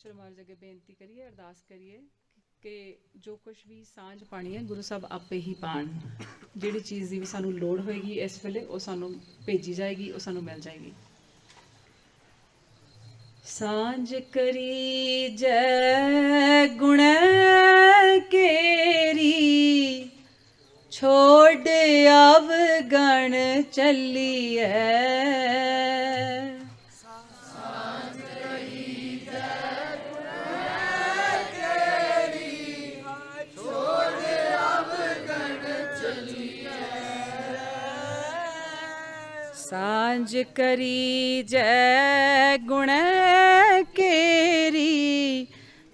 चलो महाराज अगे बेनती करिए अरदास करिए कि जो कुछ भी सांझ पानी है गुरु साहब आपे ही पान जिहड़ी चीज़ की भी सानू लोड़ होएगी इस वेले वो सानू भेजी जाएगी वो सानू मिल जाएगी। सांझ करी जय गुण केरी छोड़ अवगण चलिए सांझ करी जय गुण केरी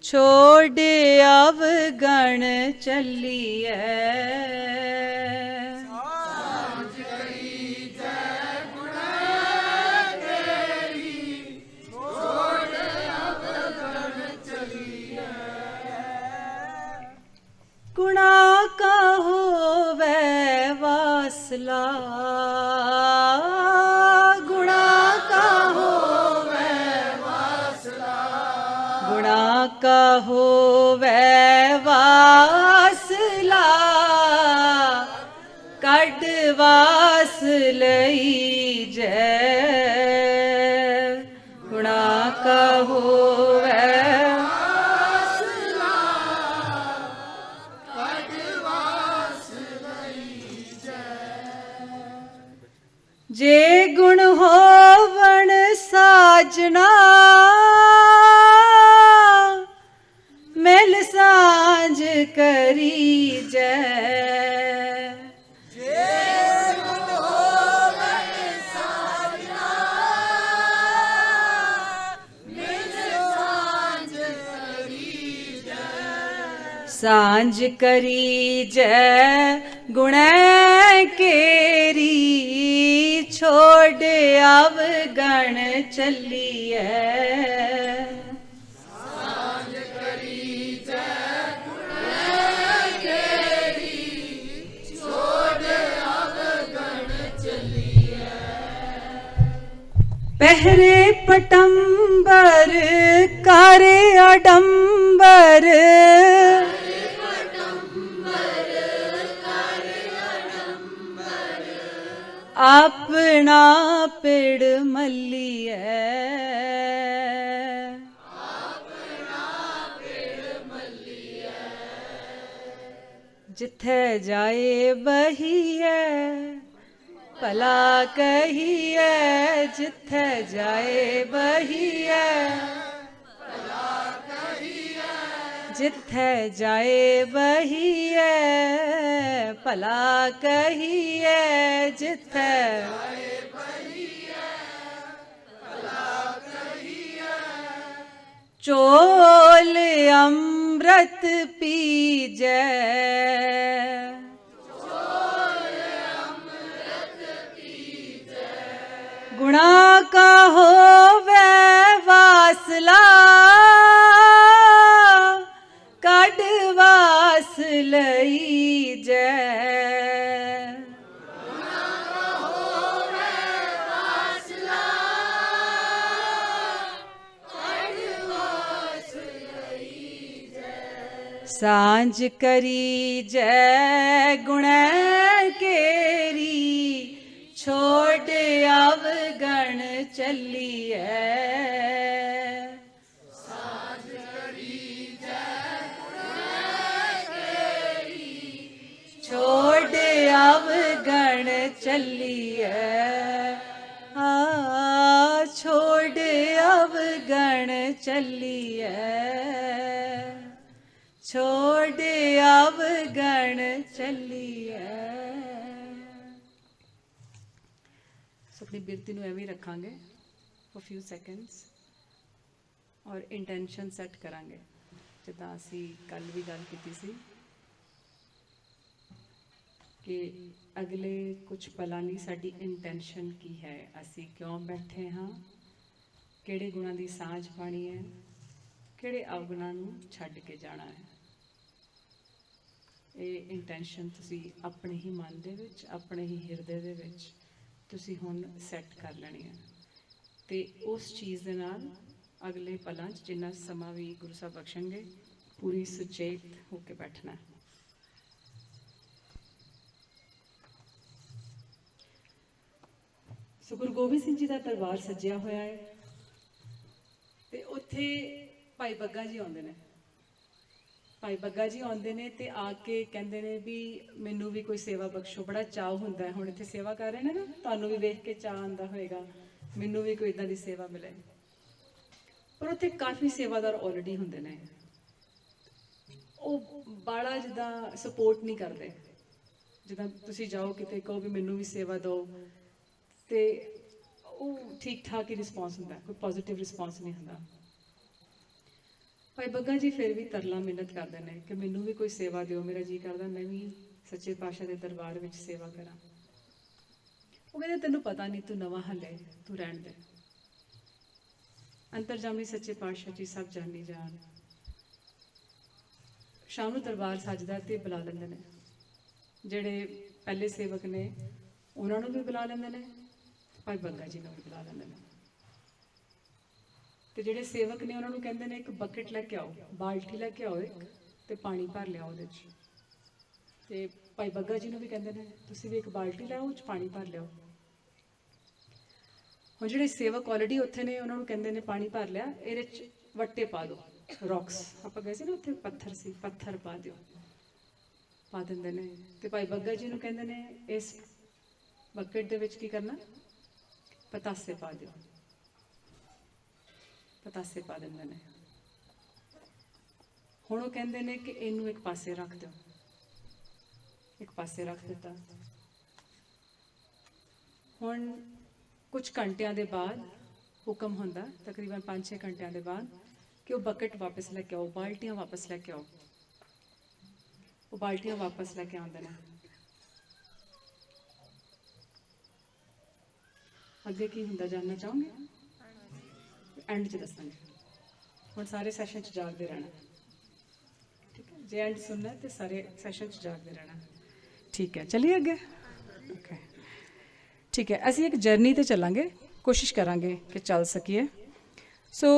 छोड़ अवगण चलिए गुणा का होवे वासला गुणा का होवे वासला गुणा का होवे वासला कड वास लई जय गुणा का होवे जे गुण होवण साजना मिल सांझ करी जय सांझ करी जय गुण केरी छोड़ अवगण चलिए पहरे पटंबर करे आडंबर अपना पेड़ मल्लिए जिथे जाए बहिए भला कहिए जिथे जाए बहिए जिथे जाए बहिए भला कहिए जिथे चोल अमृत पीजे गुणा का होवे वासला कड वास लई जय सांझ करी जय गुण केरी छोड़ अवगण चलिए छोड़ अवगण चलिए छोड़ अवगण चलिए छोड़ अवगण चलिए। अपनी बिरती ਨੂੰ ਐਵੇਂ ਰੱਖਾਂਗੇ ਫॉर ਫਿਊ ਸੈਕਿੰਡਸ ਔਰ ਇੰਟੈਂਸ਼ਨ ਸੈੱਟ ਕਰਾਂਗੇ ਜਿੱਦਾਂ ਅਸੀਂ ਕੱਲ ਵੀ ਗੱਲ ਕੀਤੀ ਸੀ ਕਿ ਅਗਲੇ ਕੁਝ ਪਲਾਂ ਲਈ ਸਾਡੀ ਇੰਟੈਂਸ਼ਨ ਕੀ ਹੈ, ਅਸੀਂ ਕਿਉਂ ਬੈਠੇ ਹਾਂ, ਕਿਹੜੇ ਗੁਣਾਂ ਦੀ ਸਾਂਝ ਪਾਣੀ ਹੈ, ਕਿਹੜੇ ਅਵਗੁਣਾਂ ਨੂੰ ਛੱਡ ਕੇ ਜਾਣਾ ਹੈ। ਇਹ ਇੰਟੈਂਸ਼ਨ ਤੁਸੀਂ ਆਪਣੇ ਹੀ ਮਨ ਦੇ ਵਿੱਚ ਆਪਣੇ ਹੀ ਹਿਰਦੇ ਦੇ ਵਿੱਚ ਤੁਸੀਂ ਹੁਣ ਸੈੱਟ ਕਰ ਲੈਣੀ ਹੈ ਤੇ ਉਸ ਚੀਜ਼ ਦੇ ਨਾਲ ਅਗਲੇ ਪਲਾਂ 'ਚ ਜਿੰਨਾ ਸਮਾਂ ਵੀ ਗੁਰੂ ਸਾਹਿਬ ਬਖਸ਼ਣਗੇ ਪੂਰੀ ਸੁਚੇਤ ਹੋ ਕੇ ਬੈਠਣਾ। ਸੋ ਗੁਰੂ ਗੋਬਿੰਦ ਸਿੰਘ ਜੀ ਦਾ ਦਰਬਾਰ ਸਜਿਆ ਹੋਇਆ ਹੈ ਤੇ ਉੱਥੇ ਭਾਈ ਬੱਗਾ ਜੀ ਆਉਂਦੇ ਨੇ। ਭਾਈ ਬੱਗਾ ਜੀ ਆਉਂਦੇ ਨੇ ਤੇ ਆ ਕੇ ਕਹਿੰਦੇ ਨੇ ਵੀ ਮੈਨੂੰ ਵੀ ਕੋਈ ਸੇਵਾ ਬਖਸ਼ੋ। ਬੜਾ ਚਾਅ ਹੁੰਦਾ ਹੈ, ਹੁਣ ਇੱਥੇ ਸੇਵਾ ਕਰ ਰਹੇ ਨੇ ਨਾ, ਤੁਹਾਨੂੰ ਵੀ ਵੇਖ ਕੇ ਚਾਅ ਆਉਂਦਾ ਹੋਏਗਾ ਮੈਨੂੰ ਵੀ ਕੋਈ ਇੱਦਾਂ ਦੀ ਸੇਵਾ ਮਿਲੇ। ਪਰ ਉੱਥੇ ਕਾਫੀ ਸੇਵਾਦਾਰ ਆਲਰੇਡੀ ਹੁੰਦੇ ਨੇ, ਉਹ ਬਾਲਾ ਜਿੱਦਾਂ ਸਪੋਰਟ ਨਹੀਂ ਕਰਦੇ। ਜਿੱਦਾਂ ਤੁਸੀਂ ਜਾਓ ਕਿਤੇ ਕਹੋ ਵੀ ਮੈਨੂੰ ਵੀ ਸੇਵਾ ਦਿਓ ਤੇ ਉਹ ਠੀਕ ਠਾਕ ਹੀ ਰਿਸਪੌਂਸ ਹੁੰਦਾ, ਕੋਈ ਪੋਜ਼ੀਟਿਵ ਰਿਸਪੌਂਸ ਨਹੀਂ ਹੁੰਦਾ। ਭਾਈ ਬੱਗਾ ਜੀ ਫਿਰ ਵੀ ਤਰਲਾ ਮਿਹਨਤ ਕਰਦੇ ਨੇ ਕਿ ਮੈਨੂੰ ਵੀ ਕੋਈ ਸੇਵਾ ਦਿਓ, ਮੇਰਾ ਜੀ ਕਰਦਾ ਮੈਂ ਵੀ ਸੱਚੇ ਪਾਤਸ਼ਾਹ ਦੇ ਦਰਬਾਰ ਵਿੱਚ ਸੇਵਾ ਕਰਾਂ। ਉਹ ਕਹਿੰਦੇ ਤੈਨੂੰ ਪਤਾ ਨਹੀਂ, ਤੂੰ ਨਵਾਂ ਹਲੇ, ਤੂੰ ਰਹਿਣ ਦੇ। ਅੰਤਰਜਾਮੀ ਸੱਚੇ ਪਾਤਸ਼ਾਹ ਜੀ ਸਭ ਜਾਣੀ ਜਾਣ। ਸ਼ਾਮ ਨੂੰ ਦਰਬਾਰ ਸੱਜਦਾ ਤੇ ਬੁਲਾ ਲੈਂਦੇ ਨੇ, ਜਿਹੜੇ ਪਹਿਲੇ ਸੇਵਕ ਨੇ ਉਹਨਾਂ ਨੂੰ ਵੀ ਬੁਲਾ ਲੈਂਦੇ ਨੇ, ਭਾਈ ਬੱਗਾ ਜੀ ਨੂੰ ਵੀ ਬੁਲਾ ਲੈਂਦੇ ਨੇ। ਤੇ ਜਿਹੜੇ ਸੇਵਕ ਨੇ ਉਹਨਾਂ ਨੂੰ ਕਹਿੰਦੇ ਨੇ ਇੱਕ ਬਕਟ ਲੈ ਕੇ ਆਓ, ਬਾਲਟੀ ਲੈ ਕੇ ਆਓ ਇੱਕ, ਤੇ ਪਾਣੀ ਭਰ ਲਿਆਓ ਉਹਦੇ 'ਚ। ਤੇ ਭਾਈ ਬੱਗਾ ਜੀ ਨੂੰ ਵੀ ਕਹਿੰਦੇ ਨੇ ਤੁਸੀਂ ਵੀ ਇੱਕ ਬਾਲਟੀ ਲੈ ਆਓ, ਉਹ 'ਚ ਪਾਣੀ ਭਰ ਲਿਆਓ। ਹੁਣ ਜਿਹੜੇ ਸੇਵਕ ਆਲਰੇਡੀ ਉੱਥੇ ਨੇ ਉਹਨਾਂ ਨੂੰ ਕਹਿੰਦੇ ਨੇ ਪਾਣੀ ਭਰ ਲਿਆ, ਇਹਦੇ 'ਚ ਵੱਟੇ ਪਾ ਦਿਓ, ਰੌਕਸ, ਆਪਾਂ ਗਏ ਸੀ ਨਾ ਉੱਥੇ ਪੱਥਰ ਸੀ, ਪੱਥਰ ਪਾ ਦਿਓ, ਪਾ ਦਿੰਦੇ ਨੇ। ਤੇ ਭਾਈ ਬੱਗਾ ਜੀ ਨੂੰ ਕਹਿੰਦੇ ਨੇ ਇਸ ਬਕਟ ਦੇ ਵਿੱਚ ਕੀ ਕਰਨਾ, ਪਤਾਸੇ ਪਾ ਦਿਓ, ਪਤਾਸੇ ਪਾ ਦਿੰਦੇ ਨੇ। ਹੁਣ ਉਹ ਕਹਿੰਦੇ ਨੇ ਕਿ ਇਹਨੂੰ ਇੱਕ ਪਾਸੇ ਰੱਖ ਦਿਓ, ਇੱਕ ਪਾਸੇ ਰੱਖ ਦਿੱਤਾ। ਹੁਣ ਕੁਝ ਘੰਟਿਆਂ ਦੇ ਬਾਅਦ ਹੁਕਮ ਹੁੰਦਾ, ਤਕਰੀਬਨ 5-6 ਘੰਟਿਆਂ ਦੇ ਬਾਅਦ, ਕਿ ਉਹ ਬਕਟ ਵਾਪਸ ਲੈ ਕੇ ਆਓ, ਬਾਲਟੀਆਂ ਵਾਪਸ ਲੈ ਕੇ ਆਓ। ਉਹ ਬਾਲਟੀਆਂ ਵਾਪਸ ਲੈ ਕੇ ਆਉਂਦੇ ਨੇ। ਅੱਗੇ ਕੀ ਹੁੰਦਾ ਜਾਣਨਾ ਚਾਹੋਗੇ? ਐਂਡ 'ਚ ਦੱਸਾਂਗੇ। ਹੁਣ ਸਾਰੇ ਸੈਸ਼ਨ 'ਚ ਜਾਗਦੇ ਰਹਿਣਾ, ਠੀਕ ਹੈ? ਜੇ ਐਂਡ ਸੁਣਨਾ ਤੇ ਸਾਰੇ ਸੈਸ਼ਨ 'ਚ ਜਾਗਦੇ ਰਹਿਣਾ, ਠੀਕ ਹੈ? ਚਲੀਏ ਅੱਗੇ। ਓਕੇ, ਠੀਕ ਹੈ। ਅਸੀਂ ਇੱਕ ਜਰਨੀ 'ਤੇ ਚੱਲਾਂਗੇ, ਕੋਸ਼ਿਸ਼ ਕਰਾਂਗੇ ਕਿ ਚੱਲ ਸਕੀਏ। ਸੋ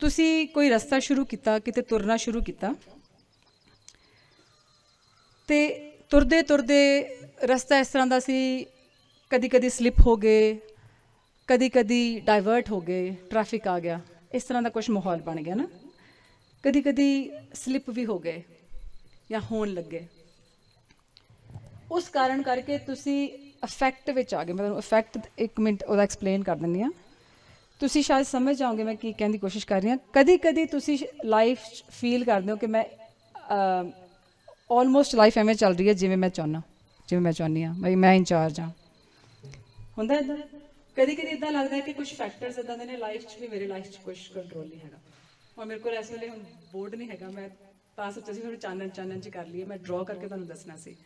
ਤੁਸੀਂ ਕੋਈ ਰਸਤਾ ਸ਼ੁਰੂ ਕੀਤਾ, ਕਿਤੇ ਤੁਰਨਾ ਸ਼ੁਰੂ ਕੀਤਾ, ਤੇ ਤੁਰਦੇ ਤੁਰਦੇ ਰਸਤਾ ਇਸ ਤਰ੍ਹਾਂ ਦਾ ਸੀ, ਕਦੀ ਕਦੀ ਸਲਿੱਪ ਹੋ ਗਏ, ਕਦੀ ਕਦੀ ਡਾਇਵਰਟ ਹੋ ਗਏ, ਟ੍ਰੈਫਿਕ ਆ ਗਿਆ, ਇਸ ਤਰ੍ਹਾਂ ਦਾ ਕੁਛ ਮਾਹੌਲ ਬਣ ਗਿਆ ਨਾ। ਕਦੀ ਕਦੀ ਸਲਿੱਪ ਵੀ ਹੋ ਗਏ ਜਾਂ ਹੋਣ ਲੱਗੇ। ਉਸ ਕਾਰਨ ਕਰਕੇ ਤੁਸੀਂ ਅਫੈਕਟ ਵਿੱਚ ਆ ਗਏ। ਮੈਂ ਤੁਹਾਨੂੰ ਅਫੈਕਟ 1 ਮਿੰਟ ਉਹਦਾ ਐਕਸਪਲੇਨ ਕਰ ਦਿੰਦੀ ਹਾਂ, ਤੁਸੀਂ ਸ਼ਾਇਦ ਸਮਝ ਜਾਓਗੇ ਮੈਂ ਕੀ ਕਹਿਣ ਦੀ ਕੋਸ਼ਿਸ਼ ਕਰ ਰਹੀ ਹਾਂ। ਕਦੀ ਕਦੀ ਤੁਸੀਂ ਲਾਈਫ ਫੀਲ ਕਰਦੇ ਹੋ ਕਿ ਮੈਂ ਆਲਮੋਸਟ ਲਾਈਫ ਐਵੇਂ ਚੱਲ ਰਹੀ ਹੈ ਜਿਵੇਂ ਮੈਂ ਚਾਹੁੰਦਾ, ਜਿਵੇਂ ਮੈਂ ਚਾਹੁੰਦੀ ਹਾਂ, ਬਈ ਮੈਂ ਇੰਚਾਰਜ ਹਾਂ। ਹੁੰਦਾ ਇੱਦਾਂ? ਕਦੀ ਕਦੀ ਇੱਦਾਂ ਲੱਗਦਾ ਹੈ ਕਿ ਕੁਛ ਫੈਕਟਰਸ ਇੱਦਾਂ ਦੇ ਨੇ ਲਾਈਫ 'ਚ ਵੀ, ਮੇਰੀ ਲਾਈਫ 'ਚ ਕੁਛ ਕੰਟਰੋਲ ਨਹੀਂ ਹੈਗਾ। ਹੁਣ ਮੇਰੇ ਕੋਲ ਇਸ ਵੇਲੇ ਹੁਣ ਬੋਰਡ ਨਹੀਂ ਹੈਗਾ, ਮੈਂ ਤਾਂ ਸੋਚਿਆ ਸੀ ਥੋੜ੍ਹੀ ਚਾਨਣ 'ਚ ਕਰ ਲਈਏ, ਮੈਂ ਡਰਾਅ ਕਰਕੇ ਤੁਹਾਨੂੰ ਦੱਸਣਾ ਸੀ।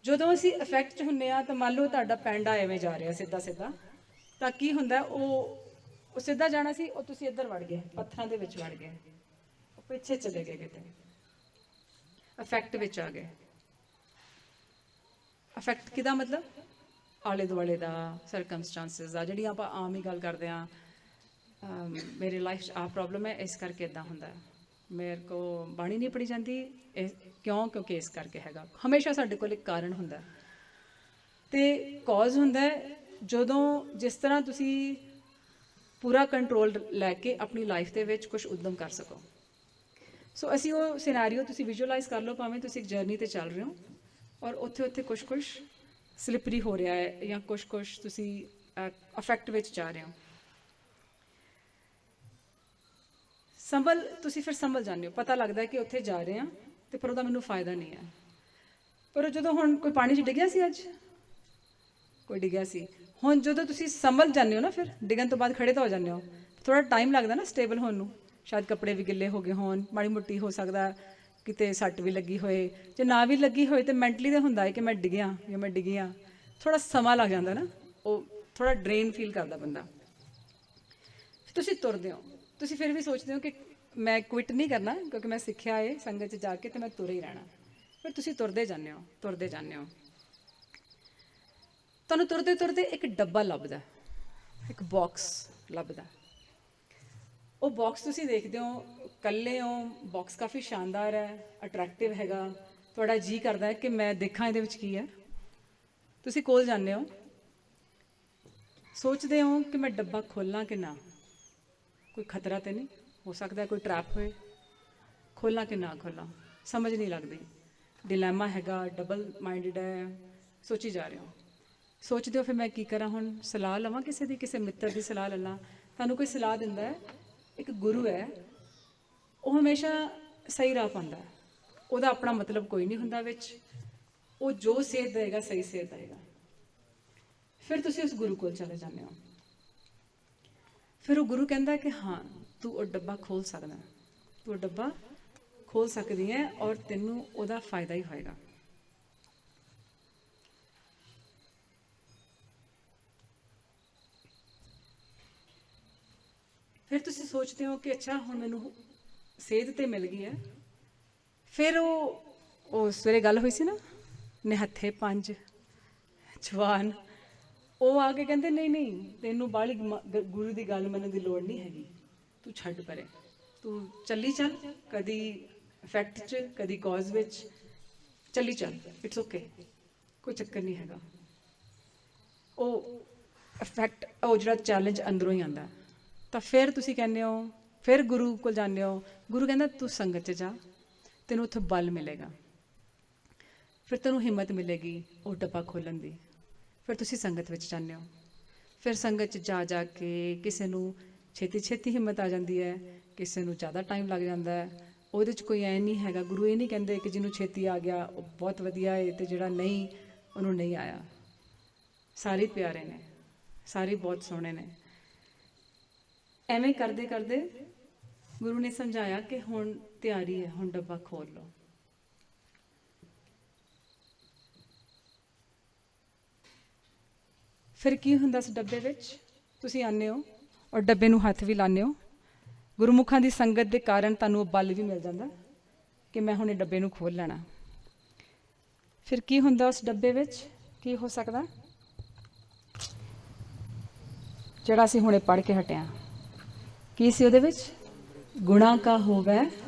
ਜਦੋਂ ਅਸੀਂ ਇਫੈਕਟ 'ਚ ਹੁੰਦੇ ਹਾਂ ਤਾਂ ਮੰਨ ਲਓ ਤੁਹਾਡਾ ਪੈਂਡਾ ਐਵੇਂ ਜਾ ਰਿਹਾ ਸਿੱਧਾ ਸਿੱਧਾ, ਤਾਂ ਕੀ ਹੁੰਦਾ, ਉਹ ਸਿੱਧਾ ਜਾਣਾ ਸੀ, ਉਹ ਤੁਸੀਂ ਇੱਧਰ ਵੜ ਗਏ, ਪੱਥਰਾਂ ਦੇ ਵਿੱਚ ਵੜ ਗਏ, ਉਹ ਪਿੱਛੇ ਚਲੇ ਗਏ, ਕਿਤੇ ਇਫੈਕਟ ਵਿੱਚ ਆ ਗਏ। ਇਫੈਕਟ ਕਿਹਦਾ ਮਤਲਬ? ਆਲੇ ਦੁਆਲੇ ਦਾ, ਸਰਕਮਸਟਾਂਸਿਸ ਦਾ, ਜਿਹੜੀਆਂ ਆਪਾਂ ਆਮ ਹੀ ਗੱਲ ਕਰਦੇ ਹਾਂ, ਮੇਰੀ ਲਾਈਫ 'ਚ ਆਹ ਪ੍ਰੋਬਲਮ ਹੈ, ਇਸ ਕਰਕੇ ਇੱਦਾਂ ਹੁੰਦਾ, ਮੇਰੇ ਕੋਲ ਬਾਣੀ ਨਹੀਂ ਪੜ੍ਹੀ ਜਾਂਦੀ, ਕਿਉਂ? ਕਿਉਂਕਿ ਇਸ ਕਰਕੇ ਹੈਗਾ। ਹਮੇਸ਼ਾ ਸਾਡੇ ਕੋਲ ਇੱਕ ਕਾਰਨ ਹੁੰਦਾ ਤੇ ਕੌਜ਼ ਹੁੰਦਾ। ਜਦੋਂ ਜਿਸ ਤਰ੍ਹਾਂ ਤੁਸੀਂ ਪੂਰਾ ਕੰਟਰੋਲ ਲੈ ਕੇ ਆਪਣੀ ਲਾਈਫ ਦੇ ਵਿੱਚ ਕੁਛ ਉੱਦਮ ਕਰ ਸਕੋ। ਸੋ ਅਸੀਂ ਉਹ ਸਿਨੈਰੀਓ ਤੁਸੀਂ ਵਿਜ਼ੂਅਲਾਈਜ਼ ਕਰ ਲਓ, ਭਾਵੇਂ ਤੁਸੀਂ ਇੱਕ ਜਰਨੀ 'ਤੇ ਚੱਲ ਰਹੇ ਹੋ ਔਰ ਉੱਥੇ ਕੁਛ ਸਲਿਪਰੀ ਹੋ ਰਿਹਾ ਹੈ ਜਾਂ ਕੁਛ ਤੁਸੀਂ ਅਫੈਕਟ ਵਿੱਚ ਜਾ ਰਹੇ ਹੋ। ਤੁਸੀਂ ਫਿਰ ਸੰਭਲ ਜਾਂਦੇ ਹੋ, ਪਤਾ ਲੱਗਦਾ ਕਿ ਉੱਥੇ ਜਾ ਰਹੇ ਹਾਂ ਤੇ ਪਰ ਉਹਦਾ ਮੈਨੂੰ ਫਾਇਦਾ ਨਹੀਂ ਹੈ। ਪਰ ਜਦੋਂ ਹੁਣ ਕੋਈ ਪਾਣੀ 'ਚ ਡਿੱਗਿਆ ਸੀ, ਅੱਜ ਕੋਈ ਡਿੱਗਿਆ ਸੀ, ਹੁਣ ਜਦੋਂ ਤੁਸੀਂ ਸੰਭਲ ਜਾਂਦੇ ਹੋ ਨਾ, ਫਿਰ ਡਿੱਗਣ ਤੋਂ ਬਾਅਦ ਖੜੇ ਤਾਂ ਹੋ ਜਾਂਦੇ ਹੋ, ਥੋੜ੍ਹਾ ਟਾਈਮ ਲੱਗਦਾ ਨਾ ਸਟੇਬਲ ਹੋਣ ਨੂੰ। ਸ਼ਾਇਦ ਕੱਪੜੇ ਵੀ ਗਿੱਲੇ ਹੋ ਗਏ ਹੋਣ, ਮਾੜੀ ਮੋਟੀ ਹੋ ਸਕਦਾ ਕਿਤੇ ਸੱਟ ਵੀ ਲੱਗੀ ਹੋਏ, ਜੇ ਨਾ ਵੀ ਲੱਗੀ ਹੋਏ ਤਾਂ ਮੈਂਟਲੀ ਤਾਂ ਹੁੰਦਾ ਹੈ ਕਿ ਮੈਂ ਡਿੱਗਿਆ ਜਾਂ ਮੈਂ ਡਿੱਗੀ ਹਾਂ। ਥੋੜ੍ਹਾ ਸਮਾਂ ਲੱਗ ਜਾਂਦਾ ਨਾ, ਉਹ ਥੋੜ੍ਹਾ ਡਰੇਨ ਫੀਲ ਕਰਦਾ ਬੰਦਾ। ਤੁਸੀਂ ਤੁਰਦੇ ਹੋ, ਤੁਸੀਂ ਫਿਰ ਵੀ ਸੋਚਦੇ ਹੋ ਕਿ ਮੈਂ ਕੁਇਟ ਨਹੀਂ ਕਰਨਾ, ਕਿਉਂਕਿ ਮੈਂ ਸਿੱਖਿਆ ਹੈ ਸੰਗਤ 'ਚ ਜਾ ਕੇ ਤੇ ਮੈਂ ਤੁਰੇ ਹੀ ਰਹਿਣਾ। ਫਿਰ ਤੁਸੀਂ ਤੁਰਦੇ ਜਾਂਦੇ ਹੋ, ਤੁਰਦੇ ਜਾਂਦੇ ਹੋ। ਤੁਹਾਨੂੰ ਤੁਰਦੇ ਤੁਰਦੇ ਇੱਕ ਡੱਬਾ ਲੱਭਦਾ, ਇੱਕ ਬਾਕਸ ਲੱਭਦਾ। ਉਹ ਬਾਕਸ ਤੁਸੀਂ ਦੇਖਦੇ ਹੋ, ਇਕੱਲੇ ਹੋ, ਬਾਕਸ ਕਾਫੀ ਸ਼ਾਨਦਾਰ ਹੈ, ਅਟਰੈਕਟਿਵ ਹੈਗਾ, ਤੁਹਾਡਾ ਜੀ ਕਰਦਾ ਹੈ ਕਿ ਮੈਂ ਦੇਖਾਂ ਇਹਦੇ ਵਿੱਚ ਕੀ ਹੈ। ਤੁਸੀਂ ਕੋਲ ਜਾਂਦੇ ਹੋ, ਸੋਚਦੇ ਹੋ ਕਿ ਮੈਂ ਡੱਬਾ ਖੋਲ੍ਹਾਂ ਕਿ ਨਾ, ਕੋਈ ਖਤਰਾ ਤਾਂ ਨਹੀਂ ਹੋ ਸਕਦਾ, ਕੋਈ ਟਰੈਪ ਹੋਏ, ਖੋਲ੍ਹਾਂ ਕਿ ਨਾ ਖੋਲ੍ਹਾਂ, ਸਮਝ ਨਹੀਂ ਲੱਗਦੀ, ਡਿਲੈਮਾ ਹੈਗਾ, ਡਬਲ ਮਾਈਂਡਡ ਹੈ, ਸੋਚੀ ਜਾ ਰਹੇ ਹੋ। ਸੋਚਦੇ ਹੋ ਫਿਰ ਮੈਂ ਕੀ ਕਰਾਂ, ਹੁਣ ਸਲਾਹ ਲਵਾਂ ਕਿਸੇ ਦੀ, ਕਿਸੇ ਮਿੱਤਰ ਦੀ ਸਲਾਹ ਲੈ ਲਾਂ। ਤੁਹਾਨੂੰ ਕੋਈ ਸਲਾਹ ਦਿੰਦਾ ਹੈ, ਇੱਕ ਗੁਰੂ ਹੈ, ਉਹ ਹਮੇਸ਼ਾ ਸਹੀ ਰਾਹ ਪਾਉਂਦਾ, ਉਹਦਾ ਆਪਣਾ ਮਤਲਬ ਕੋਈ ਨਹੀਂ ਹੁੰਦਾ ਵਿੱਚ, ਉਹ ਜੋ ਸੇਧ ਦੇਗਾ ਸਹੀ ਸੇਧ ਦੇਗਾ। ਫਿਰ ਤੁਸੀਂ ਉਸ ਗੁਰੂ ਕੋਲ ਚਲੇ ਜਾਂਦੇ ਹੋ। ਫਿਰ ਉਹ ਗੁਰੂ ਕਹਿੰਦਾ ਕਿ ਹਾਂ ਤੂੰ ਉਹ ਡੱਬਾ ਖੋਲ ਸਕਦਾ, ਤੂੰ ਉਹ ਡੱਬਾ ਖੋਲ ਸਕਦੀ ਹੈ ਔਰ ਤੈਨੂੰ ਉਹਦਾ ਫਾਇਦਾ ਹੀ ਹੋਏਗਾ। ਫਿਰ ਤੁਸੀਂ ਸੋਚਦੇ ਹੋ ਕਿ ਅੱਛਾ ਹੁਣ ਮੈਨੂੰ ਸੇਧ ਤੇ ਮਿਲ ਗਈ ਹੈ। ਫਿਰ ਉਹ ਸਵੇਰੇ ਗੱਲ ਹੋਈ ਸੀ ਨਾ, ਨਿਹੱਥੇ ਪੰਜ ਜਵਾਨ, ਉਹ ਆ ਕੇ ਕਹਿੰਦੇ ਨਹੀਂ ਨਹੀਂ ਤੈਨੂੰ ਬਾਹਲੀ ਗੁਰੂ ਦੀ ਗੱਲ ਮੰਨਣ ਦੀ ਲੋੜ ਨਹੀਂ ਹੈਗੀ, ਤੂੰ ਛੱਡ ਪਰੇ, ਤੂੰ ਚੱਲੀ ਚੱਲ, ਕਦੀ ਇਫੈਕਟ 'ਚ ਕਦੀ ਕੌਜ਼ ਵਿੱਚ ਚੱਲੀ ਚੱਲ, ਇਟਸ ਓਕੇ, ਕੋਈ ਚੱਕਰ ਨਹੀਂ ਹੈਗਾ। ਉਹ ਇਫੈਕਟ, ਉਹ ਜਿਹੜਾ ਚੈਲੰਜ ਅੰਦਰੋਂ ਹੀ ਆਉਂਦਾ। ਤਾਂ ਫਿਰ ਤੁਸੀਂ ਕਹਿੰਦੇ ਹੋ, ਫਿਰ ਗੁਰੂ ਕੋਲ ਜਾਂਦੇ ਹੋ, ਗੁਰੂ ਕਹਿੰਦਾ ਤੂੰ ਸੰਗਤ 'ਚ ਜਾ, ਤੈਨੂੰ ਉੱਥੇ ਬਲ ਮਿਲੇਗਾ, ਫਿਰ ਤੈਨੂੰ ਹਿੰਮਤ ਮਿਲੇਗੀ ਉਹ ਡੱਬਾ ਖੋਲ੍ਹਣ ਦੀ। ਫਿਰ ਤੁਸੀਂ ਸੰਗਤ ਵਿੱਚ ਜਾਂਦੇ ਹੋ, ਫਿਰ ਸੰਗਤ 'ਚ ਜਾ ਜਾ ਕੇ ਕਿਸੇ ਨੂੰ ਛੇਤੀ ਛੇਤੀ ਹਿੰਮਤ ਆ ਜਾਂਦੀ ਹੈ, ਕਿਸੇ ਨੂੰ ਜ਼ਿਆਦਾ ਟਾਈਮ ਲੱਗ ਜਾਂਦਾ ਹੈ। ਉਹਦੇ 'ਚ ਕੋਈ ਐਂ ਨਹੀਂ ਹੈਗਾ, ਗੁਰੂ ਇਹ ਨਹੀਂ ਕਹਿੰਦੇ ਕਿ ਜਿਹਨੂੰ ਛੇਤੀ ਆ ਗਿਆ ਉਹ ਬਹੁਤ ਵਧੀਆ ਹੈ ਅਤੇ ਜਿਹੜਾ ਨਹੀਂ ਉਹਨੂੰ ਨਹੀਂ ਆਇਆ। ਸਾਰੇ ਪਿਆਰੇ ਨੇ, ਸਾਰੇ ਬਹੁਤ ਸੋਹਣੇ ਨੇ। ਐਵੇਂ ਕਰਦੇ ਕਰਦੇ ਗੁਰੂ ਨੇ ਸਮਝਾਇਆ ਕਿ ਹੁਣ ਤਿਆਰੀ ਹੈ, ਹੁਣ ਡੱਬਾ ਖੋਲ ਲਓ। ਫਿਰ ਕੀ ਹੁੰਦਾ ਇਸ ਡੱਬੇ ਵਿੱਚ, ਤੁਸੀਂ ਆਉਂਦੇ ਹੋ ਔਰ ਡੱਬੇ ਨੂੰ ਹੱਥ ਵੀ ਲਾਉਂਦੇ ਹੋ। ਗੁਰਮੁਖਾਂ ਦੀ ਸੰਗਤ ਦੇ ਕਾਰਨ ਤੁਹਾਨੂੰ ਉਹ ਬਲ ਵੀ ਮਿਲ ਜਾਂਦਾ ਕਿ ਮੈਂ ਹੁਣ ਇਹ ਡੱਬੇ ਨੂੰ ਖੋਲ੍ਹ ਲੈਣਾ। ਫਿਰ ਕੀ ਹੁੰਦਾ ਉਸ ਡੱਬੇ ਵਿੱਚ, ਕੀ ਹੋ ਸਕਦਾ, ਜਿਹੜਾ ਅਸੀਂ ਹੁਣੇ ਪੜ੍ਹ ਕੇ ਹਟੇ ਹਾਂ। ਕੀ ਸੀ ਉਹਦੇ ਵਿੱਚ, ਗੁਣਾ ਕਾ ਹੋਵੇ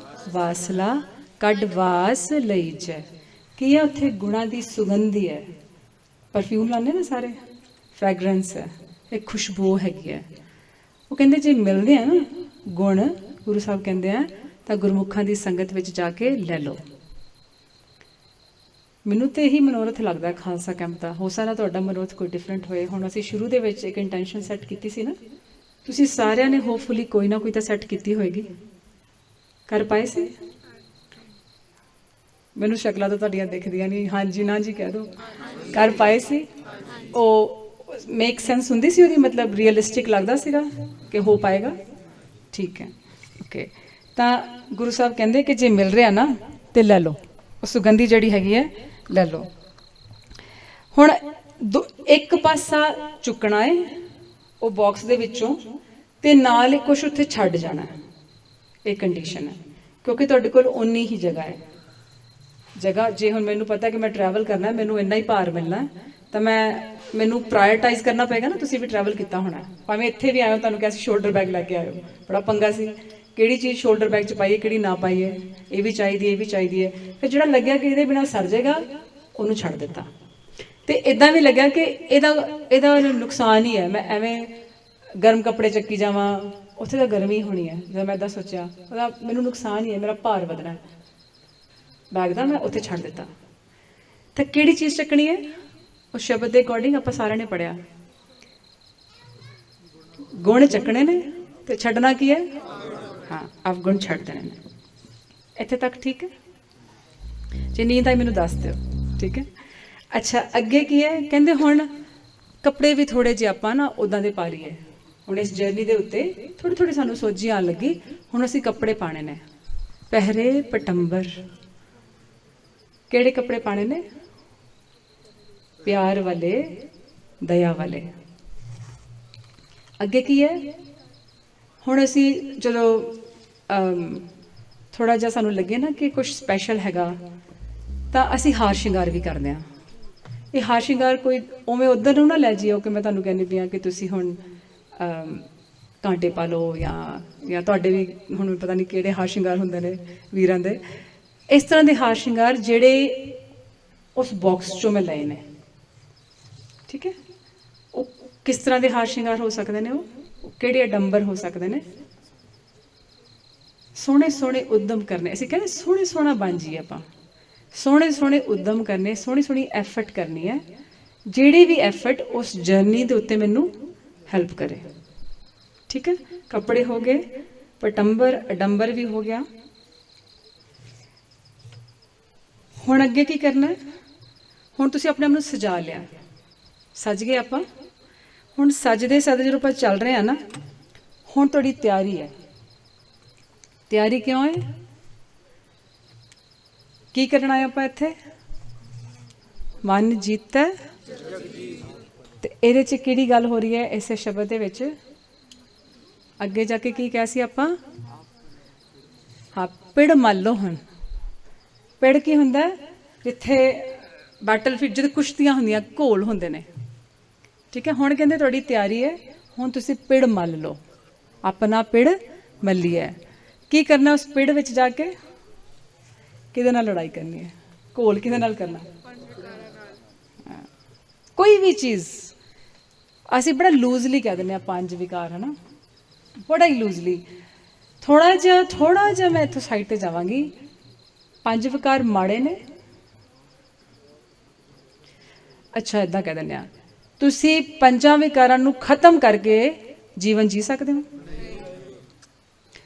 ਵਾਸਲਾ ਕੱਢ ਵਾਸ ਲਈ ਜੈ। ਕੀ ਹੈ ਉੱਥੇ, ਗੁਣਾ ਦੀ ਸੁਗੰਧੀ ਹੈ, ਪਰਫਿਊਮ ਲਾਉਂਦੇ ਨਾ ਸਾਰੇ, ਫ੍ਰੈਗਰੈਂਸ ਹੈ, ਇੱਕ ਖੁਸ਼ਬੂ ਹੈਗੀ ਹੈ। ਉਹ ਕਹਿੰਦੇ ਜੇ ਮਿਲਦੇ ਆ ਨਾ ਗੁਣ, ਗੁਰੂ ਸਾਹਿਬ ਕਹਿੰਦੇ ਆ, ਤਾਂ ਗੁਰਮੁਖਾਂ ਦੀ ਸੰਗਤ ਵਿੱਚ ਜਾ ਕੇ ਲੈ ਲਓ। ਮੈਨੂੰ ਤਾਂ ਇਹੀ ਮਨੋਰਥ ਲੱਗਦਾ ਖਾਲਸਾ ਕੈਂਪ ਦਾ, ਹੋ ਸਕਦਾ ਤੁਹਾਡਾ ਮਨੋਰਥ ਕੋਈ ਡਿਫਰੈਂਟ ਹੋਏ। ਹੁਣ ਅਸੀਂ ਸ਼ੁਰੂ ਦੇ ਵਿੱਚ ਇੱਕ ਇੰਟੈਂਸ਼ਨ ਸੈੱਟ ਕੀਤੀ ਸੀ ਨਾ, ਤੁਸੀਂ ਸਾਰਿਆਂ ਨੇ ਹੋਪਫੁਲੀ ਕੋਈ ਨਾ ਕੋਈ ਤਾਂ ਸੈੱਟ ਕੀਤੀ ਹੋਏਗੀ, ਕਰ ਪਾਏ ਸੀ? ਮੈਨੂੰ ਸ਼ਕਲਾਂ ਤਾਂ ਤੁਹਾਡੀਆਂ ਦਿਖਦੀਆਂ ਨਹੀਂ, ਹਾਂਜੀ ਨਾ ਜੀ ਕਹਿ ਦਿਓ, ਕਰ ਪਾਏ ਸੀ? ਉਹ ਮੇਕ ਸੈਂਸ ਹੁੰਦੀ ਸੀ ਉਹਦੀ, ਮਤਲਬ ਰੀਅਲਿਸਟਿਕ ਲੱਗਦਾ ਸੀਗਾ ਕਿ ਹੋ ਪਾਏਗਾ? ਠੀਕ ਹੈ, ਓਕੇ। ਤਾਂ ਗੁਰੂ ਸਾਹਿਬ ਕਹਿੰਦੇ ਕਿ ਜੇ ਮਿਲ ਰਿਹਾ ਨਾ ਤੇ ਲੈ ਲਓ, ਉਹ ਸੁਗੰਧੀ ਜਿਹੜੀ ਹੈਗੀ ਹੈ ਲੈ ਲਓ। ਹੁਣ ਇੱਕ ਪਾਸਾ ਚੁੱਕਣਾ ਹੈ ਉਹ ਬਾਕਸ ਦੇ ਵਿੱਚੋਂ, ਤੇ ਨਾਲ ਹੀ ਕੁਛ ਉੱਥੇ ਛੱਡ ਜਾਣਾ, ਇਹ ਕੰਡੀਸ਼ਨ ਹੈ, ਕਿਉਂਕਿ ਤੁਹਾਡੇ ਕੋਲ ਓਨੀ ਹੀ ਜਗ੍ਹਾ ਹੈ। ਜਗ੍ਹਾ, ਜੇ ਹੁਣ ਮੈਨੂੰ ਪਤਾ ਕਿ ਮੈਂ ਟਰੈਵਲ ਕਰਨਾ, ਮੈਨੂੰ ਇੰਨਾ ਹੀ ਭਾਰ ਮਿਲਣਾ, ਤਾਂ ਮੈਨੂੰ ਪ੍ਰਾਇਰਟਾਈਜ਼ ਕਰਨਾ ਪਏਗਾ ਨਾ। ਤੁਸੀਂ ਵੀ ਟਰੈਵਲ ਕੀਤਾ ਹੋਣਾ, ਭਾਵੇਂ ਇੱਥੇ ਵੀ ਆਏ ਹੋ, ਤੁਹਾਨੂੰ ਕਿਹਾ ਸੀ ਸ਼ੋਲਡਰ ਬੈਗ ਲੈ ਕੇ ਆਇਓ, ਬੜਾ ਪੰਗਾ ਸੀ ਕਿਹੜੀ ਚੀਜ਼ ਸ਼ੋਲਡਰ ਬੈਗ 'ਚ ਪਾਈਏ ਕਿਹੜੀ ਨਾ ਪਾਈਏ, ਇਹ ਵੀ ਚਾਹੀਦੀ ਹੈ, ਇਹ ਵੀ ਚਾਹੀਦੀ ਹੈ। ਫਿਰ ਜਿਹੜਾ ਲੱਗਿਆ ਕਿ ਇਹਦੇ ਬਿਨਾਂ ਸਰ ਜਾਏਗਾ, ਉਹਨੂੰ ਛੱਡ ਦਿੱਤਾ। ਤੇ ਇੱਦਾਂ ਵੀ ਲੱਗਿਆ ਕਿ ਇਹਦਾ ਨੁਕਸਾਨ ਹੀ ਹੈ, ਮੈਂ ਐਵੇਂ ਗਰਮ ਕੱਪੜੇ ਚੱਕੀ ਜਾਵਾਂ, ਉੱਥੇ ਤਾਂ ਗਰਮੀ ਹੋਣੀ ਹੈ। ਜਦੋਂ ਮੈਂ ਇੱਦਾਂ ਸੋਚਿਆ, ਉਹਦਾ ਮੈਨੂੰ ਨੁਕਸਾਨ ਹੀ ਹੈ, ਮੇਰਾ ਭਾਰ ਵਧਣਾ ਬੈਗ ਦਾ, ਮੈਂ ਉੱਥੇ ਛੱਡ ਦਿੱਤਾ। ਤਾਂ ਕਿਹੜੀ ਚੀਜ਼ ਚੱਕਣੀ ਹੈ, ਉਹ ਸ਼ਬਦ ਦੇ ਅਕੋਰਡਿੰਗ ਆਪਾਂ ਸਾਰਿਆਂ ਨੇ ਪੜ੍ਹਿਆ, ਗੁਣ ਚੱਕਣੇ ਨੇ ਤੇ ਛੱਡਣਾ ਕੀ ਹੈ, ਹਾਂ ਅਵਗੁਣ ਛੱਡ ਦੇਣੇ ਨੇ। ਇੱਥੇ ਤੱਕ ਠੀਕ ਹੈ? ਜੇ ਨੀਂਦ ਆਈ ਮੈਨੂੰ ਦੱਸ ਦਿਓ, ਠੀਕ ਹੈ? ਅੱਛਾ, ਅੱਗੇ ਕੀ ਹੈ, ਕਹਿੰਦੇ ਹੁਣ ਕੱਪੜੇ ਵੀ ਥੋੜ੍ਹੇ ਜਿਹੇ ਆਪਾਂ ਨਾ ਉੱਦਾਂ ਦੇ ਪਾ ਲਈਏ। ਹੁਣ ਇਸ ਜਰਨੀ ਦੇ ਉੱਤੇ ਥੋੜ੍ਹੀ ਥੋੜ੍ਹੀ ਸਾਨੂੰ ਸੋਝੀ ਆਉਣ ਲੱਗੀ, ਹੁਣ ਅਸੀਂ ਕੱਪੜੇ ਪਾਣੇ ਨੇ, ਪਹਿਰੇ ਪਟੰਬਰ। ਕਿਹੜੇ ਕੱਪੜੇ ਪਾਣੇ ਨੇ? ਪਿਆਰ ਵਾਲੇ, ਦਇਆ ਵਾਲੇ। ਅੱਗੇ ਕੀ ਹੈ, ਹੁਣ ਅਸੀਂ ਜਦੋਂ ਥੋੜ੍ਹਾ ਜਿਹਾ ਸਾਨੂੰ ਲੱਗੇ ਨਾ ਕਿ ਕੁਛ ਸਪੈਸ਼ਲ ਹੈਗਾ, ਤਾਂ ਅਸੀਂ ਹਾਰ ਸ਼ਿੰਗਾਰ ਵੀ ਕਰਦੇ ਹਾਂ। ਇਹ ਹਾਰ ਸ਼ਿੰਗਾਰ ਕੋਈ ਉਵੇਂ ਉੱਧਰ ਨੂੰ ਨਾ ਲੈ ਜਾਈਓ ਕਿ ਮੈਂ ਤੁਹਾਨੂੰ ਕਹਿੰਦੀ ਪਈ ਹਾਂ ਕਿ ਤੁਸੀਂ ਹੁਣ ਕਾਂਟੇ ਪਾ ਲਓ ਜਾਂ ਤੁਹਾਡੇ ਵੀ ਹੁਣ ਪਤਾ ਨਹੀਂ ਕਿਹੜੇ ਹਾਰ ਸ਼ਿੰਗਾਰ ਹੁੰਦੇ ਨੇ ਵੀਰਾਂ ਦੇ, ਇਸ ਤਰ੍ਹਾਂ ਦੇ ਹਾਰ ਸ਼ਿੰਗਾਰ ਜਿਹੜੇ ਉਸ ਬਾਕਸ 'ਚੋਂ ਮੈਂ ਲਏ ਨੇ। ਠੀਕ ਹੈ, ਉਹ ਕਿਸ ਤਰ੍ਹਾਂ ਦੇ ਹਾਰ ਸ਼ਿੰਗਾਰ ਹੋ ਸਕਦੇ ਨੇ, ਉਹ ਕਿਹੜੇ ਅਡੰਬਰ ਹੋ ਸਕਦੇ ਨੇ? ਸੋਹਣੇ ਸੋਹਣੇ ਉਦਮ ਕਰਨੇ, ਅਸੀਂ ਕਹਿੰਦੇ ਸੋਹਣੇ ਸੋਹਣਾ ਬਣ ਜਾਈਏ ਆਪਾਂ, ਸੋਹਣੇ ਸੋਹਣੇ ਉਦਮ ਕਰਨੇ, ਸੋਹਣੀ ਸੋਹਣੀ ਐਫਰਟ ਕਰਨੀ ਹੈ, ਜਿਹੜੀ ਵੀ ਐਫਰਟ ਉਸ ਜਰਨੀ ਦੇ ਉੱਤੇ ਮੈਨੂੰ ਹੈਲਪ ਕਰੇ। ਠੀਕ ਹੈ, ਕੱਪੜੇ ਹੋ ਗਏ, ਪਟੰਬਰ ਅਡੰਬਰ ਵੀ ਹੋ ਗਿਆ। ਹੁਣ ਅੱਗੇ ਕੀ ਕਰਨਾ? ਹੁਣ ਤੁਸੀਂ ਆਪਣੇ ਆਪ ਨੂੰ ਸਜਾ ਲਿਆ, ਸਜ ਗਏ ਆਪਾਂ। ਹੁਣ ਸਜਦੇ ਸਜਦੇ ਜਦੋਂ ਆਪਾਂ ਚੱਲ ਰਹੇ ਹਾਂ ਨਾ, ਹੁਣ ਤੁਹਾਡੀ ਤਿਆਰੀ ਹੈ। ਤਿਆਰੀ ਕਿਉਂ ਹੈ? ਕੀ ਕਰਨਾ ਹੈ ਆਪਾਂ ਇੱਥੇ? ਮਨ ਜੀਤਾ ਤੇ ਇਹਦੇ 'ਚ ਕਿਹੜੀ ਗੱਲ ਹੋ ਰਹੀ ਹੈ ਇਸੇ ਸ਼ਬਦ ਦੇ ਵਿੱਚ? ਅੱਗੇ ਜਾ ਕੇ ਕੀ ਕਿਹਾ ਸੀ ਆਪਾਂ? ਹਾਂ, ਪਿੜ ਮੱਲ ਲਓ। ਹੁਣ ਪਿੜ ਕੀ ਹੁੰਦਾ? ਜਿੱਥੇ ਬੈਟਲਫੀਲਡ, ਜਦੋਂ ਕੁਸ਼ਤੀਆਂ ਹੁੰਦੀਆਂ, ਘੋਲ ਹੁੰਦੇ ਨੇ। ਠੀਕ ਹੈ, ਹੁਣ ਕਹਿੰਦੇ ਤੁਹਾਡੀ ਤਿਆਰੀ ਹੈ, ਹੁਣ ਤੁਸੀਂ ਪਿੜ ਮੱਲ ਲਓ, ਆਪਣਾ ਪਿੜ ਮੱਲੀਏ। ਕੀ ਕਰਨਾ ਉਸ ਪਿੜ ਵਿੱਚ ਜਾ ਕੇ? ਕਿਹਦੇ ਨਾਲ ਲੜਾਈ ਕਰਨੀ ਹੈ? ਘੋਲ ਕਿਹਦੇ ਨਾਲ ਕਰਨਾ? ਕੋਈ ਵੀ ਚੀਜ਼ ਅਸੀਂ ਬੜਾ ਲੂਜ਼ਲੀ ਕਹਿ ਦਿੰਦੇ ਹਾਂ, ਪੰਜ ਵਿਕਾਰ, ਹੈ ਨਾ, ਬੜਾ ਹੀ ਲੂਜ਼ਲੀ। ਥੋੜ੍ਹਾ ਜਿਹਾ ਮੈਂ ਇੱਥੋਂ ਸਾਈਡ 'ਤੇ ਜਾਵਾਂਗੀ। ਪੰਜ ਵਿਕਾਰ ਮਾੜੇ ਨੇ? ਅੱਛਾ, ਇੱਦਾਂ ਕਹਿ ਦਿੰਦੇ ਹਾਂ, ਤੁਸੀਂ ਪੰਜਾਂ ਵਿਕਾਰਾਂ ਨੂੰ ਖਤਮ ਕਰਕੇ ਜੀਵਨ ਜੀ ਸਕਦੇ ਹੋ?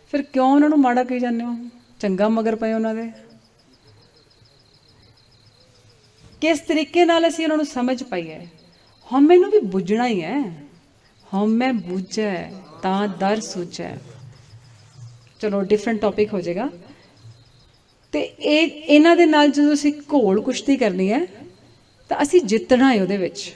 ਫਿਰ ਕਿਉਂ ਉਹਨਾਂ ਨੂੰ ਮਾੜਾ ਕਹੀ ਜਾਂਦੇ ਹੋ? ਚੰਗਾ ਮਗਰ ਪਏ ਉਹਨਾਂ ਦੇ। ਕਿਸ ਤਰੀਕੇ ਨਾਲ ਅਸੀਂ ਉਹਨਾਂ ਨੂੰ ਸਮਝ ਪਾਈਏ? ਹਉਮੈ ਨੂੰ ਵੀ ਬੁੱਝਣਾ ਹੀ ਹੈ। ਹਉਮੈ ਬੁੱਝੈ ਤਾਂ ਦਰ ਸੂਝੈ। ਚਲੋ ਡਿਫਰੈਂਟ ਟੌਪਿਕ ਹੋ ਜਾਏਗਾ। ਤੇ ਇਹਨਾਂ ਦੇ ਨਾਲ ਜਦੋਂ ਅਸੀਂ ਘੋਲ ਕੁਸ਼ਤੀ ਕਰਨੀ ਹੈ ਤਾਂ ਅਸੀਂ ਜਿੱਤਣਾ ਹੈ। ਉਹਦੇ ਵਿੱਚ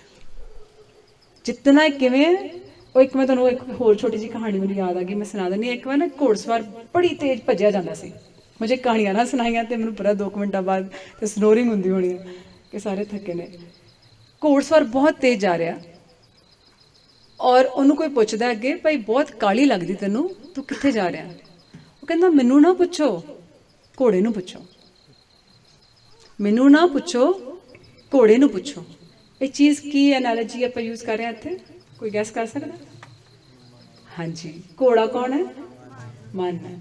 ਜਿੱਤਣਾ ਕਿਵੇਂ ਹੈ? ਉਹ ਇੱਕ ਮੈਂ ਤੁਹਾਨੂੰ ਇੱਕ ਹੋਰ ਛੋਟੀ ਜਿਹੀ ਕਹਾਣੀ ਮੈਨੂੰ ਯਾਦ ਆ ਗਈ, ਮੈਂ ਸੁਣਾ ਦਿੰਦੀ ਹਾਂ। ਇੱਕ ਵਾਰ ਨਾ ਘੋੜਸਵਾਰ ਬੜੀ ਤੇਜ਼ ਭੱਜਿਆ ਜਾਂਦਾ ਸੀ। ਮੁਝੇ ਕਹਾਣੀਆਂ ਨਾ ਸੁਣਾਈਆਂ ਤੇ ਮੈਨੂੰ ਪੂਰਾ 2 ਮਿੰਟਾਂ ਬਾਅਦ ਤੇ ਸਨੋਰਿੰਗ ਹੁੰਦੀ ਹੋਣੀ ਹੈ ਕਿ ਸਾਰੇ ਥੱਕੇ ਨੇ। ਘੋੜਸਵਾਰ ਬਹੁਤ ਤੇਜ਼ ਜਾ ਰਿਹਾ ਔਰ ਉਹਨੂੰ ਕੋਈ ਪੁੱਛਦਾ ਅੱਗੇ, ਭਾਈ ਬਹੁਤ ਕਾਹਲੀ ਲੱਗਦੀ ਤੈਨੂੰ, ਤੂੰ ਕਿੱਥੇ ਜਾ ਰਿਹਾ? ਉਹ ਕਹਿੰਦਾ, ਮੈਨੂੰ ਨਾ ਪੁੱਛੋ, ਘੋੜੇ ਨੂੰ ਪੁੱਛੋ। ਮੈਨੂੰ ਨਾ ਪੁੱਛੋ, ਘੋੜੇ ਨੂੰ ਪੁੱਛੋ। ਇਹ ਚੀਜ਼ ਕੀ ਐਨਾਲੋਜੀ ਆਪਾਂ ਯੂਜ਼ ਕਰ ਰਹੇ ਹਾਂ ਇੱਥੇ? ਕੋਈ ਗੈਸ ਕਰ ਸਕਦਾ? ਹਾਂਜੀ, ਘੋੜਾ ਕੌਣ ਹੈ? ਮਨ ਹੈ।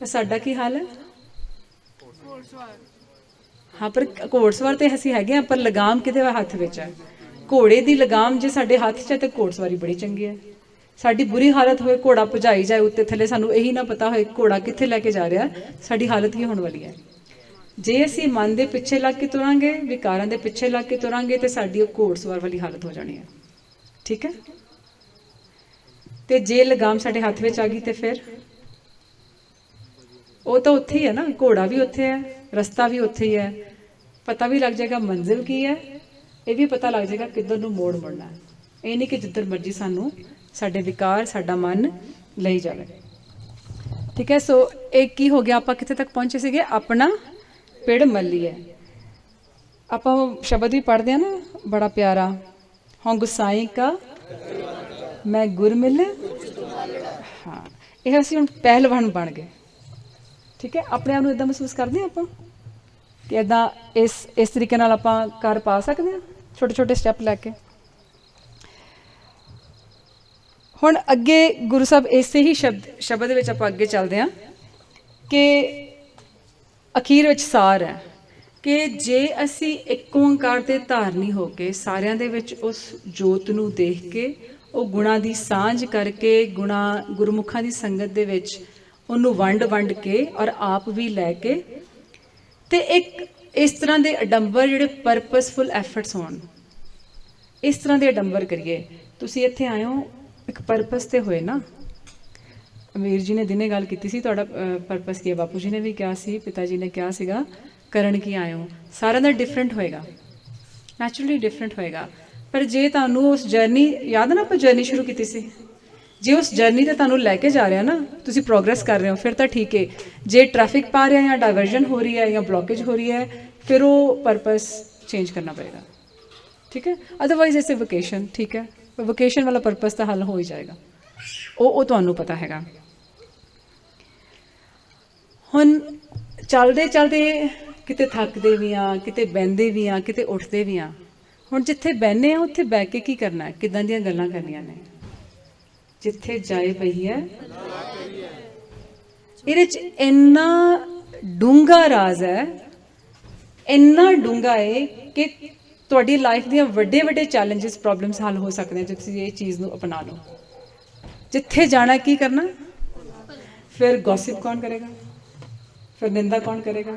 ਤਾਂ ਸਾਡਾ ਕੀ ਹਾਲ ਹੈ? ਹਾਂ, ਪਰ ਘੋੜਸਵਾਰ ਤੇ ਅਸੀਂ ਹੈਗੇ ਹਾਂ, ਪਰ ਲਗਾਮ ਕਿਹਦੇ ਹੱਥ ਵਿੱਚ ਹੈ? ਘੋੜੇ ਦੀ ਲਗਾਮ ਜੇ ਸਾਡੇ ਹੱਥ 'ਚ ਹੈ ਤਾਂ ਘੋੜਸਵਾਰੀ ਬੜੀ ਚੰਗੀ ਹੈ। ਸਾਡੀ ਬੁਰੀ ਹਾਲਤ ਹੋਏ, ਘੋੜਾ ਭਜਾਈ ਜਾਏ ਉੱਤੇ ਥੱਲੇ, ਸਾਨੂੰ ਇਹੀ ਨਾ ਪਤਾ ਹੋਏ ਘੋੜਾ ਕਿੱਥੇ ਲੈ ਕੇ ਜਾ ਰਿਹਾ, ਸਾਡੀ ਹਾਲਤ ਕੀ ਹੋਣ ਵਾਲੀ ਹੈ? ਜੇ ਅਸੀਂ ਮਨ ਦੇ ਪਿੱਛੇ ਲੱਗ ਕੇ ਤੁਰਾਂਗੇ, ਵਿਕਾਰਾਂ ਦੇ ਪਿੱਛੇ ਲੱਗ ਕੇ ਤੁਰਾਂਗੇ, ਤੇ ਸਾਡੀ ਉਹ ਘੋੜਸਵਾਰ ਵਾਲੀ ਹਾਲਤ ਹੋ ਜਾਣੀ ਹੈ। ਠੀਕ ਹੈ, ਤੇ ਜੇ ਲਗਾਮ ਸਾਡੇ ਹੱਥ ਵਿੱਚ ਆ ਗਈ ਤੇ ਫਿਰ ਉਹ ਤਾਂ ਉੱਥੇ ਹੀ ਹੈ ਨਾ, ਘੋੜਾ ਵੀ ਉੱਥੇ ਹੈ, ਰਸਤਾ ਵੀ ਉੱਥੇ ਹੀ ਹੈ, ਪਤਾ ਵੀ ਲੱਗ ਜਾਏਗਾ ਮੰਜ਼ਿਲ ਕੀ ਹੈ, ਇਹ ਵੀ ਪਤਾ ਲੱਗ ਜਾਏਗਾ ਕਿੱਧਰ ਨੂੰ ਮੋੜ ਮੁੜਨਾ। ਇਹ ਨਹੀਂ ਕਿ ਜਿੱਧਰ ਮਰਜ਼ੀ ਸਾਨੂੰ ਸਾਡੇ ਵਿਕਾਰ, ਸਾਡਾ ਮਨ ਲਈ ਜਾਵੇ। ਠੀਕ ਹੈ, ਸੋ ਇਹ ਕੀ ਹੋ ਗਿਆ? ਆਪਾਂ ਕਿੱਥੇ ਤੱਕ ਪਹੁੰਚੇ ਸੀਗੇ? ਆਪਣਾ ਪਿੜ ਮੱਲੀਏ। ਆਪਾਂ ਸ਼ਬਦ ਵੀ ਪੜ੍ਹਦੇ ਹਾਂ ਨਾ, ਬੜਾ ਪਿਆਰਾ, ਹਾਂ ਗੁਸਾਈ ਕਾ ਮੈਂ ਗੁਰ ਮਿਲ। ਹਾਂ, ਇਹ ਅਸੀਂ ਹੁਣ ਪਹਿਲਵਾਨ ਬਣ ਗਏ। ਠੀਕ ਹੈ, ਆਪਣੇ ਆਪ ਨੂੰ ਇੱਦਾਂ ਮਹਿਸੂਸ ਕਰਦੇ ਹਾਂ ਆਪਾਂ ਕਿ ਇੱਦਾਂ ਇਸ ਤਰੀਕੇ ਨਾਲ ਆਪਾਂ ਕਰ ਪਾ ਸਕਦੇ ਹਾਂ, ਛੋਟੇ ਛੋਟੇ ਸਟੈਪ ਲੈ ਕੇ। ਹੁਣ ਅੱਗੇ ਗੁਰੂ ਸਾਹਿਬ ਇਸੇ ਹੀ ਸ਼ਬਦ ਵਿੱਚ ਆਪਾਂ ਅੱਗੇ ਚੱਲਦੇ ਹਾਂ ਕਿ ਅਖੀਰ ਵਿੱਚ ਸਾਰ ਹੈ ਕਿ ਜੇ ਅਸੀਂ ਇੱਕ ਓਂਕਾਰ ਦੇ ਧਾਰਨੀ ਹੋ ਕੇ ਸਾਰਿਆਂ ਦੇ ਵਿੱਚ ਉਸ ਜੋਤ ਨੂੰ ਦੇਖ ਕੇ, ਉਹ ਗੁਣਾਂ ਦੀ ਸਾਂਝ ਕਰਕੇ, ਗੁਰਮੁਖਾਂ ਦੀ ਸੰਗਤ ਦੇ ਵਿੱਚ ਉਹਨੂੰ ਵੰਡ ਕੇ ਔਰ ਆਪ ਵੀ ਲੈ ਕੇ, ਤੇ ਇੱਕ ਇਸ ਤਰ੍ਹਾਂ ਦੇ ਅਡੰਬਰ ਜਿਹੜੇ ਪਰਪਸਫੁਲ ਐਫਰਟਸ ਹੋਣ, ਇਸ ਤਰ੍ਹਾਂ ਦੇ ਅਡੰਬਰ ਕਰੀਏ। ਤੁਸੀਂ ਇੱਥੇ ਆਏ ਹੋ ਇੱਕ ਪਰਪਸ ਤੇ ਹੋਏ ਨਾ। ਅਮੀਰ ਜੀ ਨੇ ਦਿਨੇ ਗੱਲ ਕੀਤੀ ਸੀ, ਤੁਹਾਡਾ ਪਰਪਸ ਕੀ ਹੈ? ਬਾਪੂ ਜੀ ਨੇ ਵੀ ਕਿਹਾ ਸੀ, ਪਿਤਾ ਜੀ ਨੇ ਕਿਹਾ ਸੀਗਾ, ਕਰਨ ਕੀ ਆਏ ਹੋ? ਸਾਰਿਆਂ ਦਾ ਡਿਫਰੈਂਟ ਹੋਏਗਾ, ਨੈਚੁਰਲੀ ਡਿਫਰੈਂਟ ਹੋਏਗਾ। ਪਰ ਜੇ ਤੁਹਾਨੂੰ ਉਸ ਜਰਨੀ, ਯਾਦ ਨਾ ਆਪਾਂ ਜਰਨੀ ਸ਼ੁਰੂ ਕੀਤੀ ਸੀ, ਜੇ ਉਸ ਜਰਨੀ ਤੇ ਤੁਹਾਨੂੰ ਲੈ ਕੇ ਜਾ ਰਿਹਾ ਨਾ, ਤੁਸੀਂ ਪ੍ਰੋਗਰੈਸ ਕਰ ਰਹੇ ਹੋ, ਫਿਰ ਤਾਂ ਠੀਕ ਹੈ। ਜੇ ਟ੍ਰੈਫਿਕ ਪਾ ਰਿਹਾ, ਜਾਂ ਡਾਇਵਰਜਨ ਹੋ ਰਹੀ ਹੈ, ਜਾਂ ਬਲੋਕੇਜ ਹੋ ਰਹੀ ਹੈ, ਫਿਰ ਉਹ ਪਰਪਸ ਚੇਂਜ ਕਰਨਾ ਪਏਗਾ। ਠੀਕ ਹੈ, ਅਦਰਵਾਈਜ਼ ਇਟਸ ਅ ਵੋਕੇਸ਼ਨ। ਠੀਕ ਹੈ, ਵੋਕੇਸ਼ਨ ਵਾਲਾ ਪਰਪਸ ਤਾਂ ਹੱਲ ਹੋ ਹੀ ਜਾਏਗਾ। ਉਹ ਤੁਹਾਨੂੰ ਪਤਾ ਹੈਗਾ। ਹੁਣ ਚੱਲਦੇ ਚੱਲਦੇ ਕਿਤੇ ਥੱਕਦੇ ਵੀ ਹਾਂ, ਕਿਤੇ ਬਹਿੰਦੇ ਵੀ ਹਾਂ, ਕਿਤੇ ਉੱਠਦੇ ਵੀ ਹਾਂ। ਹੁਣ ਜਿੱਥੇ ਬਹਿੰਦੇ ਹਾਂ ਉੱਥੇ ਬਹਿ ਕੇ ਕੀ ਕਰਨਾ, ਕਿੱਦਾਂ ਦੀਆਂ ਗੱਲਾਂ ਕਰਨੀਆਂ ਨੇ। ਜਿੱਥੇ ਜਾਏ ਪਈ ਹੈ, ਇਹਦੇ 'ਚ ਇੰਨਾ ਡੂੰਘਾ ਰਾਜ਼ ਹੈ, ਇੰਨਾ ਡੂੰਘਾ ਹੈ ਕਿ ਤੁਹਾਡੀ ਲਾਈਫ ਦੀਆਂ ਵੱਡੇ ਵੱਡੇ ਚੈਲੰਜਸ, ਪ੍ਰੋਬਲਮਸ ਹੱਲ ਹੋ ਸਕਦੇ ਜੇ ਤੁਸੀਂ ਇਹ ਚੀਜ਼ ਨੂੰ ਅਪਣਾ ਲਓ। ਜਿੱਥੇ ਜਾਣਾ ਕੀ ਕਰਨਾ, ਫਿਰ ਗੌਸਿਪ ਕੌਣ ਕਰੇਗਾ, ਫਿਰ ਨਿੰਦਾ ਕੌਣ ਕਰੇਗਾ,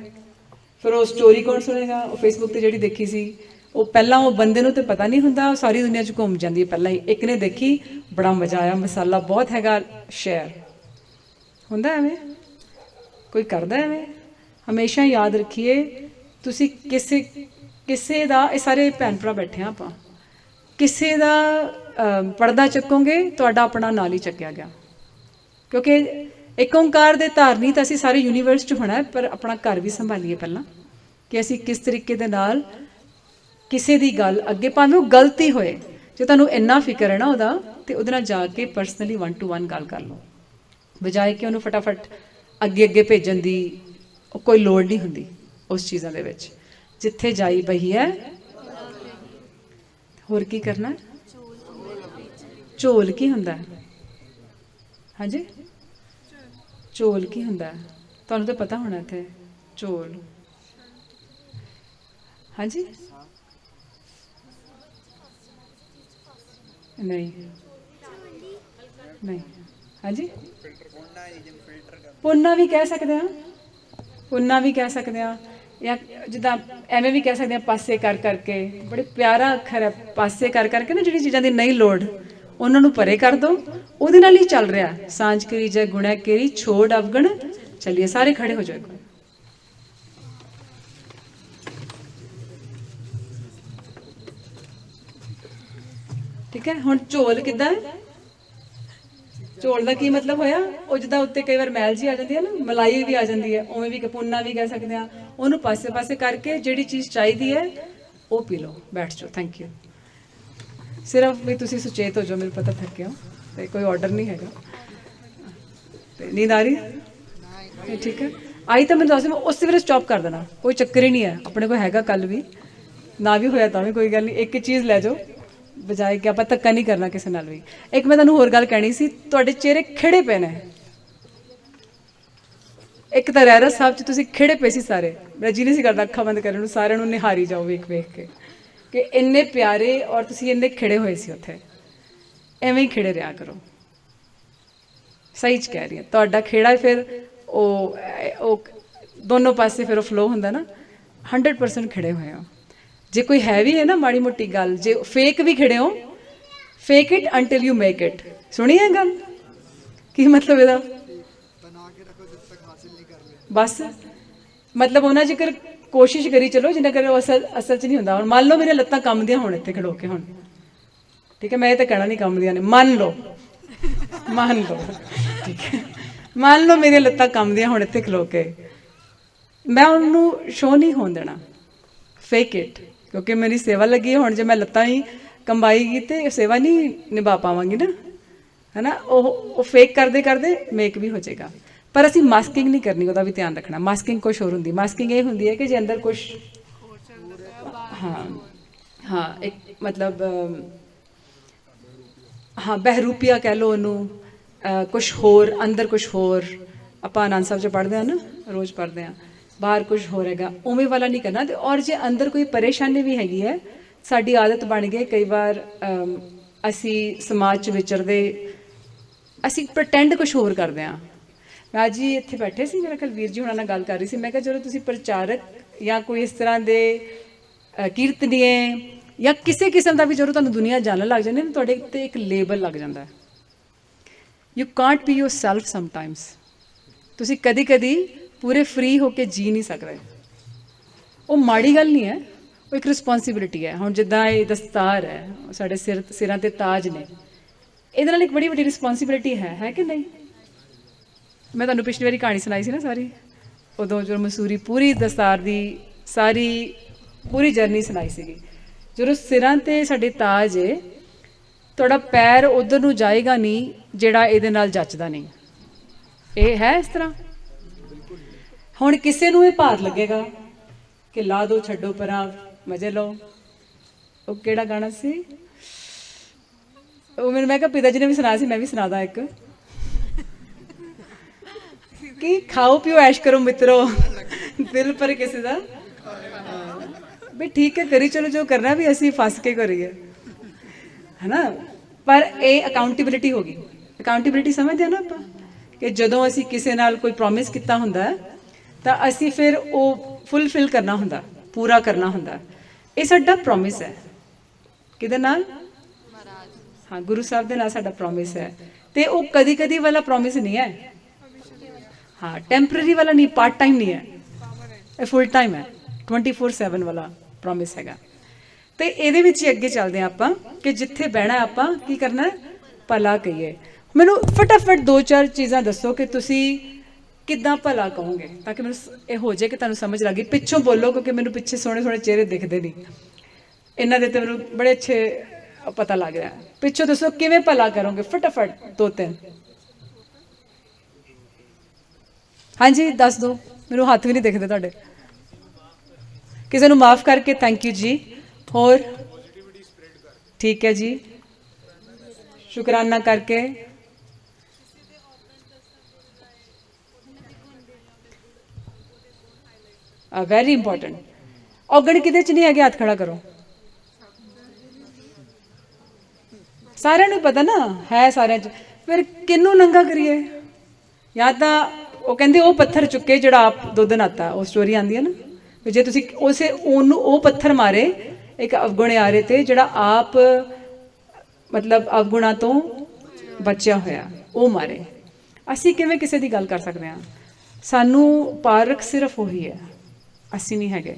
ਫਿਰ ਉਹ ਸਟੋਰੀ ਕੌਣ ਸੁਣੇਗਾ। ਉਹ ਫੇਸਬੁੱਕ 'ਤੇ ਜਿਹੜੀ ਦੇਖੀ ਸੀ, ਉਹ ਪਹਿਲਾਂ ਉਹ ਬੰਦੇ ਨੂੰ ਤਾਂ ਪਤਾ ਨਹੀਂ ਹੁੰਦਾ, ਉਹ ਸਾਰੀ ਦੁਨੀਆ 'ਚ ਘੁੰਮ ਜਾਂਦੀ ਹੈ ਪਹਿਲਾਂ ਹੀ। ਇੱਕ ਨੇ ਦੇਖੀ, ਬੜਾ ਮਜ਼ਾ ਆਇਆ, ਮਸਾਲਾ ਬਹੁਤ ਹੈਗਾ, ਸ਼ੇਅਰ ਹੁੰਦਾ ਐਵੇਂ, ਕੋਈ ਕਰਦਾ ਐਵੇਂ। ਹਮੇਸ਼ਾ ਯਾਦ ਰੱਖੀਏ, ਤੁਸੀਂ ਕਿਸੇ ਦਾ, ਇਹ ਸਾਰੇ ਭੈਣ ਭਰਾ ਬੈਠੇ ਹਾਂ ਆਪਾਂ, ਕਿਸੇ ਦਾ ਪਰਦਾ ਚੱਕੋਗੇ ਤੁਹਾਡਾ ਆਪਣਾ ਨਾਲ ਹੀ ਚੱਕਿਆ ਗਿਆ। ਕਿਉਂਕਿ ਇੱਕ ਓਂਕਾਰ ਦੇ ਧਾਰਨੀ ਤਾਂ ਅਸੀਂ ਸਾਰੇ ਯੂਨੀਵਰਸ 'ਚ ਹੋਣਾ, ਪਰ ਆਪਣਾ ਘਰ ਵੀ ਸੰਭਾਲੀਏ ਪਹਿਲਾਂ, ਕਿ ਅਸੀਂ ਕਿਸ ਤਰੀਕੇ ਦੇ ਨਾਲ ਕਿਸੇ ਦੀ ਗੱਲ ਅੱਗੇ, ਭਾਵੇਂ ਉਹ ਗਲਤੀ ਹੋਏ, ਜੇ ਤੁਹਾਨੂੰ ਇੰਨਾ ਫਿਕਰ ਹੈ ਨਾ ਉਹਦਾ, ਤੇ ਉਹਦੇ ਨਾਲ ਜਾ ਕੇ ਪਰਸਨਲੀ 1 to 1 ਗੱਲ ਕਰ ਲਓ, ਬਜਾਏ ਕਿ ਉਹਨੂੰ ਫਟਾਫਟ ਅੱਗੇ ਭੇਜਣ ਦੀ। ਉਹ ਕੋਈ ਲੋੜ ਨਹੀਂ ਹੁੰਦੀ ਉਸ ਚੀਜ਼ਾਂ ਦੇ ਵਿੱਚ। ਜਿੱਥੇ ਜਾਈ ਪਈ ਹੈ, ਹੋਰ ਕੀ ਕਰਨਾ। ਝੋਲ ਕੀ ਹੁੰਦਾ, ਹਾਂਜੀ ਝੋਲ ਕੀ ਹੁੰਦਾ, ਤੁਹਾਨੂੰ ਤਾਂ ਪਤਾ ਹੋਣਾ। ਇੱਥੇ ਝੋਲ, ਹਾਂਜੀ ਨਹੀਂ ਨਹੀਂ, ਹਾਂਜੀ ਪੁੰਨਾ ਵੀ ਕਹਿ ਸਕਦੇ ਹਾਂ, ਪੁੰਨਾ ਵੀ ਕਹਿ ਸਕਦੇ ਹਾਂ, ਜਾਂ ਜਿੱਦਾਂ ਐਵੇਂ ਵੀ ਕਹਿ ਸਕਦੇ ਹਾਂ, ਪਾਸੇ ਕਰ ਕਰਕੇ। ਬੜੇ ਪਿਆਰਾ ਅੱਖਰ ਹੈ, ਪਾਸੇ ਕਰ ਕਰਕੇ ਨਾ, ਜਿਹੜੀ ਚੀਜ਼ਾਂ ਦੀ ਨਹੀਂ ਲੋੜ ਉਹਨਾਂ ਨੂੰ ਪਰੇ ਕਰ ਦਿਓ। ਉਹਦੇ ਨਾਲ ਹੀ ਚੱਲ ਰਿਹਾ। ਸਾਂਝ ਕਰੀ ਜੈ ਗੁਣੈ ਕੇਰੀ, ਛੋੜ ਅਵਗਣ ਚੱਲੀਏ। ਸਾਰੇ ਖੜੇ ਹੋ ਜਾਓ। ਠੀਕ ਹੈ, ਹੁਣ ਝੋਲ ਕਿੱਦਾਂ, ਝੋਲ ਦਾ ਕੀ ਮਤਲਬ ਹੋਇਆ, ਉਹ ਜਿੱਦਾਂ ਉੱਤੇ ਕਈ ਵਾਰ ਮੈਲ ਜੀ ਆ ਜਾਂਦੀ ਹੈ ਨਾ, ਮਲਾਈ ਵੀ ਆ ਜਾਂਦੀ ਹੈ, ਉਵੇਂ ਵੀ ਪੁੰਨਾ ਵੀ ਕਹਿ ਸਕਦੇ ਹਾਂ। ਉਹਨੂੰ ਪਾਸੇ ਪਾਸੇ ਕਰਕੇ ਜਿਹੜੀ ਚੀਜ਼ ਚਾਹੀਦੀ ਹੈ ਉਹ ਪੀ ਲਓ, ਬੈਠ ਜਾਓ। Thank you. ਸਿਰਫ ਵੀ ਤੁਸੀਂ ਸੁਚੇਤ ਹੋ ਜਾਓ, ਮੈਨੂੰ ਪਤਾ ਥੱਕੇ ਹੋ, ਤੇ ਕੋਈ ਆਰਡਰ ਨਹੀਂ ਹੈਗਾ। ਤੇ ਨੀਂਦ ਆ ਰਹੀ ਹੈ, ਠੀਕ ਹੈ। ਆਈ ਤਾਂ ਮੈਨੂੰ ਦੱਸ ਦਿਓ, ਉਸੇ ਵੇਲੇ ਸਟਾਪ ਕਰ ਦੇਣਾ, ਕੋਈ ਚੱਕਰ ਹੀ ਨਹੀਂ ਹੈ। ਆਪਣੇ ਕੋਲ ਹੈਗਾ, ਕੱਲ ਵੀ ਨਾ ਵੀ ਹੋਇਆ ਤਾਂ ਵੀ ਕੋਈ ਗੱਲ ਨਹੀਂ, ਇੱਕ ਚੀਜ਼ ਲੈ ਜਾਓ, ਬਜਾਏ ਕਿ ਆਪਾਂ ਧੱਕਾ ਨਹੀਂ ਕਰਨਾ ਕਿਸੇ ਨਾਲ ਵੀ। ਇੱਕ ਮੈਂ ਤੁਹਾਨੂੰ ਹੋਰ ਗੱਲ ਕਹਿਣੀ ਸੀ, ਤੁਹਾਡੇ ਚਿਹਰੇ ਖਿੜੇ ਪਏ ਨੇ। ਇੱਕ ਤਾਂ ਰਹਿਰਾਸ ਸਾਹਿਬ 'ਚ ਤੁਸੀਂ ਖਿੜੇ ਪਏ ਸੀ ਸਾਰੇ, ਮੈਂ ਜੀ ਨਹੀਂ ਸੀ ਕਰਦਾ ਅੱਖਾਂ ਬੰਦ ਕਰਨ ਨੂੰ, ਸਾਰਿਆਂ ਨੂੰ ਨਿਹਾਰੀ ਜਾਓ ਵੇਖ ਕੇ, ਕਿ ਇੰਨੇ ਪਿਆਰੇ ਔਰ ਤੁਸੀਂ ਇੰਨੇ ਖਿੜੇ ਹੋਏ ਸੀ ਉੱਥੇ। ਐਵੇਂ ਹੀ ਖਿੜੇ ਰਿਹਾ ਕਰੋ। ਸਹੀ 'ਚ ਕਹਿ ਰਹੀ ਹਾਂ, ਤੁਹਾਡਾ ਖੇੜਾ ਫਿਰ ਉਹ ਦੋਨੋਂ ਪਾਸੇ ਫਿਰ ਉਹ ਫਲੋ ਹੁੰਦਾ ਨਾ। 100% ਖਿੜੇ ਹੋਏ ਹੋ। ਜੇ ਕੋਈ ਹੈ ਵੀ ਹੈ ਨਾ ਮਾੜੀ ਮੋਟੀ ਗੱਲ, ਜੇ ਫੇਕ ਵੀ ਖਿੜੇ ਹੋ, fake it until you make it. ਸੁਣੀ ਹੈ ਗੱਲ, ਕੀ ਮਤਲਬ ਇਹਦਾ? ਬਸ ਮਤਲਬ ਉਹਨਾਂ ਜੇਕਰ ਕੋਸ਼ਿਸ਼ ਕਰੀ ਚਲੋ, ਜਿੰਨਾ ਕਰ ਉਹ ਅਸਲ 'ਚ ਨਹੀਂ ਹੁੰਦਾ। ਹੁਣ ਮੰਨ ਲਓ ਮੇਰੀਆਂ ਲੱਤਾਂ ਕੰਮਦੀਆਂ ਹੁਣ ਇੱਥੇ ਖੜੋ ਕੇ, ਹੁਣ ਠੀਕ ਹੈ, ਮੈਂ ਇਹ ਤਾਂ ਕਹਿਣਾ ਨਹੀਂ ਕੰਮਦੀਆਂ ਨੇ, ਮੰਨ ਲਓ ਠੀਕ ਹੈ, ਮੰਨ ਲਓ ਮੇਰੀਆਂ ਲੱਤਾਂ ਕੰਮਦੀਆਂ ਹੁਣ ਇੱਥੇ ਖਲੋ ਕੇ, ਮੈਂ ਉਹਨੂੰ ਸ਼ੋਅ ਨਹੀਂ ਹੋਣ ਦੇਣਾ, ਫੇਕ ਇਟ। ਕਿਉਂਕਿ ਮੇਰੀ ਸੇਵਾ ਲੱਗੀ ਹੁਣ, ਜੇ ਮੈਂ ਲੱਤਾਂ ਹੀ ਕੰਬਾਈਗੀ ਤੇ ਸੇਵਾ ਨਹੀਂ ਨਿਭਾ ਪਾਵਾਂਗੀ ਨਾ, ਹੈ ਨਾ। ਉਹ ਫੇਕ ਕਰਦੇ ਕਰਦੇ ਮੇਕ ਵੀ ਹੋ ਜਾਏਗਾ। ਪਰ ਅਸੀਂ ਮਾਸਕਿੰਗ ਨਹੀਂ ਕਰਨੀ, ਉਹਦਾ ਵੀ ਧਿਆਨ ਰੱਖਣਾ। ਮਾਸਕਿੰਗ ਕੁਛ ਹੋਰ ਹੁੰਦੀ, ਮਾਸਕਿੰਗ ਇਹ ਹੁੰਦੀ ਹੈ ਕਿ ਜੇ ਅੰਦਰ ਕੁਛ, ਹਾਂ ਇੱਕ ਮਤਲਬ, ਹਾਂ ਬਹਿਰੂਪੀਆ ਕਹਿ ਲਓ ਉਹਨੂੰ, ਕੁਛ ਹੋਰ ਅੰਦਰ, ਕੁਛ ਹੋਰ। ਆਪਾਂ ਆਨੰਦ ਸਾਹਿਬ 'ਚ ਪੜ੍ਹਦੇ ਹਾਂ ਨਾ, ਰੋਜ਼ ਪੜ੍ਹਦੇ ਹਾਂ, ਬਾਹਰ ਕੁਛ ਹੋਰ ਹੈਗਾ, ਉਵੇਂ ਵਾਲਾ ਨਹੀਂ ਕਰਨਾ। ਤੇ ਔਰ ਜੇ ਅੰਦਰ ਕੋਈ ਪਰੇਸ਼ਾਨੀ ਵੀ ਹੈਗੀ ਹੈ, ਸਾਡੀ ਆਦਤ ਬਣ ਗਈ ਕਈ ਵਾਰ, ਅਸੀਂ ਸਮਾਜ 'ਚ ਵਿਚਰਦੇ, ਅਸੀਂ ਪ੍ਰਟੈਂਡ ਕੁਛ ਹੋਰ ਕਰਦੇ ਹਾਂ। ਮੈਂ ਅੱਜ ਹੀ ਇੱਥੇ ਬੈਠੇ ਸੀ, ਮੇਰਾ ਕੱਲ ਵੀਰ ਜੀ ਹੁਣਾਂ ਨਾਲ ਗੱਲ ਕਰ ਰਹੀ ਸੀ। ਮੈਂ ਕਿਹਾ ਜਦੋਂ ਤੁਸੀਂ ਪ੍ਰਚਾਰਕ ਜਾਂ ਕੋਈ ਇਸ ਤਰ੍ਹਾਂ ਦੇ ਕੀਰਤਨੀਏ ਜਾਂ ਕਿਸੇ ਕਿਸਮ ਦਾ ਵੀ, ਜਦੋਂ ਤੁਹਾਨੂੰ ਦੁਨੀਆ ਜਾਣਨ ਲੱਗ ਜਾਂਦੀ ਨਾ, ਤੁਹਾਡੇ ਉੱਤੇ ਇੱਕ ਲੇਬਲ ਲੱਗ ਜਾਂਦਾ। You Kant B your self sometimes. ਤੁਸੀਂ ਕਦੀ ਕਦੀ ਪੂਰੇ ਫਰੀ ਹੋ ਕੇ ਜੀ ਨਹੀਂ ਸਕਦੇ। ਉਹ ਮਾੜੀ ਗੱਲ ਨਹੀਂ ਹੈ, ਉਹ ਇੱਕ ਰਿਸਪੋਂਸੀਬਿਲਿਟੀ ਹੈ। ਹੁਣ ਜਿੱਦਾਂ ਇਹ ਦਸਤਾਰ ਹੈ, ਸਾਡੇ ਸਿਰਾਂ 'ਤੇ ਤਾਜ ਨੇ, ਇਹਦੇ ਨਾਲ ਇੱਕ ਬੜੀ ਵੱਡੀ ਰਿਸਪੋਂਸੀਬਿਲਿਟੀ ਹੈ ਕਿ ਨਹੀਂ? ਮੈਂ ਤੁਹਾਨੂੰ ਪਿਛਲੀ ਵਾਰੀ ਕਹਾਣੀ ਸੁਣਾਈ ਸੀ ਨਾ ਸਾਰੀ, ਉਦੋਂ ਜਦੋਂ ਮਸੂਰੀ ਪੂਰੀ ਦਸਤਾਰ ਦੀ ਸਾਰੀ ਪੂਰੀ ਜਰਨੀ ਸੁਣਾਈ ਸੀਗੀ। ਜਦੋਂ ਸਿਰਾਂ 'ਤੇ ਸਾਡੇ ਤਾਜ ਹੈ, ਤੁਹਾਡਾ ਪੈਰ ਉਧਰ ਨੂੰ ਜਾਏਗਾ ਨਹੀਂ ਜਿਹੜਾ ਇਹਦੇ ਨਾਲ ਜੱਚਦਾ ਨਹੀਂ। ਇਹ ਹੈ ਇਸ ਤਰ੍ਹਾਂ। ਹੁਣ ਕਿਸੇ ਨੂੰ ਇਹ ਭਾਰ ਲੱਗੇਗਾ ਕਿ ਲਾ ਦੋ, ਛੱਡੋ ਪਰਾਂ, ਮਜ਼ੇ ਲਓ। ਉਹ ਕਿਹੜਾ ਗਾਣਾ ਸੀ? ਉਹ ਮੈਨੂੰ, ਮੈਂ ਕਿਹਾ ਪਿਤਾ ਜੀ ਨੇ ਵੀ ਸੁਣਾਇਆ ਸੀ, ਮੈਂ ਵੀ ਸੁਣਾਦਾ ਇੱਕ, ਕਿ ਖਾਓ ਪੀਓ ਐਸ਼ ਕਰੋ ਮਿੱਤਰੋ, ਦਿਲ ਪਰ ਕਿਸੇ ਦਾ ਵੀ ਠੀਕ ਹੈ, ਕਰੀ ਚਲੋ ਜੋ ਕਰਨਾ, ਵੀ ਅਸੀਂ ਫਸ ਕੇ ਕਰੀਏ, ਹੈ ਨਾ। ਪਰ ਇਹ ਅਕਾਊਂਟੇਬਿਲਿਟੀ ਹੋ ਗਈ। ਅਕਾਊਂਟੇਬਿਲਿਟੀ ਸਮਝਦੇ ਆ ਨਾ ਆਪਾਂ, ਕਿ ਜਦੋਂ ਅਸੀਂ ਕਿਸੇ ਨਾਲ ਕੋਈ ਪ੍ਰੋਮਿਸ ਕੀਤਾ ਹੁੰਦਾ ਤਾਂ ਅਸੀਂ ਫਿਰ ਉਹ ਫੁੱਲਫਿਲ ਕਰਨਾ ਹੁੰਦਾ, ਪੂਰਾ ਕਰਨਾ ਹੁੰਦਾ। ਇਹ ਸਾਡਾ ਪ੍ਰੋਮਿਸ ਹੈ। ਕਿਹਦੇ ਨਾਲ? ਹਾਂ, ਗੁਰੂ ਸਾਹਿਬ ਦੇ ਨਾਲ ਸਾਡਾ ਪ੍ਰੋਮਿਸ ਹੈ। ਤੇ ਉਹ ਕਦੀ ਕਦੀ ਵਾਲਾ ਪ੍ਰੋਮਿਸ ਨਹੀਂ ਹੈ। ਹਾਂ, ਟੈਂਪਰੇਰੀ ਵਾਲਾ ਨਹੀਂ, ਪਾਰਟ ਟਾਈਮ ਨਹੀਂ ਹੈ, ਇਹ ਫੁੱਲ ਟਾਈਮ ਹੈ, 24/7 ਵਾਲਾ ਪ੍ਰੋਮਿਸ ਹੈਗਾ। ਤੇ ਇਹਦੇ ਵਿੱਚ ਹੀ ਅੱਗੇ ਚੱਲਦੇ ਹਾਂ ਆਪਾਂ, ਕਿ ਜਿੱਥੇ ਬਹਿਣਾ ਆਪਾਂ ਕੀ ਕਰਨਾ, ਭਲਾ ਕਹੀਏ। ਮੈਨੂੰ ਫਟਾਫਟ 2-4 ਚੀਜ਼ਾਂ ਦੱਸੋ ਕਿ ਤੁਸੀਂ ਕਿੱਦਾਂ ਭਲਾ ਕਹੋਗੇ, ਤਾਂ ਕਿ ਮੈਨੂੰ ਇਹ ਹੋ ਜਾਏ ਕਿ ਤੁਹਾਨੂੰ ਸਮਝ ਲੱਗ ਗਈ। ਪਿੱਛੋਂ ਬੋਲੋ, ਕਿਉਂਕਿ ਮੈਨੂੰ ਪਿੱਛੇ ਸੋਹਣੇ ਸੋਹਣੇ ਚਿਹਰੇ ਦਿਖਦੇ ਨਹੀਂ ਇਹਨਾਂ ਦੇ, ਤੇ ਮੈਨੂੰ ਬੜੇ ਅੱਛੇ ਪਤਾ ਲੱਗ ਰਿਹਾ। ਪਿੱਛੋਂ ਦੱਸੋ ਕਿਵੇਂ ਭਲਾ ਕਰੋਗੇ, ਫਟਾਫਟ 2-3। ਹਾਂਜੀ ਦੱਸ ਦਿਓ, ਮੈਨੂੰ ਹੱਥ ਵੀ ਨਹੀਂ ਦਿਖਦੇ ਤੁਹਾਡੇ। ਕਿਸੇ ਨੂੰ ਮਾਫ ਕਰਕੇ, ਥੈਂਕ ਯੂ ਜੀ। ਹੋਰ ਠੀਕ ਹੈ ਜੀ, ਸ਼ੁਕਰਾਨਾ ਕਰਕੇ। Very important. ਔਗਣ ਕਿਹਦੇ ਚ ਨਹੀਂ ਹੈਗੇ, ਹੱਥ ਖੜਾ ਕਰੋ। ਸਾਰਿਆਂ ਨੂੰ ਪਤਾ ਨਾ ਹੈ, ਸਾਰਿਆਂ ਚ। ਫਿਰ ਕਿਹਨੂੰ ਨੰਗਾ ਕਰੀਏ? ਜਾਂ ਤਾਂ ਉਹ ਕਹਿੰਦੇ ਉਹ ਪੱਥਰ ਚੁੱਕੇ ਜਿਹੜਾ ਆਪ ਦੁੱਧ ਨਾਤਾ, ਉਹ ਸਟੋਰੀ ਆਉਂਦੀ ਹੈ ਨਾ, ਵੀ ਜੇ ਤੁਸੀਂ ਉਹਨੂੰ ਉਹ ਪੱਥਰ ਮਾਰੇ ਇੱਕ ਅਵਗੁਣ ਆਰੇ ਤੇ, ਜਿਹੜਾ ਆਪ ਮਤਲਬ ਅਵਗੁਣਾਂ ਤੋਂ ਬਚਿਆ ਹੋਇਆ, ਉਹ ਮਾਰੇ। ਅਸੀਂ ਕਿਵੇਂ ਕਿਸੇ ਦੀ ਗੱਲ ਕਰ ਸਕਦੇ ਹਾਂ? ਸਾਨੂੰ ਪਾਰਕ ਸਿਰਫ ਉਹੀ ਹੈ, ਅਸੀਂ ਨਹੀਂ ਹੈਗੇ।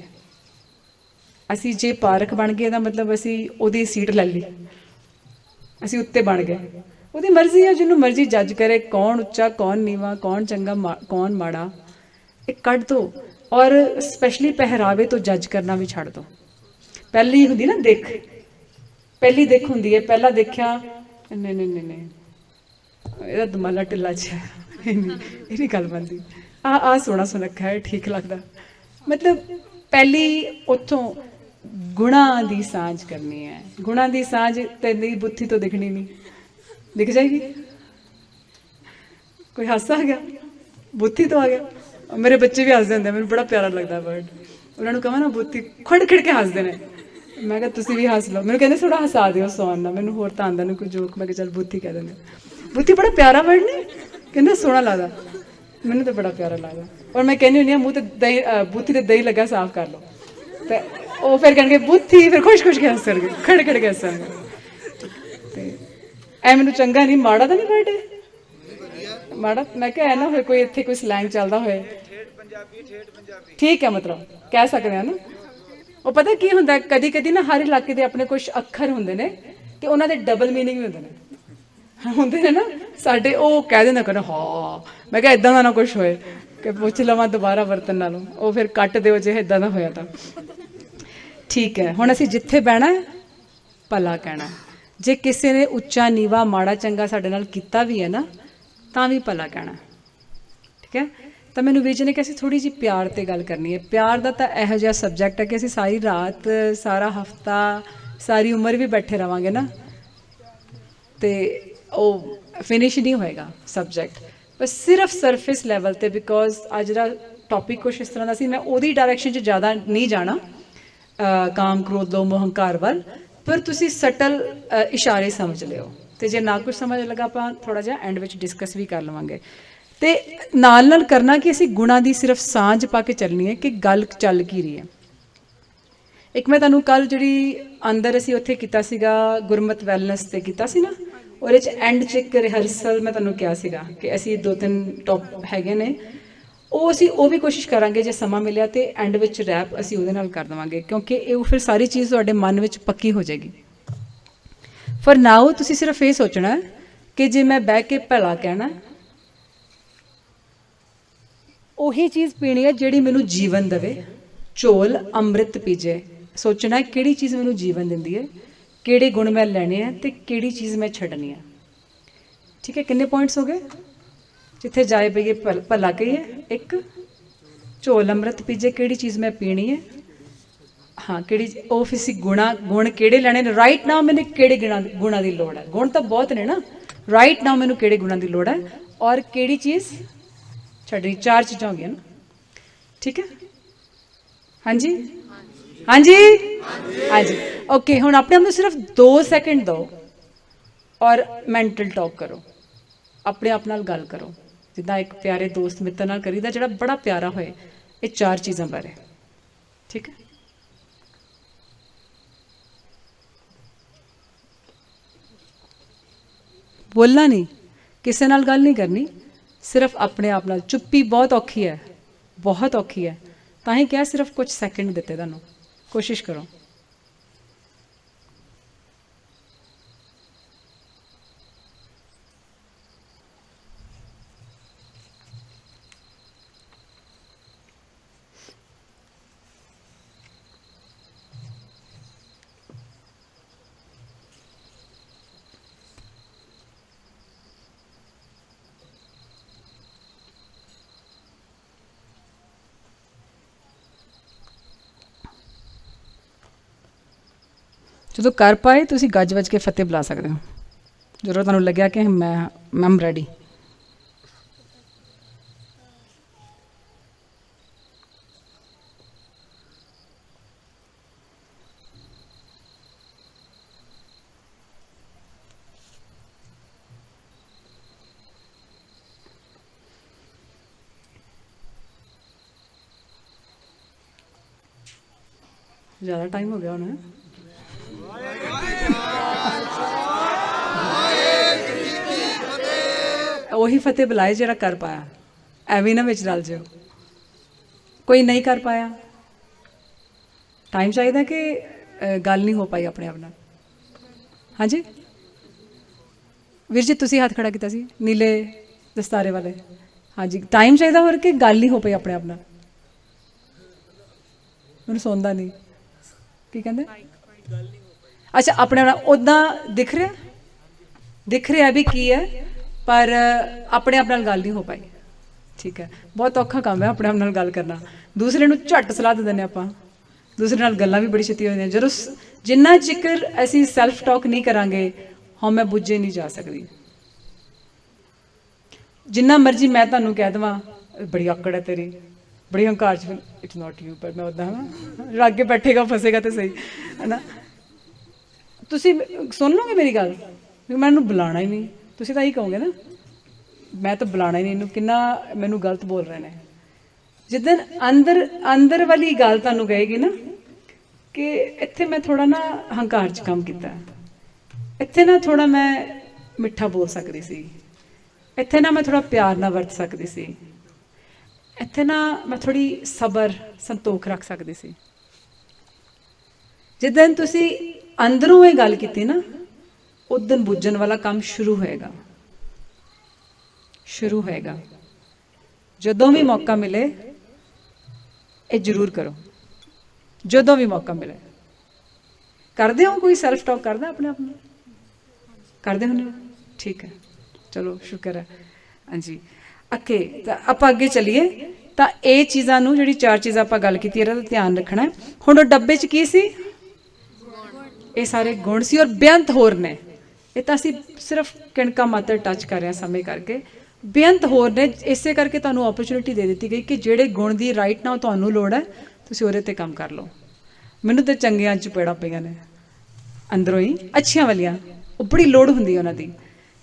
ਅਸੀਂ ਜੇ ਪਾਰਕ ਬਣ ਗਏ, ਇਹਦਾ ਮਤਲਬ ਅਸੀਂ ਉਹਦੀ ਸੀਟ ਲੈ ਲਈ, ਅਸੀਂ ਉੱਤੇ ਬਣ ਗਏ। ਉਹਦੀ ਮਰਜ਼ੀ ਹੈ, ਜਿਹਨੂੰ ਮਰਜ਼ੀ ਜੱਜ ਕਰੇ, ਕੌਣ ਉੱਚਾ, ਕੌਣ ਨੀਵਾਂ, ਕੌਣ ਚੰਗਾ, ਕੌਣ ਮਾੜਾ, ਇਹ ਕੱਢ ਦਿਓ। ਔਰ ਸਪੈਸ਼ਲੀ ਪਹਿਰਾਵੇ ਤੋਂ ਜੱਜ ਕਰਨਾ ਵੀ ਛੱਡ ਦਿਓ। ਪਹਿਲੀ ਹੁੰਦੀ ਨਾ ਦੇਖ, ਪਹਿਲੀ ਦੇਖ ਹੁੰਦੀ ਹੈ, ਪਹਿਲਾਂ ਦੇਖਿਆ ਨਹੀਂ ਨਹੀਂ ਨਹੀਂ ਨਹੀਂ, ਇਹਦਾ ਦਮਾਲਾ ਢਿੱਲਾ ਚ ਹੈ, ਇਹ ਨਹੀਂ ਗੱਲ ਬਣਦੀ, ਆਹ ਸੋਹਣਾ ਸੁਨੱਖਾ ਹੈ, ਠੀਕ ਲੱਗਦਾ। ਮਤਲਬ ਪਹਿਲੀ ਉੱਥੋਂ ਗੁਣਾਂ ਦੀ ਸਾਂਝ ਕਰਨੀ ਹੈ। ਗੁਣਾਂ ਦੀ ਸਾਂਝ ਤੇਰੀ ਬੁੱਥੀ ਤੋਂ ਦਿਖਣੀ ਨਹੀਂ, ਦਿਖ ਜਾਏਗੀ। ਕੋਈ ਹਾਸਾ ਆ ਗਿਆ, ਬੁੱਥੀ ਤੋਂ ਆ ਗਿਆ। ਮੇਰੇ ਬੱਚੇ ਵੀ ਹੱਸਦੇ ਹੁੰਦੇ, ਮੈਨੂੰ ਬੜਾ ਪਿਆਰਾ ਲੱਗਦਾ ਵਰਡ। ਉਹਨਾਂ ਨੂੰ ਕਹਾਂ ਨਾ ਬੁੱਥੀ, ਖੜ ਖੜ ਕੇ ਹੱਸਦੇ ਨੇ। ਮੈਂ ਕਿਹਾ ਤੁਸੀਂ ਵੀ ਹੱਸ ਲਓ। ਮੈਨੂੰ ਕਹਿੰਦੇ ਥੋੜਾ ਹਸਾ ਦਿਓ ਸੌਣ ਨਾਲ, ਮੈਨੂੰ ਹੋਰ ਤਾਂ ਆਉਂਦਾ ਨਹੀਂ ਕੋਈ ਜੋਕ। ਮੈਂ ਕਿਹਾ ਚੱਲ ਬੁੱਥੀ ਕਹਿ ਦਿੰਦੇ। ਬੁੱਥੀ ਬੜਾ ਪਿਆਰਾ ਵਰਡ ਨਹੀਂ, ਕਹਿੰਦੇ ਸੋਹਣਾ ਲੱਗਦਾ, ਮੈਨੂੰ ਤਾਂ ਬੜਾ ਪਿਆਰਾ ਲੱਗਦਾ। ਔਰ ਮੈਂ ਕਹਿੰਦੀ ਹੁੰਦੀ ਹਾਂ ਮੂੰਹ ਤੇ ਦਹੀਂ, ਬੁੱਥੀ ਤੇ ਦਹੀਂ ਲੱਗਾ, ਸਾਫ਼ ਕਰ ਲਓ। ਤੇ ਉਹ ਫਿਰ ਕਹਿਣਗੇ ਬੁੱਥੀ, ਫਿਰ ਖੁਸ਼ ਖੁਸ਼ ਕੇ ਹੱਸਣਗੇ, ਖੜ ਖੜ ਕੇ ਹੱਸਣਗੇ। ਤੇ ਐ ਮੈਨੂੰ ਚੰਗਾ ਨਹੀਂ, ਮਾੜਾ ਤਾਂ ਨਹੀਂ ਵਰਡ ਮਾੜਾ। ਮੈਂ ਕਿਹਾ ਐ ਨਾ ਹੋਏ ਕੋਈ ਇੱਥੇ ਕੋਈ ਸਲੈਂਗ ਚੱਲਦਾ ਹੋਏ, ਠੀਕ ਹੈ, ਮਤਲਬ ਕਹਿ ਸਕਦੇ ਹਾਂ ਨਾ। ਉਹ ਪਤਾ ਕੀ ਹੁੰਦਾ, ਕਦੀ ਕਦੀ ਨਾ ਹਰ ਇਲਾਕੇ ਦੇ ਆਪਣੇ ਕੁਛ ਅੱਖਰ ਹੁੰਦੇ ਨੇ, ਤੇ ਉਹਨਾਂ ਦੇ ਡਬਲ ਮੀਨਿੰਗ ਵੀ ਹੁੰਦੇ ਨੇ ਨਾ। ਸਾਡੇ ਉਹ ਕਹਿ ਦਿੰਦਾ ਕਰ, ਹਾਂ। ਮੈਂ ਕਿਹਾ ਇੱਦਾਂ ਦਾ ਨਾ ਕੁਛ ਹੋਏ ਕਿ ਪੁੱਛ ਲਵਾਂ ਦੁਬਾਰਾ ਵਰਤਣ ਨਾਲੋਂ, ਉਹ ਫਿਰ ਕੱਟ ਦਿਓ ਜੇ ਇੱਦਾਂ ਦਾ ਹੋਇਆ ਤਾਂ। ਠੀਕ ਹੈ, ਹੁਣ ਅਸੀਂ ਜਿੱਥੇ ਬਹਿਣਾ ਭਲਾ ਕਹਿਣਾ। ਜੇ ਕਿਸੇ ਨੇ ਉੱਚਾ ਨੀਵਾ ਮਾੜਾ ਚੰਗਾ ਸਾਡੇ ਨਾਲ ਕੀਤਾ ਵੀ ਹੈ ਨਾ, ਤਾਂ ਵੀ ਭਲਾ ਕਹਿਣਾ। ਠੀਕ ਹੈ। ਤਾਂ ਮੈਨੂੰ ਵੀਰ ਜੀ ਨੇ ਕਿਹਾ ਅਸੀਂ ਥੋੜ੍ਹੀ ਜਿਹੀ ਪਿਆਰ 'ਤੇ ਗੱਲ ਕਰਨੀ ਹੈ। ਪਿਆਰ ਦਾ ਤਾਂ ਇਹੋ ਜਿਹਾ ਸਬਜੈਕਟ ਹੈ ਕਿ ਅਸੀਂ ਸਾਰੀ ਰਾਤ, ਸਾਰਾ ਹਫਤਾ, ਸਾਰੀ ਉਮਰ ਵੀ ਬੈਠੇ ਰਹਾਂਗੇ ਨਾ, ਤੇ ਉਹ ਫਿਨਿਸ਼ ਨਹੀਂ ਹੋਏਗਾ ਸਬਜੈਕਟ। ਪਰ ਸਿਰਫ ਸਰਫੇਸ ਲੈਵਲ 'ਤੇ, ਬਿਕੋਜ਼ ਅੱਜ ਦਾ ਟੌਪਿਕ ਕੁਛ ਇਸ ਤਰ੍ਹਾਂ ਦਾ ਸੀ, ਮੈਂ ਉਹਦੀ ਡਾਇਰੈਕਸ਼ਨ 'ਚ ਜ਼ਿਆਦਾ ਨਹੀਂ ਜਾਣਾ, ਕਾਮ ਕ੍ਰੋਧ ਲੋਭ ਮੋਹ ਹੰਕਾਰ ਵੱਲ। ਪਰ ਤੁਸੀਂ ਸਟਲ ਇਸ਼ਾਰੇ ਸਮਝ ਲਿਓ, ਅਤੇ ਜੇ ਨਾ ਕੁਛ ਸਮਝ ਲੱਗਾ ਆਪਾਂ ਥੋੜ੍ਹਾ ਜਿਹਾ ਐਂਡ ਵਿੱਚ ਡਿਸਕਸ ਵੀ ਕਰ ਲਵਾਂਗੇ। ਅਤੇ ਨਾਲ ਨਾਲ ਕਰਨਾ ਕਿ ਅਸੀਂ ਗੁਣਾਂ ਦੀ ਸਿਰਫ ਸਾਂਝ ਪਾ ਕੇ ਚੱਲਣੀ ਹੈ ਕਿ ਗੱਲ ਚੱਲ ਕੀ ਰਹੀ ਹੈ। ਇੱਕ ਮੈਂ ਤੁਹਾਨੂੰ ਕੱਲ੍ਹ ਜਿਹੜੀ ਅੰਦਰ ਅਸੀਂ ਉੱਥੇ ਕੀਤਾ ਸੀਗਾ, ਗੁਰਮਤ ਵੈਲਨੈਸ 'ਤੇ ਕੀਤਾ ਸੀ ਨਾ, ਉਹਦੇ 'ਚ ਐਂਡ 'ਚ ਇੱਕ ਰਿਹਰਸਲ ਮੈਂ ਤੁਹਾਨੂੰ ਕਿਹਾ ਸੀਗਾ ਕਿ ਅਸੀਂ 2-3 ਟੌਪ ਹੈਗੇ ਨੇ, ਉਹ ਵੀ ਕੋਸ਼ਿਸ਼ ਕਰਾਂਗੇ ਜੇ ਸਮਾਂ ਮਿਲਿਆ, ਅਤੇ ਐਂਡ ਵਿੱਚ ਰੈਪ ਅਸੀਂ ਉਹਦੇ ਨਾਲ ਕਰ ਦੇਵਾਂਗੇ, ਕਿਉਂਕਿ ਇਹ ਫਿਰ ਸਾਰੀ ਚੀਜ਼ ਤੁਹਾਡੇ ਮਨ ਵਿੱਚ ਪੱਕੀ ਹੋ ਜਾਏਗੀ। ਫॉर ਨਾਓ ਤੁਸੀਂ ਸਿਰਫ ਇਹ ਸੋਚਣਾ ਕਿ ਜੇ ਮੈਂ ਬਹਿ ਕੇ ਭਲਾ ਕਹਿਣਾ, ਉਹੀ ਚੀਜ਼ ਪੀਣੀ ਹੈ ਜਿਹੜੀ ਮੈਨੂੰ ਜੀਵਨ ਦੇਵੇ, ਝੋਲ ਅੰਮ੍ਰਿਤ ਪੀਜੇ। ਸੋਚਣਾ ਕਿਹੜੀ ਚੀਜ਼ ਮੈਨੂੰ ਜੀਵਨ ਦਿੰਦੀ ਹੈ, ਕਿਹੜੇ ਗੁਣ ਮੈਂ ਲੈਣੇ ਆ ਤੇ ਕਿਹੜੀ ਚੀਜ਼ ਮੈਂ ਛੱਡਣੀ ਆ। ਠੀਕ ਹੈ, ਕਿੰਨੇ ਪੁਆਇੰਟਸ ਹੋ ਗਏ? ਜਿੱਥੇ ਜਾਏ ਪਈਏ ਭਲਾ ਕਹੀਏ, ਇੱਕ ਝੋਲ ਅੰਮ੍ਰਿਤ ਪੀਜੇ, ਕਿਹੜੀ ਚੀਜ਼ ਮੈਂ ਪੀਣੀ ਹੈ। ਹਾਂ, ਕਿਹੜੀ ਉਹ ਫਿਰ ਸੀ ਗੁਣ ਕਿਹੜੇ ਲੈਣੇ ਨੇ। ਰਾਈਟ ਨਾਓ ਮੈਨੂੰ ਕਿਹੜੇ ਗੁਣਾਂ ਦੀ ਲੋੜ ਹੈ। ਗੁਣ ਤਾਂ ਬਹੁਤ ਨੇ ਨਾ, ਰਾਈਟ ਨਾਓ ਮੈਨੂੰ ਕਿਹੜੇ ਗੁਣਾਂ ਦੀ ਲੋੜ ਹੈ ਔਰ ਕਿਹੜੀ ਚੀਜ਼ ਛੱਡਣੀ। 4 ਚੀਜ਼ਾਂ ਹੋ ਗਈਆਂ ਨਾ। ਠੀਕ ਹੈ, ਹਾਂਜੀ ਹਾਂਜੀ ਹਾਂਜੀ ਓਕੇ। ਹੁਣ ਆਪਣੇ ਆਪ ਨੂੰ ਸਿਰਫ 2 ਸੈਕਿੰਡ ਦਿਓ ਔਰ ਮੈਂਟਲ ਟਾਕ ਕਰੋ, ਆਪਣੇ ਆਪ ਨਾਲ ਗੱਲ ਕਰੋ, ਜਿੱਦਾਂ ਇੱਕ ਪਿਆਰੇ ਦੋਸਤ ਮਿੱਤਰ ਨਾਲ ਕਰੀਦਾ ਜਿਹੜਾ ਬੜਾ ਪਿਆਰਾ ਹੋਏ, ਇਹ 4 ਚੀਜ਼ਾਂ ਬਾਰੇ। ਠੀਕ ਹੈ, ਬੋਲਣਾ ਨਹੀਂ, ਕਿਸੇ ਨਾਲ ਗੱਲ ਨਹੀਂ ਕਰਨੀ, ਸਿਰਫ ਆਪਣੇ ਆਪ ਨਾਲ। ਚੁੱਪੀ ਬਹੁਤ ਔਖੀ ਹੈ, ਬਹੁਤ ਔਖੀ ਹੈ, ਤਾਂ ਹੀ ਕਿਹਾ ਸਿਰਫ ਕੁਝ ਸੈਕਿੰਡ ਦਿੱਤੇ ਤੁਹਾਨੂੰ, ਕੋਸ਼ਿਸ਼ ਕਰੋ। ਜਦੋਂ ਕਰ ਪਾਏ ਤੁਸੀਂ ਗੱਜ ਵੱਜ ਕੇ ਫਤਿਹ ਬੁਲਾ ਸਕਦੇ ਹੋ, ਜਦੋਂ ਤੁਹਾਨੂੰ ਲੱਗਿਆ ਕਿ ਮੈਂ ਰੈਡੀ। ਜ਼ਿਆਦਾ ਟਾਈਮ ਹੋ ਗਿਆ ਹੁਣ। ਉਹੀ ਫਤਿਹ ਬੁਲਾਏ ਜਿਹੜਾ ਕਰ ਪਾਇਆ, ਐਵੇਂ ਨਾ ਵਿੱਚ ਰਲ ਜਾਓ। ਕੋਈ ਨਹੀਂ ਕਰ ਪਾਇਆ, ਟਾਈਮ ਚਾਹੀਦਾ ਕਿ ਗੱਲ ਨਹੀਂ ਹੋ ਪਾਈ ਆਪਣੇ ਆਪ ਨਾਲ। ਹਾਂਜੀ ਵੀਰ ਜੀ, ਤੁਸੀਂ ਹੱਥ ਖੜਾ ਕੀਤਾ ਸੀ ਨੀਲੇ ਦਸਤਾਰੇ ਵਾਲੇ। ਹਾਂਜੀ, ਟਾਈਮ ਚਾਹੀਦਾ ਹੋਰ ਕਿ ਗੱਲ ਨਹੀਂ ਹੋ ਪਈ ਆਪਣੇ ਆਪ ਨਾਲ। ਮੈਨੂੰ ਸੁਣਦਾ ਨਹੀਂ, ਕੀ ਕਹਿੰਦੇ? ਅੱਛਾ, ਆਪਣੇ ਨਾਲ ਉੱਦਾਂ ਦਿਖ ਰਿਹਾ ਵੀ ਕੀ ਹੈ, ਪਰ ਆਪਣੇ ਆਪ ਨਾਲ ਗੱਲ ਨਹੀਂ ਹੋ ਪਾਈ। ਠੀਕ ਹੈ, ਬਹੁਤ ਔਖਾ ਕੰਮ ਹੈ ਆਪਣੇ ਆਪ ਨਾਲ ਗੱਲ ਕਰਨਾ। ਦੂਸਰੇ ਨੂੰ ਝੱਟ ਸਲਾਹ ਦੇ ਦਿੰਦੇ ਆਪਾਂ, ਦੂਸਰੇ ਨਾਲ ਗੱਲਾਂ ਵੀ ਬੜੀ ਛੇਤੀ ਹੋ ਜਾਂਦੀਆਂ। ਜਦੋਂ ਜਿੰਨਾ ਚਿਕਰ ਅਸੀਂ ਸੈਲਫ ਟਾਕ ਨਹੀਂ ਕਰਾਂਗੇ, ਮੈਂ ਬੁੱਝੇ ਨਹੀਂ ਜਾ ਸਕਦੀ। ਜਿੰਨਾ ਮਰਜ਼ੀ ਮੈਂ ਤੁਹਾਨੂੰ ਕਹਿ ਦੇਵਾਂ ਬੜੀ ਆਕੜ ਹੈ ਤੇਰੀ, ਬੜੀ ਹੰਕਾਰ ਚ, ਇਟਸ ਨੋਟ ਯੂ, ਪਰ ਮੈਂ ਉੱਦਾਂ ਹਾਂ, ਅੱਗੇ ਬੈਠੇਗਾ ਫਸੇਗਾ ਤੇ ਸਹੀ ਹੈ ਨਾ। ਤੁਸੀਂ ਸੁਣ ਲਓਗੇ ਮੇਰੀ ਗੱਲ, ਮੈਂ ਇਹਨੂੰ ਬੁਲਾਉਣਾ ਹੀ ਨਹੀਂ, ਤੁਸੀਂ ਤਾਂ ਇਹੀ ਕਹੋਗੇ ਨਾ, ਮੈਂ ਤਾਂ ਬੁਲਾਉਣਾ ਹੀ ਨਹੀਂ ਇਹਨੂੰ, ਕਿੰਨਾ ਮੈਨੂੰ ਗਲਤ ਬੋਲ ਰਹੇ ਨੇ। ਜਿੱਦਣ ਅੰਦਰ ਵਾਲੀ ਗੱਲ ਤੁਹਾਨੂੰ ਕਹੇਗੀ ਨਾ ਕਿ ਇੱਥੇ ਮੈਂ ਥੋੜਾ ਨਾ ਹੰਕਾਰ 'ਚ ਕੰਮ ਕੀਤਾ, ਇੱਥੇ ਨਾ ਥੋੜਾ ਮੈਂ ਮਿੱਠਾ ਬੋਲ ਸਕਦੀ ਸੀ, ਇੱਥੇ ਨਾ ਮੈਂ ਥੋੜਾ ਪਿਆਰ ਨਾਲ ਵਰਤ ਸਕਦੀ ਸੀ, ਇੱਥੇ ਨਾ ਮੈਂ ਥੋੜੀ ਸਬਰ ਸੰਤੋਖ ਰੱਖ ਸਕਦੀ ਸੀ। ਜਿੱਦਣ ਤੁਸੀਂ ਅੰਦਰੋਂ ਇਹ ਗੱਲ ਕੀਤੀ ਨਾ, ਉਦੋਂ ਬੁੱਝਣ ਵਾਲਾ ਕੰਮ ਸ਼ੁਰੂ ਹੋਏਗਾ। ਜਦੋਂ ਵੀ ਮੌਕਾ ਮਿਲੇ ਇਹ ਜ਼ਰੂਰ ਕਰੋ, ਜਦੋਂ ਵੀ ਮੌਕਾ ਮਿਲੇ। ਕਰਦੇ ਹੋ ਕੋਈ ਸੈਲਫ ਟਾਕ ਕਰਦਾ ਆਪਣੇ ਆਪ ਨੂੰ? ਕਰਦੇ ਹੁੰਦੇ ਹੋ? ਠੀਕ ਹੈ, ਚਲੋ ਸ਼ੁਕਰ ਹੈ। ਹਾਂਜੀ ਓਕੇ, ਤਾਂ ਆਪਾਂ ਅੱਗੇ ਚੱਲੀਏ। ਤਾਂ ਇਹ ਚੀਜ਼ਾਂ ਨੂੰ, ਜਿਹੜੀ 4 ਚੀਜ਼ਾਂ ਆਪਾਂ ਗੱਲ ਕੀਤੀ, ਇਹਦਾ ਧਿਆਨ ਰੱਖਣਾ। ਹੁਣ ਉਹ ਡੱਬੇ 'ਚ ਕੀ ਸੀ? ਇਹ ਸਾਰੇ ਗੁਣ ਸੀ ਔਰ ਬੇਅੰਤ ਹੋਰ ਨੇ। ਇਹ ਤਾਂ ਅਸੀਂ ਸਿਰਫ ਕਿਣਕਾ ਮਾਤਰ ਟੱਚ ਕਰ ਰਹੇ ਹਾਂ ਸਮੇਂ ਕਰਕੇ, ਬੇਅੰਤ ਹੋਰ ਨੇ। ਇਸੇ ਕਰਕੇ ਤੁਹਾਨੂੰ ਓਪਰਚੁਨਿਟੀ ਦੇ ਦਿੱਤੀ ਗਈ ਕਿ ਜਿਹੜੇ ਗੁਣ ਦੀ ਰਾਈਟ ਨਾਓ ਤੁਹਾਨੂੰ ਲੋੜ ਹੈ, ਤੁਸੀਂ ਉਹਦੇ 'ਤੇ ਕੰਮ ਕਰ ਲਓ। ਮੈਨੂੰ ਤਾਂ ਚੰਗੀਆਂ ਚਪੇੜਾਂ ਪਈਆਂ ਨੇ ਅੰਦਰੋਂ ਹੀ, ਅੱਛੀਆਂ ਵਾਲੀਆਂ। ਉਹ ਬੜੀ ਲੋੜ ਹੁੰਦੀ ਹੈ ਉਹਨਾਂ ਦੀ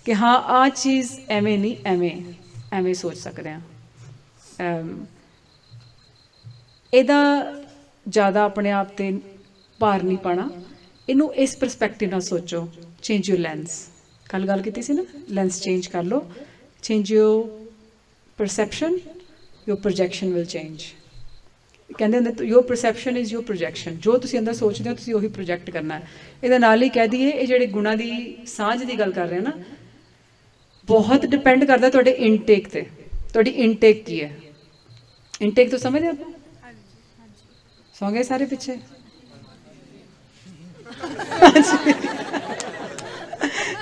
ਕਿ ਹਾਂ ਆਹ ਚੀਜ਼ ਐਵੇਂ ਨਹੀਂ, ਐਵੇਂ ਸੋਚ ਸਕਦੇ ਹਾਂ। ਇਹਦਾ ਜ਼ਿਆਦਾ ਆਪਣੇ ਆਪ 'ਤੇ ਭਾਰ ਨਹੀਂ ਪਾਉਣਾ, ਇਹਨੂੰ ਇਸ ਪਰਸਪੈਕਟਿਵ ਨਾਲ ਸੋਚੋ। ਚੇਂਜ ਯੂਰ ਲੈਂਸ, ਕੱਲ੍ਹ ਗੱਲ ਕੀਤੀ ਸੀ ਨਾ, ਲੈਂਸ ਚੇਂਜ ਕਰ ਲਓ। Change your perception, your projection will change. ਕਹਿੰਦੇ ਹੁੰਦੇ your perception is your projection. ਜੋ ਤੁਸੀਂ ਅੰਦਰ ਸੋਚਦੇ ਹੋ ਤੁਸੀਂ ਉਹੀ ਪ੍ਰੋਜੈਕਟ ਕਰਨਾ ਹੈ। ਇਹਦੇ ਨਾਲ ਹੀ ਕਹਿ ਦਈਏ, ਇਹ ਜਿਹੜੇ ਗੁਣਾਂ ਦੀ ਸਾਂਝ ਦੀ ਗੱਲ ਕਰ ਰਹੇ ਨਾ, ਬਹੁਤ ਡਿਪੈਂਡ ਕਰਦਾ ਤੁਹਾਡੇ ਇਨਟੇਕ 'ਤੇ। ਤੁਹਾਡੀ ਇਨਟੇਕ ਕੀ ਹੈ? ਇਨਟੇਕ ਤੋਂ ਸਮਝਦੇ ਆਪਾਂ? ਸੌਂ ਗਏ ਸਾਰੇ ਪਿੱਛੇ?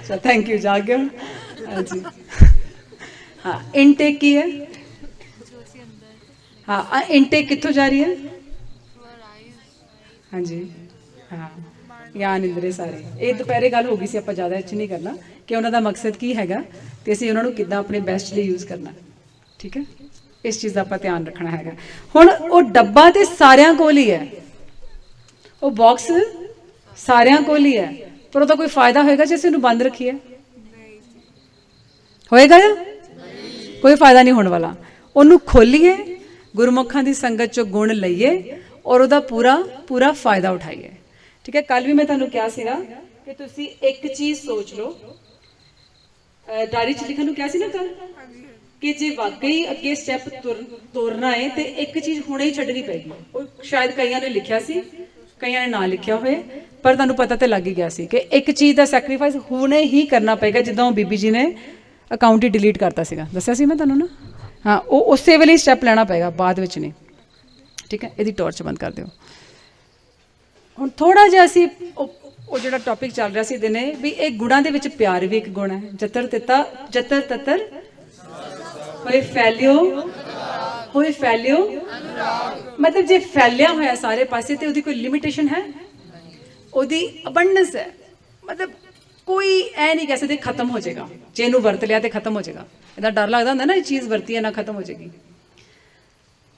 अच्छा थैंक यू, जाग गए। हाँ जी, हाँ इनटेक की है। हाँ इनटेक कितों जा रही है? हाँ जी, हाँ ਗਿਆਨ ਇੰਦਰੇ ਸਾਰੇ। ਇਹ ਦੁਪਹਿਰੇ ਗੱਲ ਹੋ ਗਈ ਸੀ, ਆਪਾਂ ਜ਼ਿਆਦਾ ਇੱਥੇ ਨਹੀਂ ਕਰਨਾ ਕਿ ਉਹਨਾਂ ਦਾ ਮਕਸਦ ਕੀ ਹੈਗਾ ਤੇ ਅਸੀਂ ਉਹਨਾਂ ਨੂੰ ਕਿੱਦਾਂ ਆਪਣੇ ਬੈਸਟ ਲਈ ਯੂਜ਼ ਕਰਨਾ। ਠੀਕ ਹੈ, ਇਸ ਚੀਜ਼ ਦਾ ਆਪਾਂ ਧਿਆਨ ਰੱਖਣਾ ਹੈਗਾ। ਹੁਣ ਉਹ ਡੱਬਾ ਤੇ ਸਾਰਿਆਂ ਕੋਲ ਹੀ ਹੈ, ਉਹ ਬਾਕਸ ਸਾਰਿਆਂ ਕੋਲ ਹੀ ਹੈ, ਪਰ ਉਹਦਾ ਕੋਈ ਫਾਇਦਾ ਹੋਏਗਾ ਜੇ ਅਸੀਂ ਉਹਨੂੰ ਬੰਦ ਰੱਖੀਏ? ਹੋਏਗਾ ਜਾਂ ਕੋਈ ਫਾਇਦਾ ਨਹੀਂ ਹੋਣ ਵਾਲਾ। ਉਹਨੂੰ ਖੋਲੀਏ, ਗੁਰਮੁਖਾਂ ਦੀ ਸੰਗਤ ਚੋਂ ਗੁਣ ਲਈਏ ਔਰ ਉਹਦਾ ਪੂਰਾ ਪੂਰਾ ਫਾਇਦਾ ਉਠਾਈਏ। ਠੀਕ ਹੈ, ਕੱਲ ਵੀ ਮੈਂ ਤੁਹਾਨੂੰ ਕਿਹਾ ਸੀ ਨਾ ਕਿ ਤੁਸੀਂ ਇੱਕ ਚੀਜ਼ ਸੋਚ ਲਓ, ਡਾਇਰੀ 'ਚ ਲਿਖਣ ਨੂੰ ਕਿਹਾ ਸੀ ਨਾ ਕੱਲ, ਕਿ ਜੇ ਵਾਕਈ ਅੱਗੇ ਸਟੈਪ ਤੁਰਨਾ ਹੈ ਤੇ ਇੱਕ ਚੀਜ਼ ਹੁਣੇ ਹੀ ਛੱਡਣੀ ਪਏਗੀ। ਉਹ ਸ਼ਾਇਦ ਕਈਆਂ ਨੇ ਲਿਖਿਆ ਸੀ, ਕਈਆਂ ਨੇ ਨਾ ਲਿਖਿਆ ਹੋਏ, ਪਰ ਤੁਹਾਨੂੰ ਪਤਾ ਤੇ ਲੱਗ ਹੀ ਗਿਆ ਸੀ ਕਿ ਇੱਕ ਚੀਜ਼ ਦਾ ਸੈਕਰੀਫਾਈਸ ਹੁਣੇ ਹੀ ਕਰਨਾ ਪਏਗਾ। ਜਿੱਦਾਂ ਉਹ ਬੀਬੀ ਜੀ ਨੇ ਅਕਾਊਂਟ ਹੀ ਡਿਲੀਟ ਕਰਤਾ ਸੀਗਾ, ਦੱਸਿਆ ਸੀ ਮੈਂ ਤੁਹਾਨੂੰ ਨਾ। ਹਾਂ, ਉਹ ਉਸੇ ਵੇਲੇ ਹੀ ਸਟੈਪ ਲੈਣਾ ਪਏਗਾ, ਬਾਅਦ ਵਿੱਚ ਨਹੀਂ। ਠੀਕ ਹੈ, ਇਹਦੀ ਟਾਰਚ ਬੰਦ ਕਰ ਦਿਓ। ਹੁਣ ਥੋੜਾ ਜਿਹਾ ਅਸੀਂ ਉਹ ਜਿਹੜਾ ਟੌਪਿਕ ਚੱਲ ਰਿਹਾ ਸੀ ਦਿਨੇ ਵੀ ਇਹ ਗੁਣਾਂ ਦੇ ਵਿੱਚ ਪਿਆਰ ਵੀ ਇੱਕ ਗੁਣ ਹੈ। ਜਤਰ ਤਤਰ ਹੋਏ ਫੈਲਿਓ, ਹੋਏ ਫੈਲਿਓ ਮਤਲਬ ਜੇ ਫੈਲਿਆ ਹੋਇਆ ਸਾਰੇ ਪਾਸੇ ਤੇ ਉਹਦੀ ਕੋਈ ਲਿਮਿਟੇਸ਼ਨ ਹੈ? ਉਹਦੀ ਅਬੰਡੈਂਸ ਹੈ। ਮਤਲਬ ਕੋਈ ਐ ਨਹੀਂ ਕਹਿ ਸਕਦੇ ਖਤਮ ਹੋ ਜਾਏਗਾ, ਜੇ ਇਹਨੂੰ ਵਰਤ ਲਿਆ ਤੇ ਖਤਮ ਹੋ ਜਾਏਗਾ। ਇਹਦਾ ਡਰ ਲੱਗਦਾ ਹੁੰਦਾ ਨਾ, ਇਹ ਚੀਜ਼ ਵਰਤੀ ਹੈ ਨਾ ਖਤਮ ਹੋ ਜਾਏਗੀ।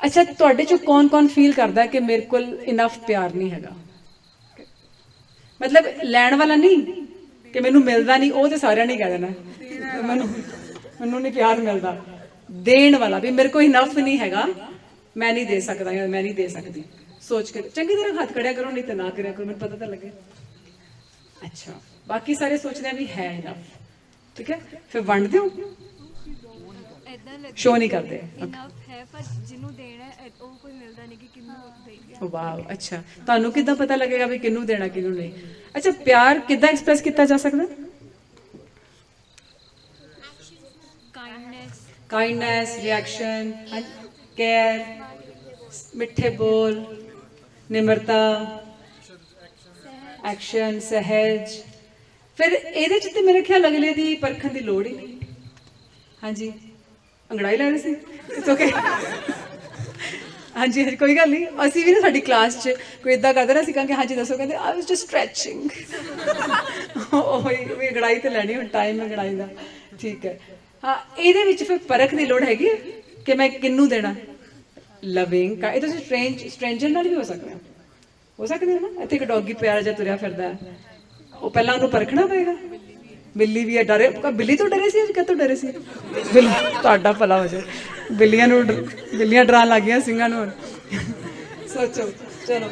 ਅੱਛਾ, ਤੁਹਾਡੇ ਚੋਂ ਕੌਣ ਫੀਲ ਕਰਦਾ ਕਿ ਮੇਰੇ ਕੋਲ ਇਨਫ ਪਿਆਰ ਨਹੀਂ ਹੈਗਾ? ਮਤਲਬ ਲੈਣ ਵਾਲਾ ਨਹੀਂ ਕਿ ਮੈਨੂੰ ਮਿਲਦਾ ਨਹੀਂ, ਉਹ ਤੇ ਸਾਰਿਆਂ ਨੇ ਕਹਿ ਦੇਣਾ ਮੈਨੂੰ ਨਹੀਂ ਪਿਆਰ ਮਿਲਦਾ। ਦੇਣ ਵਾਲਾ ਵੀ ਮੇਰੇ ਕੋਲ ਇਨਫ ਨਹੀਂ ਹੈਗਾ, ਮੈਂ ਨਹੀਂ ਦੇ ਸਕਦਾ ਜਾਂ ਮੈਂ ਨਹੀਂ ਦੇ ਸਕਦੀ। ਸੋਚ ਕੇ ਚੰਗੀ ਤਰ੍ਹਾਂ ਹੱਥ ਖੜਿਆ ਕਰੋ, ਨਹੀਂ ਤਾਂ ਨਾ ਕਰਿਆ ਕਰੋ, ਮੈਨੂੰ ਪਤਾ ਤਾਂ ਲੱਗੇ। ਅੱਛਾ, ਬਾਕੀ ਸਾਰੇ ਸੋਚਦੇ ਆ ਵੀ ਹੈ ਇਨਫ। ਠੀਕ ਹੈ, ਫਿਰ ਵੰਡ ਦਿਓ, ਸ਼ੋ ਨਹੀਂ ਕਰਦੇ। ਵਾਓ, ਅੱਛਾ ਤੁਹਾਨੂੰ ਕਿੱਦਾਂ ਪਤਾ ਲੱਗੇਗਾ ਵੀ ਕਿਹਨੂੰ ਦੇਣਾ ਕਿਹਨੂੰ ਨਹੀਂ? ਅੱਛਾ, ਪਿਆਰ ਕਿੱਦਾਂ ਐਕਸਪ੍ਰੈਸ ਕੀਤਾ ਜਾ ਸਕਦਾ? ਕਾਈਂਡਨੈਸ, ਰਿਐਕਸ਼ਨ, ਕੇਅਰ, ਮਿੱਠੇ ਬੋਲ, ਨਿਮਰਤਾ, ਐਕਸ਼ਨ, ਸਹਿਜ। ਫਿਰ ਇਹਦੇ 'ਚ ਤੇ ਮੇਰੇ ਖਿਆਲ ਅਗਲੇ ਦੀ ਪਰਖਣ ਦੀ ਲੋੜ ਹੀ ਨਹੀਂ। ਹਾਂਜੀ, ਅੰਗੜਾਈ ਲੈ ਰਹੇ ਸੀ, ਇਟਸ ਓਕੇ। ਹਾਂਜੀ, ਕੋਈ ਗੱਲ ਨਹੀਂ। ਅਸੀਂ ਵੀ ਨਾ ਸਾਡੀ ਕਲਾਸ 'ਚ ਕੋਈ ਇੱਦਾਂ ਕਰਦਾ ਨਾ, ਅਸੀਂ ਕਹਾਂਗੇ ਹਾਂਜੀ ਦੱਸੋ, ਕਹਿੰਦੇ ਆਈ ਵਾਸ ਜਸਟ ਸਟ੍ਰੈਚਿੰਗ। ਉਹੀ ਅੰਗੜਾਈ ਤੇ ਲੈਣੀ, ਹੁਣ ਟਾਈਮ ਅੰਗੜਾਈ ਦਾ। ਠੀਕ ਹੈ, ਹਾਂ ਇਹਦੇ ਵਿੱਚ ਫਿਰ ਪਰਖ ਦੀ ਲੋੜ ਹੈਗੀ ਕਿ ਮੈਂ ਕਿਹਨੂੰ ਦੇਣਾ। ਲਵਿੰਗ ਇਹ ਤੁਸੀਂ ਸਟ੍ਰੇਂਜਰ ਨਾਲ ਵੀ ਹੋ ਸਕਦੇ ਨਾ। ਇੱਥੇ ਇੱਕ ਡੌਗੀ ਪਿਆਰਾ ਜਿਹਾ ਤੁਰਿਆ ਫਿਰਦਾ, ਉਹ ਪਹਿਲਾਂ ਉਹਨੂੰ ਪਰਖਣਾ ਪਏਗਾ। ਬਿੱਲੀ ਵੀ ਹੈ, ਡਰੇ। ਬਿੱਲੀ ਤੋਂ ਡਰੇ ਸੀ, ਅੱਜ ਕਿੱਥੋਂ ਡਰੇ ਸੀ? ਬਿੱਲੀ ਤੁਹਾਡਾ ਭਲਾ ਹੋ ਜਾਏ, ਬਿੱਲੀਆਂ ਡਰਾਉਣ ਲੱਗ ਗਈਆਂ ਸਿੰਘਾਂ ਨੂੰ। ਸੋਚੋ, ਚਲੋ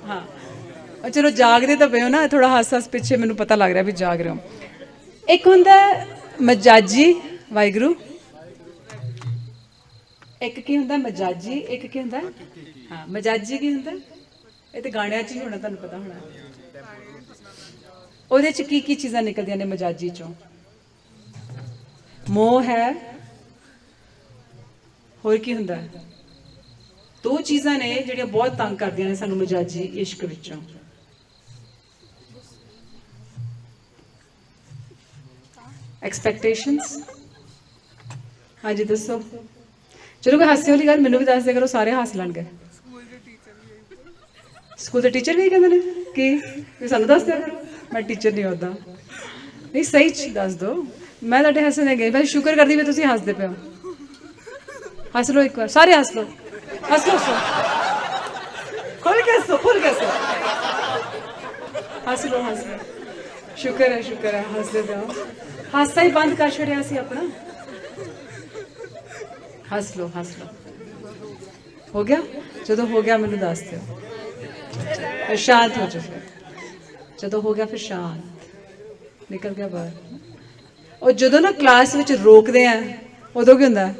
ਹਾਂ ਚਲੋ ਜਾਗਦੇ ਤਾਂ ਪਏ ਹੋ ਨਾ, ਥੋੜਾ ਹੱਸ ਪਿੱਛੇ ਮੈਨੂੰ ਪਤਾ ਲੱਗ ਰਿਹਾ ਵੀ ਜਾਗ ਰਹੇ ਹੋ। ਇੱਕ ਹੁੰਦਾ ਮਜਾਜੀ, ਵਾਹਿਗੁਰੂ। ਇੱਕ ਕੀ ਹੁੰਦਾ ਮਜਾਜੀ, ਇੱਕ ਕੀ ਹੁੰਦਾ ਹਾਂ ਮਜਾਜੀ ਕੀ ਹੁੰਦਾ? ਇਹ ਤੇ ਗਾਣਿਆਂ 'ਚ ਹੀ ਹੋਣਾ, ਤੁਹਾਨੂੰ ਪਤਾ ਹੋਣਾ। ਉਹਦੇ 'ਚ ਕੀ ਚੀਜ਼ਾਂ ਨਿਕਲਦੀਆਂ ਨੇ ਮਜਾਜੀ 'ਚੋਂ? ਮੋਹ ਹੈ, ਹੋਰ ਕੀ ਹੁੰਦਾ? ਦੋ ਚੀਜ਼ਾਂ ਨੇ ਜਿਹੜੀਆਂ ਬਹੁਤ ਤੰਗ ਕਰਦੀਆਂ ਨੇ ਸਾਨੂੰ ਮਜਾਜੀ ਇਸ਼ਕ ਵਿੱਚੋਂ। ਐਕਸਪੈਕਟੇਸ਼ਨਸ। ਹਾਂਜੀ ਦੱਸੋ। ਚਲੋ ਕੋਈ ਹਾਸੇ ਵਾਲੀ ਗੱਲ ਮੈਨੂੰ ਵੀ ਦੱਸ ਦਿਆ ਕਰੋ, ਸਾਰੇ ਹੱਸ ਲੈਣਗੇ। ਸਕੂਲ ਦੇ ਟੀਚਰ ਵੀ ਕਹਿੰਦੇ ਨੇ ਕਿ ਸਾਨੂੰ ਦੱਸ ਦਿਆ ਕਰੋ। ਮੈਂ ਟੀਚਰ ਨਹੀਂ ਹੁੰਦਾ। ਨਹੀਂ ਸਹੀ 'ਚ ਦੱਸ ਦਿਓ, ਮੈਂ ਤੁਹਾਡੇ ਹੱਸਣੇ ਗਈ। ਮੈਂ ਸ਼ੁਕਰ ਕਰਦੀ ਵੀ ਤੁਸੀਂ ਹੱਸਦੇ ਪਏ ਹੋ। ਹੱਸ ਲਓ ਇੱਕ ਵਾਰ, ਸਾਰੇ ਹੱਸ ਲਓ, ਹੱਸ ਲਓ, ਖੁੱਲ ਕੇ ਹੱਸੋ, ਖੁੱਲ ਕੇ ਹੱਸੋ, ਹੱਸ ਲਓ। ਸ਼ੁਕਰ ਹੈ ਹੱਸਦੇ ਪਏ ਹੋ। ਹਾਸਾ ਹੀ ਬੰਦ ਕਰ ਛੱਡਿਆ ਸੀ ਆਪਣਾ। ਹੱਸ ਲਓ। ਹੋ ਗਿਆ? ਜਦੋਂ ਹੋ ਗਿਆ ਮੈਨੂੰ ਦੱਸ ਦਿਓ, ਫਿਰ ਸ਼ਾਂਤ ਹੋ ਜਾਓ। ਫਿਰ ਜਦੋਂ ਹੋ ਗਿਆ ਫਿਰ ਸ਼ਾਂਤ, ਨਿਕਲ ਗਿਆ ਬਾਹਰ। ਉਹ ਜਦੋਂ ਨਾ ਕਲਾਸ ਵਿੱਚ ਰੋਕਦੇ ਆ ਉਦੋਂ ਕੀ ਹੁੰਦਾ?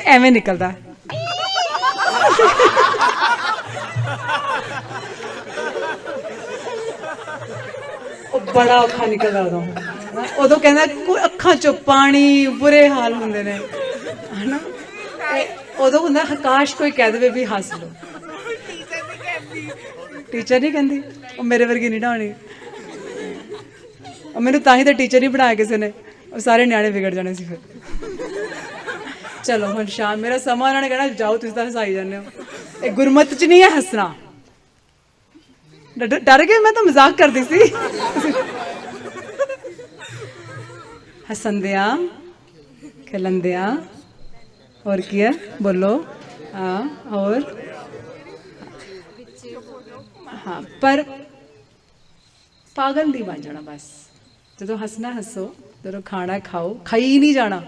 ਐਵੇਂ ਨਿਕਲਦਾ। ਉਹ ਬੜਾ ਔਖਾ ਨਿਕਲਦਾ ਉਦੋਂ ਕਹਿੰਦਾ ਕੋਈ ਅੱਖਾਂ ਚੋਂ ਪਾਣੀ, ਬੁਰੇ ਹਾਲ ਹੁੰਦੇ ਨੇ ਹਨਾ। ਉਦੋਂ ਹੁੰਦਾ ਕਾਸ਼ ਕੋਈ ਕਹਿ ਦੇਵੇ ਵੀ ਹੱਸ ਲਓ। ਟੀਚਰ ਨਹੀਂ ਕਹਿੰਦੀ, ਉਹ ਮੇਰੇ ਵਰਗੀ ਨਹੀਂ ਢਾਉਣੀ। ਮੈਨੂੰ ਤਾਂ ਹੀ ਤਾਂ ਟੀਚਰ ਨਹੀਂ ਬਣਾਇਆ ਕਿਸੇ ਨੇ, ਉਹ ਸਾਰੇ ਨਿਆਣੇ ਵਿਗੜ ਜਾਣੇ ਸੀ ਫਿਰ। ਚਲੋ ਹੁਣ ਸ਼ਾਮ, ਮੇਰਾ ਸਮਾਂ ਉਹਨਾਂ ਨੇ ਕਹਿਣਾ ਜਾਓ ਤੁਸੀਂ ਤਾਂ ਹਸਾਈ ਜਾਂਦੇ ਹੋ, ਇਹ ਗੁਰਮਤ 'ਚ ਨਹੀਂ ਹੈ ਹੱਸਣਾ। ਡਰ ਗਏ, ਮੈਂ ਤਾਂ ਮਜ਼ਾਕ ਕਰਦੀ ਸੀ। ਹੱਸੰਦਿਆਂ ਖਿਲੰਦਿਆਂ, ਹੋਰ ਕੀ ਹੈ ਬੋਲੋ। ਹਾਂ ਹੋਰ, ਹਾਂ ਪਰ ਪਾਗਲ ਨਹੀਂ ਬਣ ਜਾਣਾ ਬਸ। ਜਦੋਂ ਹੱਸਣਾ ਹੱਸੋ, ਜਦੋਂ ਖਾਣਾ ਖਾਓ, ਖਾਈ ਨਹੀਂ ਜਾਣਾ,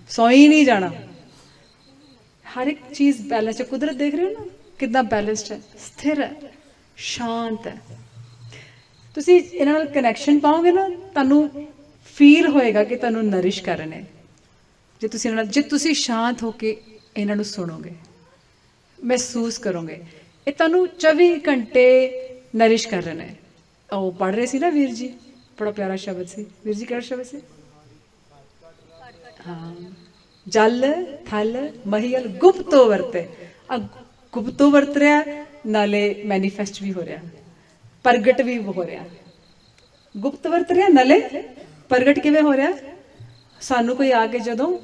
ਸੋਈ ਨਹੀਂ ਜਾਣਾ। ਹਰ ਇੱਕ ਚੀਜ਼ ਬੈਲੈਂਸ ਹੈ। ਕੁਦਰਤ ਦੇਖ ਰਹੇ ਹੋ ਨਾ ਕਿੱਦਾਂ ਬੈਲੈਂਸਡ ਹੈ, ਸਥਿਰ ਹੈ, ਸ਼ਾਂਤ ਹੈ। ਤੁਸੀਂ ਇਹਨਾਂ ਨਾਲ ਕਨੈਕਸ਼ਨ ਪਾਓਗੇ ਨਾ, ਤੁਹਾਨੂੰ ਫੀਲ ਹੋਏਗਾ ਕਿ ਤੁਹਾਨੂੰ ਨਰਿਸ਼ ਕਰ ਰਹੇ ਨੇ। ਜੇ ਤੁਸੀਂ ਇਹਨਾਂ ਨਾਲ, ਜੇ ਤੁਸੀਂ ਸ਼ਾਂਤ ਹੋ ਕੇ ਇਹਨਾਂ ਨੂੰ ਸੁਣੋਗੇ, ਮਹਿਸੂਸ ਕਰੋਗੇ, ਇਹ ਤੁਹਾਨੂੰ 24 ਘੰਟੇ ਨਰਿਸ਼ ਕਰ ਰਹੇ ਨੇ। ਉਹ ਪੜ੍ਹ ਰਹੇ ਸੀ ਨਾ ਵੀਰ ਜੀ, ਬੜਾ ਪਿਆਰਾ ਸ਼ਬਦ ਸੀ। ਵੀਰ ਜੀ ਕਿਹੜਾ ਸ਼ਬਦ ਸੀ? ਹਾਂ, ਜਲ ਥਲ ਮਹੀਲ ਗੁਪਤੋ ਵਰਤੇ। ਆ ਗੁਪਤੋ ਵਰਤ ਰਿਹਾ, ਨਾਲੇ ਮੈਨੀਫੈਸਟ ਵੀ ਹੋ ਰਿਹਾ, ਪ੍ਰਗਟ ਵੀ ਹੋ ਰਿਹਾ। ਗੁਪਤ ਵਰਤ ਰਿਹਾ, ਨਾਲੇ ਪ੍ਰਗਟ ਕਿਵੇਂ ਹੋ ਰਿਹਾ? ਸਾਨੂੰ ਕੋਈ ਆ ਕੇ ਜਦੋਂ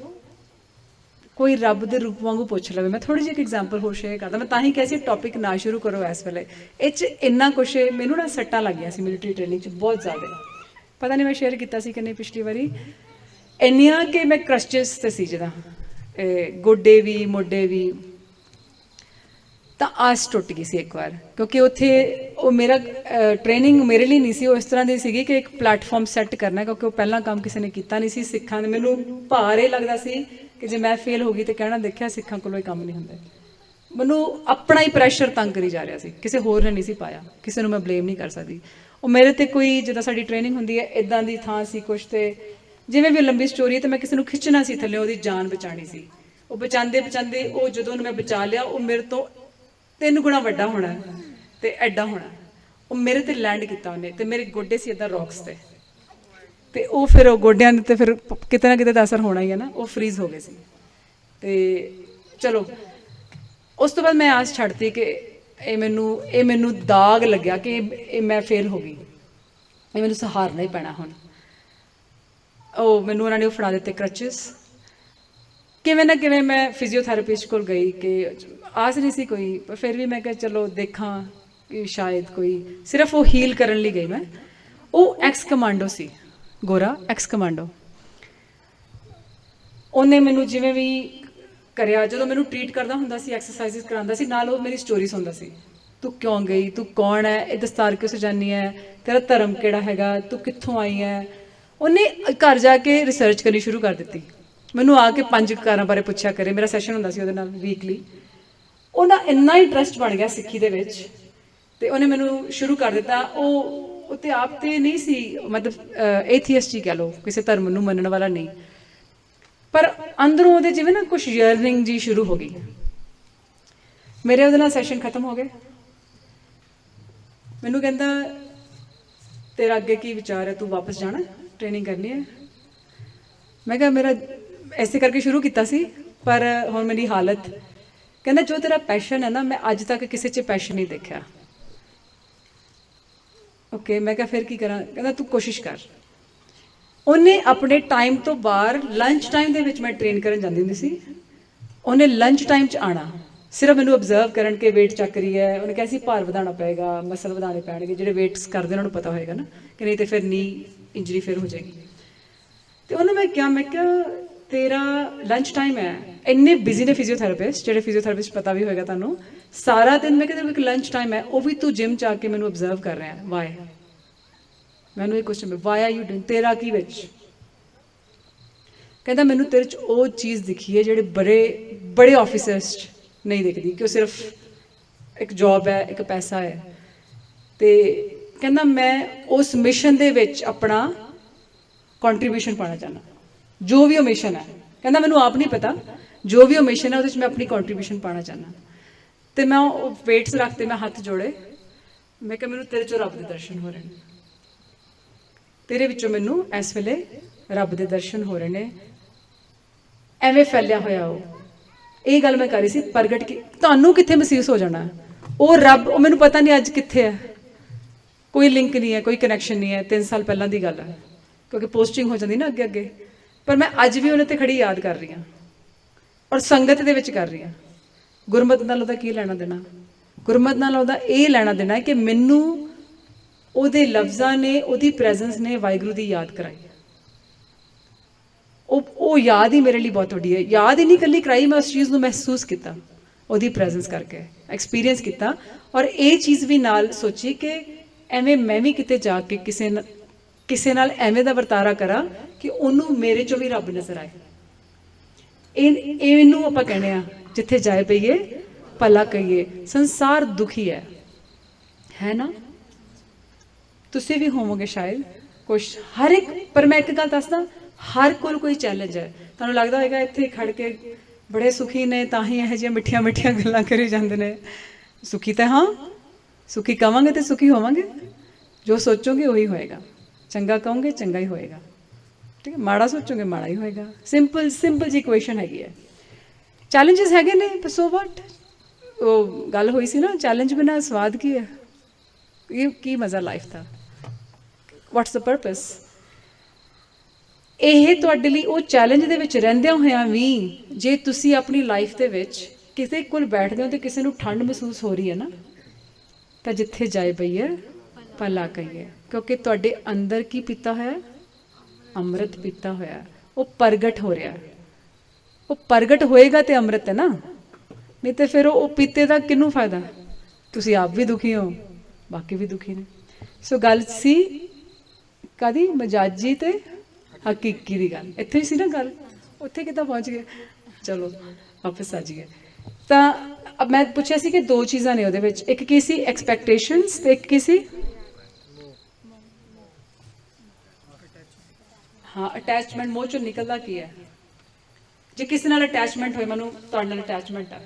ਕੋਈ ਰੱਬ ਦੇ ਰੂਪ ਵਾਂਗੂ ਪੁੱਛ ਲਵੇ। ਮੈਂ ਥੋੜੀ ਜਿਹੀ ਇੱਕ ਐਗਜ਼ਾਮਪਲ ਹੋਰ ਸ਼ੇਅਰ ਕਰਦਾ। ਮੈਂ ਤਾਂ ਹੀ ਕਿਹਾ ਸੀ ਟੌਪਿਕ ਨਾ ਸ਼ੁਰੂ ਕਰੋ ਇਸ ਵੇਲੇ। ਇਹ 'ਚ ਇੰਨਾ ਕੁਛ, ਮੈਨੂੰ ਨਾ ਸੱਟਾਂ ਲੱਗ ਗਈਆਂ ਸੀ ਮਿਲਟਰੀ ਟ੍ਰੇਨਿੰਗ 'ਚ ਬਹੁਤ ਜ਼ਿਆਦਾ। ਪਤਾ ਨਹੀਂ ਮੈਂ ਸ਼ੇਅਰ ਕੀਤਾ ਸੀ ਕਿ ਨਹੀਂ ਪਿਛਲੀ ਵਾਰੀ, ਇੰਨੀਆਂ ਕਿ ਮੈਂ ਕ੍ਰਸ਼ਚਸ ਤੇ ਸੀ, ਜਿੱਦਾਂ ਗੋਡੇ ਵੀ ਮੋਢੇ ਵੀ। ਤਾਂ ਆਸ ਟੁੱਟ ਗਈ ਸੀ ਇੱਕ ਵਾਰ, ਕਿਉਂਕਿ ਉੱਥੇ ਉਹ ਮੇਰਾ ਟ੍ਰੇਨਿੰਗ ਮੇਰੇ ਲਈ ਨਹੀਂ ਸੀ। ਉਹ ਇਸ ਤਰ੍ਹਾਂ ਦੀ ਸੀਗੀ ਕਿ ਇੱਕ ਪਲੈਟਫਾਰਮ ਸੈੱਟ ਕਰਨਾ, ਕਿਉਂਕਿ ਉਹ ਪਹਿਲਾਂ ਕੰਮ ਕਿਸੇ ਨੇ ਕੀਤਾ ਨਹੀਂ ਸੀ ਸਿੱਖਾਂ ਦੇ। ਮੈਨੂੰ ਭਾਰ ਇਹ ਲੱਗਦਾ ਸੀ ਕਿ ਜੇ ਮੈਂ ਫੇਲ ਹੋ ਗਈ ਤਾਂ ਕਹਿਣਾ ਦੇਖਿਆ ਸਿੱਖਾਂ ਕੋਲੋਂ ਇਹ ਕੰਮ ਨਹੀਂ ਹੁੰਦਾ। ਮੈਨੂੰ ਆਪਣਾ ਹੀ ਪ੍ਰੈਸ਼ਰ ਤੰਗ ਕਰੀ ਜਾ ਰਿਹਾ ਸੀ, ਕਿਸੇ ਹੋਰ ਨੇ ਨਹੀਂ ਸੀ ਪਾਇਆ। ਕਿਸੇ ਨੂੰ ਮੈਂ ਬਲੇਮ ਨਹੀਂ ਕਰ ਸਕਦੀ। ਉਹ ਮੇਰੇ ਤੇ ਕੋਈ, ਜਿੱਦਾਂ ਸਾਡੀ ਟ੍ਰੇਨਿੰਗ ਹੁੰਦੀ ਹੈ ਇੱਦਾਂ ਦੀ ਥਾਂ ਸੀ ਕੁਛ। ਤੇ ਜਿਵੇਂ ਵੀ ਲੰਬੀ ਸਟੋਰੀ ਹੈ, ਤੇ ਮੈਂ ਕਿਸੇ ਨੂੰ ਖਿੱਚਣਾ ਸੀ ਥੱਲੇ, ਉਹਦੀ ਜਾਨ ਬਚਾਉਣੀ ਸੀ। ਉਹ ਬਚਾਉਂਦੇ ਬਚਾਉਂਦੇ, ਉਹ ਜਦੋਂ ਉਹਨੂੰ ਮੈਂ ਬਚਾ ਲਿਆ, ਉਹ ਮੇਰੇ ਤੋਂ 3 ਗੁਣਾ ਵੱਡਾ ਹੋਣਾ ਤੇ ਐਡਾ ਹੋਣਾ। ਉਹ ਮੇਰੇ ਤੇ ਲੈਂਡ ਕੀਤਾ ਉਹਨੇ, ਤੇ ਮੇਰੇ ਗੋਡੇ ਸੀ ਇੱਦਾਂ ਰੌਕਸ ਤੇ ਉਹ ਫਿਰ ਉਹ ਗੋਡਿਆਂ ਦੇ ਤੇ ਫਿਰ ਕਿਤੇ ਨਾ ਕਿਤੇ ਤਾਂ ਅਸਰ ਹੋਣਾ ਹੀ ਹੈ ਨਾ। ਉਹ ਫਰੀਜ਼ ਹੋ ਗਏ ਸੀ। ਤੇ ਚਲੋ ਉਸ ਤੋਂ ਬਾਅਦ ਮੈਂ ਆਸ ਛੱਡਤੀ ਕਿ ਇਹ ਮੈਨੂੰ ਦਾਗ ਲੱਗਿਆ ਕਿ ਇਹ ਮੈਂ ਫੇਲ ਹੋ ਗਈ, ਇਹ ਮੈਨੂੰ ਸਹਾਰਨਾ ਹੀ ਪੈਣਾ ਹੁਣ। ਉਹ ਮੈਨੂੰ ਉਹਨਾਂ ਨੇ ਉਹ ਫੜਾ ਦਿੱਤੇ ਕਰਚਸ। ਕਿਵੇਂ ਨਾ ਕਿਵੇਂ ਮੈਂ ਫਿਜ਼ੀਓਥੈਰੇਪਿਸਟ ਕੋਲ ਗਈ, ਕਿ ਆਸ ਨਹੀਂ ਸੀ ਕੋਈ, ਪਰ ਫਿਰ ਵੀ ਮੈਂ ਕਿਹਾ ਚਲੋ ਦੇਖਾਂ ਕਿ ਸ਼ਾਇਦ ਕੋਈ, ਸਿਰਫ ਉਹ ਹੀਲ ਕਰਨ ਲਈ ਗਈ ਮੈਂ। ਉਹ ਐਕਸ ਕਮਾਂਡੋ ਸੀ, ਗੋਰਾ ਐਕਸ ਕਮਾਂਡੋ। ਉਹਨੇ ਮੈਨੂੰ ਜਿਵੇਂ ਵੀ ਕਰਿਆ, ਜਦੋਂ ਮੈਨੂੰ ਟਰੀਟ ਕਰਦਾ ਹੁੰਦਾ ਸੀ, ਐਕਸਰਸਾਈਜ਼ ਕਰਾਉਂਦਾ ਸੀ, ਨਾਲ ਉਹ ਮੇਰੀ ਸਟੋਰੀ ਸੁਣਦਾ ਸੀ। ਤੂੰ ਕਿਉਂ ਗਈ, ਤੂੰ ਕੌਣ ਹੈ, ਇਹ ਦਸਤਾਰ ਕਿਉਂ ਸਜਾਨੀ ਹੈ, ਤੇਰਾ ਧਰਮ ਕਿਹੜਾ ਹੈਗਾ, ਤੂੰ ਕਿੱਥੋਂ ਆਈ ਹੈ। ਉਹਨੇ ਘਰ ਜਾ ਕੇ ਰਿਸਰਚ ਕਰਨੀ ਸ਼ੁਰੂ ਕਰ ਦਿੱਤੀ। ਮੈਨੂੰ ਆ ਕੇ 5 ਕਾਰਾਂ ਬਾਰੇ ਪੁੱਛਿਆ ਕਰੇ। ਮੇਰਾ ਸੈਸ਼ਨ ਹੁੰਦਾ ਸੀ ਉਹਦੇ ਨਾਲ ਵੀਕਲੀ। ਉਹਦਾ ਇੰਨਾ ਇੰਟਰਸਟ ਬਣ ਗਿਆ ਸਿੱਖੀ ਦੇ ਵਿੱਚ, ਤੇ ਉਹਨੇ ਮੈਨੂੰ ਸ਼ੁਰੂ ਕਰ ਦਿੱਤਾ। ਉਹ ਤੇ ਆਪ ਤੇ ਨਹੀਂ ਸੀ, ਮਤਲਬ ਏਥੀਅਸਟ ਹੀ ਕਹਿ ਲਓ, ਕਿਸੇ ਧਰਮ ਨੂੰ ਮੰਨਣ ਵਾਲਾ ਨਹੀਂ, ਪਰ ਅੰਦਰੋਂ ਉਹਦੇ ਜਿਵੇਂ ਨਾ ਕੁਛ ਯਰਨਿੰਗ ਜੀ ਸ਼ੁਰੂ ਹੋ ਗਈ। ਮੇਰੇ ਉਹਦੇ ਨਾਲ ਸੈਸ਼ਨ ਖਤਮ ਹੋ ਗਏ। ਮੈਨੂੰ ਕਹਿੰਦਾ ਤੇਰਾ ਅੱਗੇ ਕੀ ਵਿਚਾਰ ਹੈ, ਤੂੰ ਵਾਪਸ ਜਾਣਾ, ਟ੍ਰੇਨਿੰਗ ਕਰਨੀ ਹੈ। ਮੈਂ ਕਿਹਾ ਮੇਰਾ ਐਸੇ ਕਰਕੇ ਸ਼ੁਰੂ ਕੀਤਾ ਸੀ, ਪਰ ਹੁਣ ਮੇਰੀ ਹਾਲਤ। ਕਹਿੰਦਾ ਜੋ ਤੇਰਾ ਪੈਸ਼ਨ ਹੈ ਨਾ, ਮੈਂ ਅੱਜ ਤੱਕ ਕਿਸੇ 'ਚ ਪੈਸ਼ਨ ਨਹੀਂ ਦੇਖਿਆ। ਓਕੇ, ਮੈਂ ਕਿਹਾ ਫਿਰ ਕੀ ਕਰਾਂ? ਕਹਿੰਦਾ ਤੂੰ ਕੋਸ਼ਿਸ਼ ਕਰ। ਉਹਨੇ ਆਪਣੇ ਟਾਈਮ ਤੋਂ ਬਾਹਰ, ਲੰਚ ਟਾਈਮ ਦੇ ਵਿੱਚ ਮੈਂ ਟ੍ਰੇਨ ਕਰਨ ਜਾਂਦੀ ਹੁੰਦੀ ਸੀ, ਉਹਨੇ ਲੰਚ ਟਾਈਮ 'ਚ ਆਉਣਾ, ਸਿਰਫ ਮੈਨੂੰ ਅਬਜ਼ਰਵ ਕਰਨ ਕਿ ਵੇਟ ਚੱਕ ਰਹੀ ਹੈ। ਉਹਨੇ ਕਿਹਾ ਸੀ ਭਾਰ ਵਧਾਉਣਾ ਪਏਗਾ, ਮਸਲ ਵਧਾਉਣੇ ਪੈਣਗੇ। ਜਿਹੜੇ ਵੇਟਸ ਕਰਦੇ ਉਹਨਾਂ ਨੂੰ ਪਤਾ ਹੋਏਗਾ ਨਾ, ਕਿ ਨਹੀਂ ਤੇ ਫਿਰ ਨੀ ਇੰਜਰੀ ਫਿਰ ਹੋ ਜਾਏਗੀ। ਤੇ ਉਹਨੂੰ ਮੈਂ ਕਿਹਾ ਤੇਰਾ ਲੰਚ ਟਾਈਮ ਹੈ, ਇੰਨੇ ਬਿਜ਼ੀ ਨੇ ਫਿਜ਼ੀਓਥੈਰੇਪਿਸਟ, ਜਿਹੜੇ ਫਿਜ਼ੀਓਥੈਰੇਪਿਸਟ ਪਤਾ ਵੀ ਹੋਏਗਾ ਤੁਹਾਨੂੰ, ਸਾਰਾ ਦਿਨ। ਮੈਂ ਕਿਹਾ ਇੱਕ ਲੰਚ ਟਾਈਮ ਹੈ, ਉਹ ਵੀ ਤੂੰ ਜਿਮ 'ਚ ਆ ਕੇ ਮੈਨੂੰ ਅਬਜ਼ਰਵ ਕਰ ਰਿਹਾ, ਵਾਈ? ਮੈਨੂੰ ਇਹ question, why are you doing, ਤੇਰਾ ਕੀ ਵਿੱਚ? ਕਹਿੰਦਾ ਮੈਨੂੰ ਤੇਰੇ 'ਚ ਉਹ ਚੀਜ਼ ਦਿਖੀ ਹੈ ਜਿਹੜੇ ਬੜੇ ਆਫਿਸਰਸ 'ਚ ਨਹੀਂ ਦਿਖਦੀ, ਕਿ ਉਹ ਸਿਰਫ ਇੱਕ ਜੌਬ ਹੈ, ਇੱਕ ਪੈਸਾ ਹੈ। ਤੇ ਕਹਿੰਦਾ ਮੈਂ ਉਸ ਮਿਸ਼ਨ ਦੇ ਵਿੱਚ ਆਪਣਾ ਕੰਟਰੀਬਿਊਸ਼ਨ ਪਾਉਣਾ ਚਾਹੁੰਦਾ, ਜੋ ਵੀ ਉਹ ਮਿਸ਼ਨ ਹੈ। ਕਹਿੰਦਾ ਮੈਨੂੰ ਆਪ ਨਹੀਂ ਪਤਾ, ਜੋ ਵੀ ਉਹ ਮਿਸ਼ਨ ਹੈ ਉਹਦੇ 'ਚ ਮੈਂ ਆਪਣੀ ਕੰਟਰੀਬਿਊਸ਼ਨ ਪਾਉਣਾ ਚਾਹੁੰਦਾ। ਤੇ ਮੈਂ ਉਹ ਵੇਟਸ ਰੱਖਤੇ, ਮੈਂ ਹੱਥ ਜੋੜੇ, ਮੈਂ ਕਿਹਾ ਮੈਨੂੰ ਤੇਰੇ 'ਚੋਂ ਰੱਬ ਦੇ ਦਰਸ਼ਨ ਹੋ ਰਹੇ ਨੇ, ਤੇਰੇ ਵਿੱਚੋਂ ਮੈਨੂੰ ਇਸ ਵੇਲੇ ਰੱਬ ਦੇ ਦਰਸ਼ਨ ਹੋ ਰਹੇ ਨੇ। ਐਵੇਂ ਫੈਲਿਆ ਹੋਇਆ ਉਹ, ਇਹ ਗੱਲ ਮੈਂ ਕਰ ਰਹੀ ਸੀ ਪ੍ਰਗਟ ਕੀ ਤੁਹਾਨੂੰ ਕਿੱਥੇ ਮਹਿਸੂਸ ਹੋ ਜਾਣਾ ਉਹ ਰੱਬ। ਉਹ ਮੈਨੂੰ ਪਤਾ ਨਹੀਂ ਅੱਜ ਕਿੱਥੇ ਹੈ, ਕੋਈ ਲਿੰਕ ਨਹੀਂ ਹੈ, ਕੋਈ ਕਨੈਕਸ਼ਨ ਨਹੀਂ ਹੈ। 3 ਸਾਲ ਪਹਿਲਾਂ ਦੀ ਗੱਲ ਹੈ। क्योंकि पोस्टिंग हो जाती ना अगे अगे, पर मैं अज भी उन्हें ते खड़ी याद कर रही हाँ और संगत दे विच कर रही हाँ। गुरमत नाल उहदा की लैना देना, गुरमत नाल उहदा ये लैना देना है कि मैनू उहदे लफ्ज़ां ने, उहदी प्रैजेंस ने वाहिगुरू दी याद कराई। वो याद ही मेरे लिए बहुत वड्डी है। याद ही नहीं कल्ली कराई, मैं उस चीज़ को महसूस किया ਉਹਦੀ ਪ੍ਰੈਜ਼ੈਂਸ ਕਰਕੇ, ਐਕਸਪੀਰੀਅੰਸ ਕੀਤਾ। ਔਰ ਇਹ ਚੀਜ਼ ਵੀ ਨਾਲ ਸੋਚੀ ਕਿ ਐਵੇਂ ਮੈਂ ਵੀ ਕਿਤੇ ਜਾ ਕੇ ਕਿਸੇ ਨਾਲ ਐਵੇਂ ਦਾ ਵਰਤਾਰਾ ਕਰਾਂ ਕਿ ਉਹਨੂੰ ਮੇਰੇ 'ਚੋਂ ਵੀ ਰੱਬ ਨਜ਼ਰ ਆਏ। ਇਹਨੂੰ ਆਪਾਂ ਕਹਿੰਦੇ ਆ ਜਿੱਥੇ ਜਾਏ ਪਈਏ ਭਲਾ ਕਹੀਏ। ਸੰਸਾਰ ਦੁਖੀ ਹੈ ਨਾ? ਤੁਸੀਂ ਵੀ ਹੋਵੋਗੇ ਸ਼ਾਇਦ ਕੁਛ, ਹਰ ਇੱਕ। ਪਰ ਮੈਂ ਇੱਕ ਗੱਲ ਦੱਸਦਾ, ਹਰ ਕੋਲ ਕੋਈ ਚੈਲੰਜ ਹੈ। ਤੁਹਾਨੂੰ ਲੱਗਦਾ ਹੋਏਗਾ ਇੱਥੇ ਖੜ ਕੇ बड़े सुखी ने तां ही यह जी मिठिया मिठिया गल्लां करी जांदे ने। सुखी तो हाँ, सुखी कहांगे तो सुखी होवांगे। जो सोचोगे वही होएगा, चंगा कहोगे चंगा ही होएगा, ठीक है। माड़ा सोचोगे माड़ा ही होएगा। सिंपल सिंपल जी इक्वेशन हैगी है। चैलेंजेस हैगे ने, पर सो वट। वो गल हुई सी ना, चैलेंज बिना स्वाद की है, ये की मज़ा लाइफ था। What's the purpose? ਇਹ ਤੁਹਾਡੇ ਲਈ ਉਹ ਚੈਲੰਜ ਦੇ ਵਿੱਚ ਰਹਿੰਦਿਆਂ ਹੋਇਆਂ ਵੀ ਜੇ ਤੁਸੀਂ ਆਪਣੀ ਲਾਈਫ ਦੇ ਵਿੱਚ ਕਿਸੇ ਕੋਲ ਬੈਠਦੇ ਹੋ ਤੇ ਕਿਸੇ ਨੂੰ ਠੰਡ ਮਹਿਸੂਸ ਹੋ ਰਹੀ ਹੈ ਨਾ, ਤਾਂ ਜਿੱਥੇ ਜਾਏ ਪਈਏ ਭਲਾ ਕਹੀਏ। ਕਿਉਂਕਿ ਤੁਹਾਡੇ ਅੰਦਰ ਕੀ ਪੀਤਾ ਹੋਇਆ? ਅੰਮ੍ਰਿਤ ਪੀਤਾ ਹੋਇਆ। ਉਹ ਪ੍ਰਗਟ ਹੋ ਰਿਹਾ। ਉਹ ਪ੍ਰਗਟ ਹੋਏਗਾ ਤੇ ਅੰਮ੍ਰਿਤ ਹੈ ਨਾ, ਨਹੀਂ ਤੇ ਫਿਰ ਉਹ ਪੀਤੇ ਦਾ ਕਿਹਨੂੰ ਫਾਇਦਾ? ਤੁਸੀਂ ਆਪ ਵੀ ਦੁਖੀ ਹੋ, ਬਾਕੀ ਵੀ ਦੁਖੀ ਨੇ। ਸੋ ਗੱਲ ਸੀ ਕਾਹਦੀ? ਮਜਾਜੀ ਤੇ ਹਕੀਕੀ ਦੀ ਗੱਲ। ਇੱਥੇ ਹੀ ਸੀ ਨਾ ਗੱਲ, ਉੱਥੇ ਕਿੱਦਾਂ ਪਹੁੰਚ ਗਏ? ਚਲੋ ਵਾਪਸ ਆ ਜਾਈਏ। ਤਾਂ ਮੈਂ ਪੁੱਛਿਆ ਸੀ ਕਿ ਦੋ ਚੀਜ਼ਾਂ ਨੇ ਉਹਦੇ ਵਿੱਚ, ਇੱਕ ਕੀ ਸੀ? ਐਕਸਪੈਕਟੇਸ਼ਨਸ, ਤੇ ਇੱਕ ਕੀ ਸੀ? ਹਾਂ, ਅਟੈਚਮੈਂਟ। ਮੂੰਹ ਚੋਂ ਨਿਕਲਦਾ ਕੀ ਹੈ? ਜੇ ਕਿਸੇ ਨਾਲ ਅਟੈਚਮੈਂਟ ਹੋਏ, ਮੈਨੂੰ ਤੁਹਾਡੇ ਨਾਲ ਅਟੈਚਮੈਂਟ ਆ,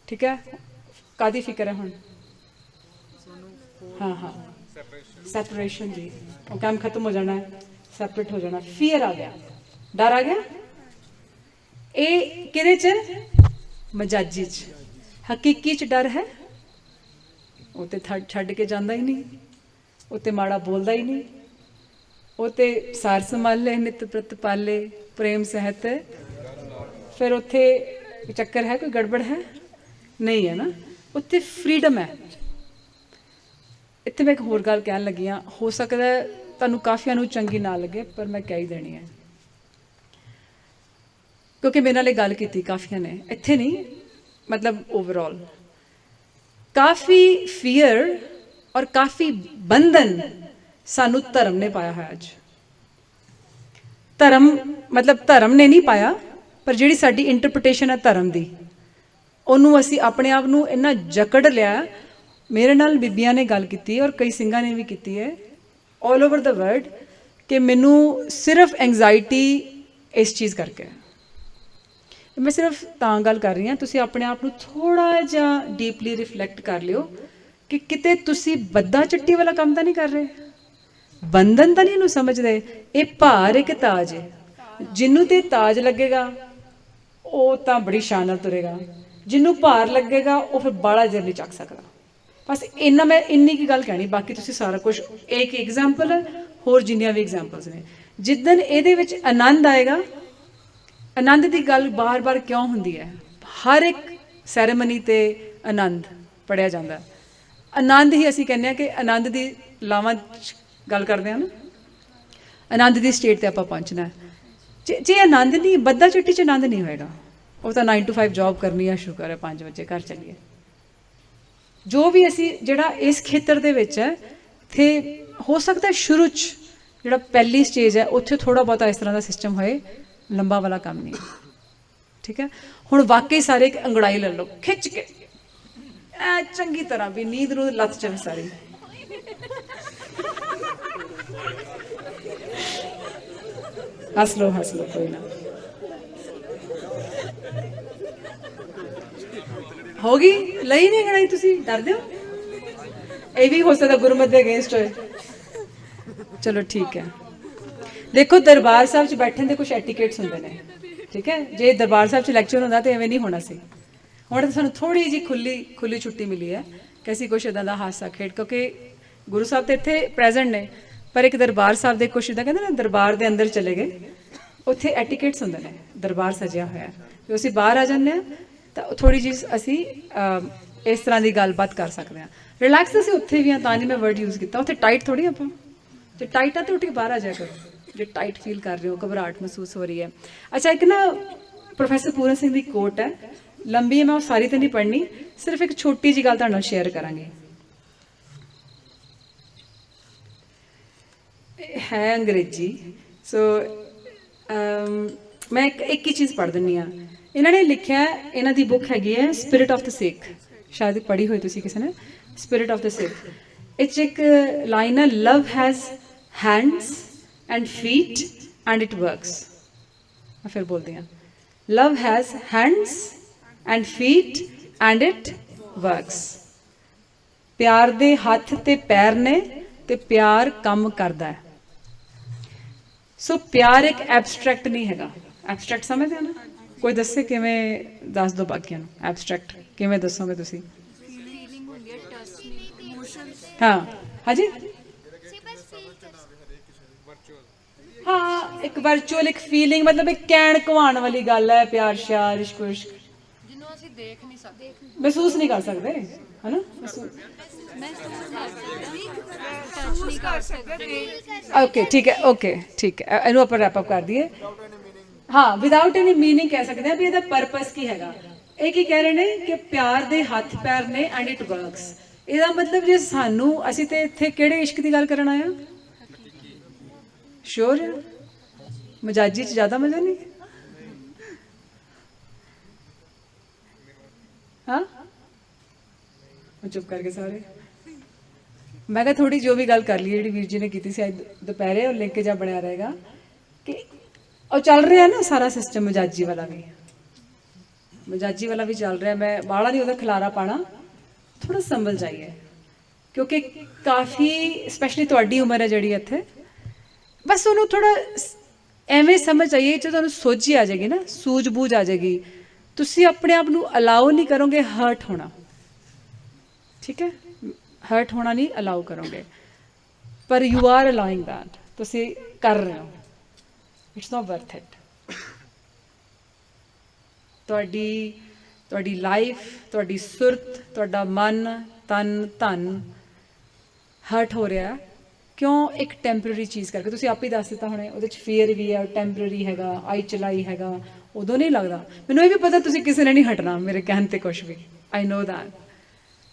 ਠੀਕ ਹੈ, ਕਾਹਦੀ ਫਿਕਰ ਹੈ ਹੁਣ? ਹਾਂ, ਸੈਪਰੇਸ਼ਨ ਦੀ। ਉਹ ਕੰਮ ਖਤਮ ਹੋ ਜਾਣਾ ਹੈ, ਸੈਪਰੇਟ ਹੋ ਜਾਣਾ। ਫੀਅਰ ਆ ਗਿਆ, ਡਰ ਆ ਗਿਆ। ਇਹ ਕਿਹਦੇ 'ਚ? ਮਜਾਜੀ 'ਚ। ਹਕੀਕੀ 'ਚ ਡਰ ਹੈ, ਉਹ ਤੇ ਛੱਡ ਕੇ ਜਾਂਦਾ ਹੀ ਨਹੀਂ, ਉਹ ਤੇ ਮਾੜਾ ਬੋਲਦਾ ਹੀ ਨਹੀਂ, ਉਹ ਤੇ ਸਾਰ ਸੰਭਾਲੇ ਨਿਤ ਪ੍ਰਤ ਪਾਲੇ ਪ੍ਰੇਮ ਸਹਿਤ। ਫਿਰ ਉੱਥੇ ਚੱਕਰ ਹੈ, ਕੋਈ ਗੜਬੜ ਹੈ? ਨਹੀਂ ਹੈ ਨਾ। ਉੱਥੇ ਫਰੀडम ਹੈ। ਇੱਥੇ ਮੈਂ ਇੱਕ ਹੋਰ ਗੱਲ ਕਹਿਣ ਲੱਗੀ ਹਾਂ, ਹੋ ਸਕਦਾ ਤੁਹਾਨੂੰ ਕਾਫੀਆਂ ਨੂੰ ਚੰਗੀ ਨਾ ਲੱਗੇ, ਪਰ ਮੈਂ ਕਹਿ ਹੀ ਦੇਣੀ ਹੈ ਕਿਉਂਕਿ ਮੇਰੇ ਨਾਲ ਇਹ ਗੱਲ ਕੀਤੀ ਕਾਫੀਆਂ ਨੇ। ਇੱਥੇ ਨਹੀਂ, ਮਤਲਬ ਓਵਰਆਲ ਕਾਫੀ ਫੀਅਰ ਔਰ ਕਾਫੀ ਬੰਧਨ ਸਾਨੂੰ ਧਰਮ ਨੇ ਪਾਇਆ ਹੋਇਆ। ਅੱਜ ਧਰਮ ਮਤਲਬ ਧਰਮ ਨੇ ਨਹੀਂ ਪਾਇਆ, ਪਰ ਜਿਹੜੀ ਸਾਡੀ ਇੰਟਰਪ੍ਰੀਟੇਸ਼ਨ ਹੈ ਧਰਮ ਦੀ, ਉਹਨੂੰ ਅਸੀਂ ਆਪਣੇ ਆਪ ਨੂੰ ਇੰਨਾ ਜਕੜ ਲਿਆ। ਮੇਰੇ ਨਾਲ ਬੀਬੀਆਂ ਨੇ ਗੱਲ ਕੀਤੀ ਔਰ ਕਈ ਸਿੰਘਾਂ ਨੇ ਵੀ ਕੀਤੀ ਹੈ ਆਲ ਓਵਰ ਦਾ ਵਰਲਡ ਕਿ ਮੈਨੂੰ ਸਿਰਫ ਐਂਗਜ਼ਾਇਟੀ ਇਸ ਚੀਜ਼ ਕਰਕੇ। ਮੈਂ ਸਿਰਫ ਤਾਂ ਗੱਲ ਕਰ ਰਹੀ ਹਾਂ, ਤੁਸੀਂ ਆਪਣੇ ਆਪ ਨੂੰ ਥੋੜ੍ਹਾ ਜਿਹਾ ਡੀਪਲੀ ਰਿਫਲੈਕਟ ਕਰ ਲਿਓ ਕਿ ਕਿਤੇ ਤੁਸੀਂ ਬੱਦਾ ਚੱਟੀ ਵਾਲਾ ਕੰਮ ਤਾਂ ਨਹੀਂ ਕਰ ਰਹੇ, ਬੰਧਨ ਤਾਂ ਨਹੀਂ ਇਹਨੂੰ ਸਮਝਦੇ। ਇਹ ਭਾਰ ਇੱਕ ਤਾਜ ਹੈ, ਜਿਹਨੂੰ ਤੇ ਤਾਜ ਲੱਗੇਗਾ ਉਹ ਤਾਂ ਬੜੀ ਸ਼ਾਨ ਨਾਲ ਤੁਰੇਗਾ, ਜਿਹਨੂੰ ਭਾਰ ਲੱਗੇਗਾ ਉਹ ਫਿਰ ਬਾਹਲਾ ਜਰ ਨਹੀਂ ਚੱਕ ਸਕਦਾ। ਬਸ ਇੰਨਾ ਮੈਂ ਇੰਨੀ ਕੀ ਗੱਲ ਕਹਿਣੀ, ਬਾਕੀ ਤੁਸੀਂ ਸਾਰਾ ਕੁਝ ਇੱਕ ਐਗਜ਼ਾਮਪਲ ਹੈ, ਹੋਰ ਜਿੰਨੀਆਂ ਵੀ ਐਗਜ਼ਾਮਪਲਸ ਨੇ। ਜਿੱਦਣ ਇਹਦੇ ਵਿੱਚ ਆਨੰਦ ਆਏਗਾ, ਆਨੰਦ ਦੀ ਗੱਲ ਬਾਰ-ਬਾਰ ਕਿਉਂ ਹੁੰਦੀ ਹੈ? ਹਰ ਇੱਕ ਸੈਰੇਮਨੀ 'ਤੇ ਆਨੰਦ ਪੜ੍ਹਿਆ ਜਾਂਦਾ। ਆਨੰਦ ਹੀ ਅਸੀਂ ਕਹਿੰਦੇ ਹਾਂ ਕਿ ਆਨੰਦ ਦੀ ਲਾਵਾਂ ਗੱਲ ਕਰਦੇ ਹਾਂ ਨਾ, ਆਨੰਦ ਦੀ ਸਟੇਟ 'ਤੇ ਆਪਾਂ ਪਹੁੰਚਣਾ। ਜੇ ਆਨੰਦ ਨਹੀਂ, ਬੱਦਾ ਚਿੱਟੀ 'ਚ ਆਨੰਦ ਨਹੀਂ ਹੋਏਗਾ। ਉਹ ਤਾਂ 9 to 5 ਜੋਬ ਕਰਨੀ ਆ, ਸ਼ੁਕਰ ਹੈ 5 ਵਜੇ ਘਰ ਚੱਲੀਏ। ਜੋ ਵੀ ਅਸੀਂ ਜਿਹੜਾ ਇਸ ਖੇਤਰ ਦੇ ਵਿੱਚ ਹੈ, ਇੱਥੇ ਹੋ ਸਕਦਾ ਸ਼ੁਰੂ 'ਚ ਜਿਹੜਾ ਪਹਿਲੀ ਸਟੇਜ ਹੈ ਉੱਥੇ ਥੋੜ੍ਹਾ ਬਹੁਤਾ ਇਸ ਤਰ੍ਹਾਂ ਦਾ ਸਿਸਟਮ ਹੋਏ, ਲੰਬਾ ਵਾਲਾ ਕੰਮ ਨਹੀਂ, ਠੀਕ ਹੈ। ਹੁਣ ਵਾਕਈ ਸਾਰੇ ਇੱਕ ਅੰਗੜਾਈ ਲੈ ਲਓ ਖਿੱਚ ਕੇ ਐ ਚੰਗੀ ਤਰ੍ਹਾਂ ਵੀ ਨੀਂਦ ਨੂੰ ਲੱਤ ਚਲੇ ਸਾਰੀ। ਹੱਸ ਲਓ ਕੋਈ ਨਾ, ਹੋ ਗਈ। ਲਈ ਨਹੀਂ ਅੰਗੜਾਈ, ਤੁਸੀਂ ਡਰਦੇ ਹੋ? ਇਹ ਵੀ ਹੋ ਸਕਦਾ ਗੁਰਮਤ ਦੇ ਅਗੇਂਸਟ ਹੋਏ। ਚਲੋ ਠੀਕ ਹੈ। ਦੇਖੋ ਦਰਬਾਰ ਸਾਹਿਬ 'ਚ ਬੈਠਣ ਦੇ ਕੁਛ ਐਟੀਕੇਟਸ ਹੁੰਦੇ ਨੇ, ਠੀਕ ਹੈ। ਜੇ ਦਰਬਾਰ ਸਾਹਿਬ 'ਚ ਲੈਕਚਰ ਹੁੰਦਾ ਤਾਂ ਐਵੇਂ ਨਹੀਂ ਹੋਣਾ ਸੀ। ਹੁਣ ਤਾਂ ਸਾਨੂੰ ਥੋੜ੍ਹੀ ਜਿਹੀ ਖੁੱਲੀ ਛੁੱਟੀ ਮਿਲੀ ਹੈ ਕਿ ਅਸੀਂ ਕੁਛ ਇੱਦਾਂ ਦਾ ਹਾਸਾ ਖੇਡ, ਕਿਉਂਕਿ ਗੁਰੂ ਸਾਹਿਬ ਤਾਂ ਇੱਥੇ ਪ੍ਰੈਜ਼ੈਂਟ ਨੇ, पर एक दरबार साहब ਦੇ ਕੁਛ ਇਦਾਂ ਕਹਿੰਦੇ ਨਾ ਦਰਬਾਰ ਦੇ ਅੰਦਰ ਚਲੇ ਗਏ ਉੱਥੇ ਐਟੀਕੇਟਸ ਹੁੰਦੇ ਨੇ ਦਰਬਾਰ ਸਜਿਆ ਹੋਇਆ ਜੋ ਅਸੀਂ ਬਾਹਰ ਆ ਜਾਂਦੇ ਹਾਂ ਤਾਂ ਥੋੜ੍ਹੀ ਜਿਹੀ ਅਸੀਂ ਇਸ ਤਰ੍ਹਾਂ ਦੀ ਗੱਲਬਾਤ ਕਰ ਸਕਦੇ ਹਾਂ ਰਿਲੈਕਸ ਅਸੀਂ ਉੱਥੇ ਵੀ ਹਾਂ ਤਾਂ ਨਹੀਂ ਮੈਂ ਵਰਡ ਯੂਜ਼ ਕੀਤਾ ਉੱਥੇ ਟਾਈਟ ਥੋੜ੍ਹੀ ਆਪਾਂ ਜੇ ਟਾਈਟ ਆ ਤਾਂ ਉੱਠ ਕੇ ਬਾਹਰ ਆ ਜਾਇਆ ਕਰੋ ਜੇ ਟਾਈਟ ਫੀਲ ਕਰ ਰਹੇ ਹੋ ਘਬਰਾਹਟ ਮਹਿਸੂਸ ਹੋ ਰਹੀ ਹੈ ਅੱਛਾ ਇੱਕ ਨਾ ਪ੍ਰੋਫੈਸਰ ਪੂਰਨ ਸਿੰਘ ਦੀ ਕੋਟ ਹੈ ਲੰਬੀ ਹੈ ਮੈਂ ਉਹ ਸਾਰੀ ਤਾਂ ਨਹੀਂ ਪੜ੍ਹਨੀ ਸਿਰਫ ਇੱਕ ਛੋਟੀ ਜਿਹੀ ਗੱਲ ਤੁਹਾਡੇ ਨਾਲ ਸ਼ੇਅਰ ਕਰਾਂਗੀ ਹੈ ਅੰਗਰੇਜ਼ੀ ਸੋ ਮੈਂ ਇੱਕ ਹੀ ਚੀਜ਼ ਪੜ੍ਹ ਦਿੰਦੀ ਹਾਂ ਇਹਨਾਂ ਨੇ ਲਿਖਿਆ ਇਹਨਾਂ ਦੀ ਬੁੱਕ ਹੈਗੀ ਹੈ ਸਪਿਰਿਟ ਆਫ ਦ ਸਿੱਖ ਸ਼ਾਇਦ ਪੜ੍ਹੀ ਹੋਈ ਤੁਸੀਂ ਕਿਸੇ ਨੇ ਸਪਿਰਿਟ ਆਫ ਦ ਸਿੱਖ ਇਹ 'ਚ ਇੱਕ ਲਾਈਨ ਹੈ love has hands and feet and it works ਮੈਂ ਫਿਰ ਬੋਲਦੀ ਹਾਂ love has hands and feet and it works ਪਿਆਰ ਦੇ ਹੱਥ ਤੇ ਪੈਰ ਨੇ ਤੇ ਪਿਆਰ ਕੰਮ ਕਰਦਾ ਹੈ ਸੋ ਪਿਆਰ ਇੱਕ ਐਬਸਟਰੈਕਟ ਨਹੀਂ ਹੈਗਾ ਐਬਸਟਰੈਕਟ ਸਮਝਦੇ ਹੋ ਨਾ ਕੋਈ ਦੱਸੇ ਕਿਵੇਂ ਦੱਸ ਦਿਓ ਬਾਕੀਆਂ ਨੂੰ ਐਬਸਟਰੈਕਟ ਕਿਵੇਂ ਦੱਸੋਗੇ ਤੁਸੀਂ ਹਾਂ ਹਾਂਜੀ ਹਾਂ ਇੱਕ ਵਰਚੁਅਲ ਇੱਕ ਫੀਲਿੰਗ ਮਤਲਬ ਇੱਕ ਕਹਿਣ ਕਹਾਉਣ ਵਾਲੀ ਗੱਲ ਹੈ ਪਿਆਰ ਸ਼ਿਆਰ ਇਸ਼ਕ ਉਸ਼ਕ ਜਿਹਨੂੰ ਅਸੀਂ ਦੇਖ ਨਹੀਂ ਸਕਦੇ ਮਹਿਸੂਸ ਨਹੀਂ ਕਰ ਸਕਦੇ ਹੈ ਨਾ ਓਕੇ ਠੀਕ ਹੈ ਇਹਨੂੰ ਆਪਾਂ ਰੈਪ ਅਪ ਕਰ ਦਈਏ ਹਾਂ ਵਿਦਆਊਟ ਐਨੀ ਮੀਨਿੰਗ ਕਹਿ ਸਕਦੇ ਹਾਂ ਵੀ ਇਹਦਾ ਪਰਪਸ ਕੀ ਹੈਗਾ ਇਹ ਕੀ ਕਹਿ ਰਹੇ ਨੇ ਕਿ ਪਿਆਰ ਦੇ ਹੱਥ ਪੈਰ ਨੇ ਐਂਡ ਇਟ ਵਰਕਸ ਇਹਦਾ ਮਤਲਬ ਜੇ ਸਾਨੂੰ ਅਸੀਂ ਤੇ ਇੱਥੇ ਕਿਹੜੇ ਇਸ਼ਕ ਦੀ ਗੱਲ ਕਰਨ ਆਇਆ ਸ਼ੋਰ ਮਜਾਜੀ 'ਚ ਜ਼ਿਆਦਾ ਮਜ਼ਾ ਨਹੀਂ ਹਾਂ ਚੁੱਪ ਕਰਕੇ ਸਾਰੇ ਮੈਂ ਕਿਹਾ ਥੋੜੀ ਜੋ ਵੀ ਗੱਲ ਕਰ ਲਈ ਜਿਹੜੀ ਵੀਰ ਜੀ ਨੇ ਕੀਤੀ ਸੀ ਅੱਜ ਦੁਪਹਿਰੇ ਉਹ ਲਿੰਕ ਜਿਹਾ ਬਣਿਆ ਰਹੇਗਾ ਕਿ ਉਹ ਚੱਲ ਰਿਹਾ ਨਾ ਸਾਰਾ ਸਿਸਟਮ ਮਜਾਜੀ ਵਾਲਾ ਵੀ ਚੱਲ ਰਿਹਾ ਮੈਂ ਬਾਹਲਾ ਨਹੀਂ ਉਹਦਾ ਖਿਲਾਰਾ ਪਾਣਾ ਥੋੜਾ ਸੰਭਲ ਜਾਈਏ ਕਿਉਂਕਿ ਕਾਫੀ ਸਪੈਸ਼ਲੀ ਤੁਹਾਡੀ ਉਮਰ ਹੈ ਜਿਹੜੀ ਇੱਥੇ ਬਸ ਉਹਨੂੰ ਥੋੜਾ ਐਵੇਂ ਸਮਝ ਆਈਏ ਜੇ ਤੁਹਾਨੂੰ ਸੋਝੀ ਆ ਜਾਏਗੀ ਨਾ ਸੂਝ ਬੂਝ ਆ ਜਾਏਗੀ ਤੁਸੀਂ ਆਪਣੇ ਆਪ ਨੂੰ ਅਲਾਓ ਨਹੀਂ ਕਰੋਗੇ ਹਰਟ ਹੋਣਾ ਠੀਕ ਹੈ ਹਰਟ ਹੋਣਾ ਨਹੀਂ ਅਲਾਓ ਕਰੋਗੇ ਪਰ ਯੂ ਆਰ ਅਲਾਉਇੰਗ ਦੈਟ ਤੁਸੀਂ ਕਰ ਰਹੇ ਹੋ ਇਟਸ ਨੋਟ ਵਰਥ ਇਟ ਤੁਹਾਡੀ ਲਾਈਫ ਤੁਹਾਡੀ ਸੁਰਤ ਤੁਹਾਡਾ ਮਨ ਤਨ ਧਨ ਹਰਟ ਹੋ ਰਿਹਾ ਕਿਉਂ ਇੱਕ ਟੈਂਪਰੇਰੀ ਚੀਜ਼ ਕਰਕੇ ਤੁਸੀਂ ਆਪ ਹੀ ਦੱਸ ਦਿੱਤਾ ਹੁਣੇ ਉਹਦੇ 'ਚ ਫੀਅਰ ਵੀ ਹੈ ਟੈਂਪਰੇਰੀ ਹੈਗਾ ਆਈ ਚਲਾਈ ਹੈਗਾ ਉਦੋਂ ਨਹੀਂ ਲੱਗਦਾ ਮੈਨੂੰ ਇਹ ਵੀ ਪਤਾ ਤੁਸੀਂ ਕਿਸੇ ਨੇ ਨਹੀਂ ਹਟਣਾ ਮੇਰੇ ਕਹਿਣ 'ਤੇ ਕੁਛ ਵੀ ਆਈ ਨੋ ਦੈਟ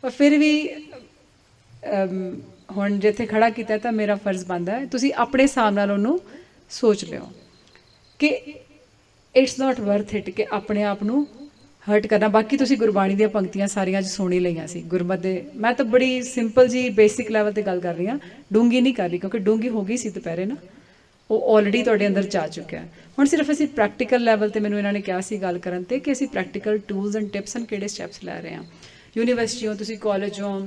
ਪਰ ਫਿਰ ਵੀ ਹੁਣ ਜਿੱਥੇ ਖੜਾ ਕੀਤਾ ਤਾਂ ਮੇਰਾ ਫਰਜ਼ ਬਣਦਾ ਹੈ ਤੁਸੀਂ ਆਪਣੇ ਹਿਸਾਬ ਨਾਲ ਉਹਨੂੰ ਸੋਚ ਲਿਓ ਕਿ ਇਟਸ ਨਾਟ ਵਰਥ ਇਟ ਕਿ ਆਪਣੇ ਆਪ ਨੂੰ ਹਰਟ ਕਰਨਾ ਬਾਕੀ ਤੁਸੀਂ ਗੁਰਬਾਣੀ ਦੀਆਂ ਪੰਕਤੀਆਂ ਸਾਰੀਆਂ ਅੱਜ ਸੁਣ ਹੀ ਲਈਆਂ ਸੀ ਗੁਰਮਤ ਦੇ ਮੈਂ ਤਾਂ ਬੜੀ ਸਿੰਪਲ ਜੀ ਬੇਸਿਕ ਲੈਵਲ 'ਤੇ ਗੱਲ ਕਰ ਰਹੀ ਹਾਂ ਡੂੰਗੀ ਨਹੀਂ ਕਰ ਰਹੀ ਕਿਉਂਕਿ ਡੂੰਗੀ ਹੋ ਗਈ ਸੀ ਦੁਪਹਿਰੇ ਨਾ ਉਹ ਆਲਰੇਡੀ ਤੁਹਾਡੇ ਅੰਦਰ ਜਾ ਚੁੱਕਿਆ ਹੁਣ ਸਿਰਫ ਅਸੀਂ ਪ੍ਰੈਕਟੀਕਲ ਲੈਵਲ 'ਤੇ ਮੈਨੂੰ ਇਹਨਾਂ ਨੇ ਕਿਹਾ ਸੀ ਗੱਲ ਕਰਨ 'ਤੇ ਕਿ ਅਸੀਂ practical tools and tips and ਕਿਹੜੇ ਸਟੈਪਸ ਲੈ ਰਹੇ ਹਾਂ ਯੂਨੀਵਰਸਿਟੀਓਂ ਤੁਸੀਂ ਕਾਲਜੋਂ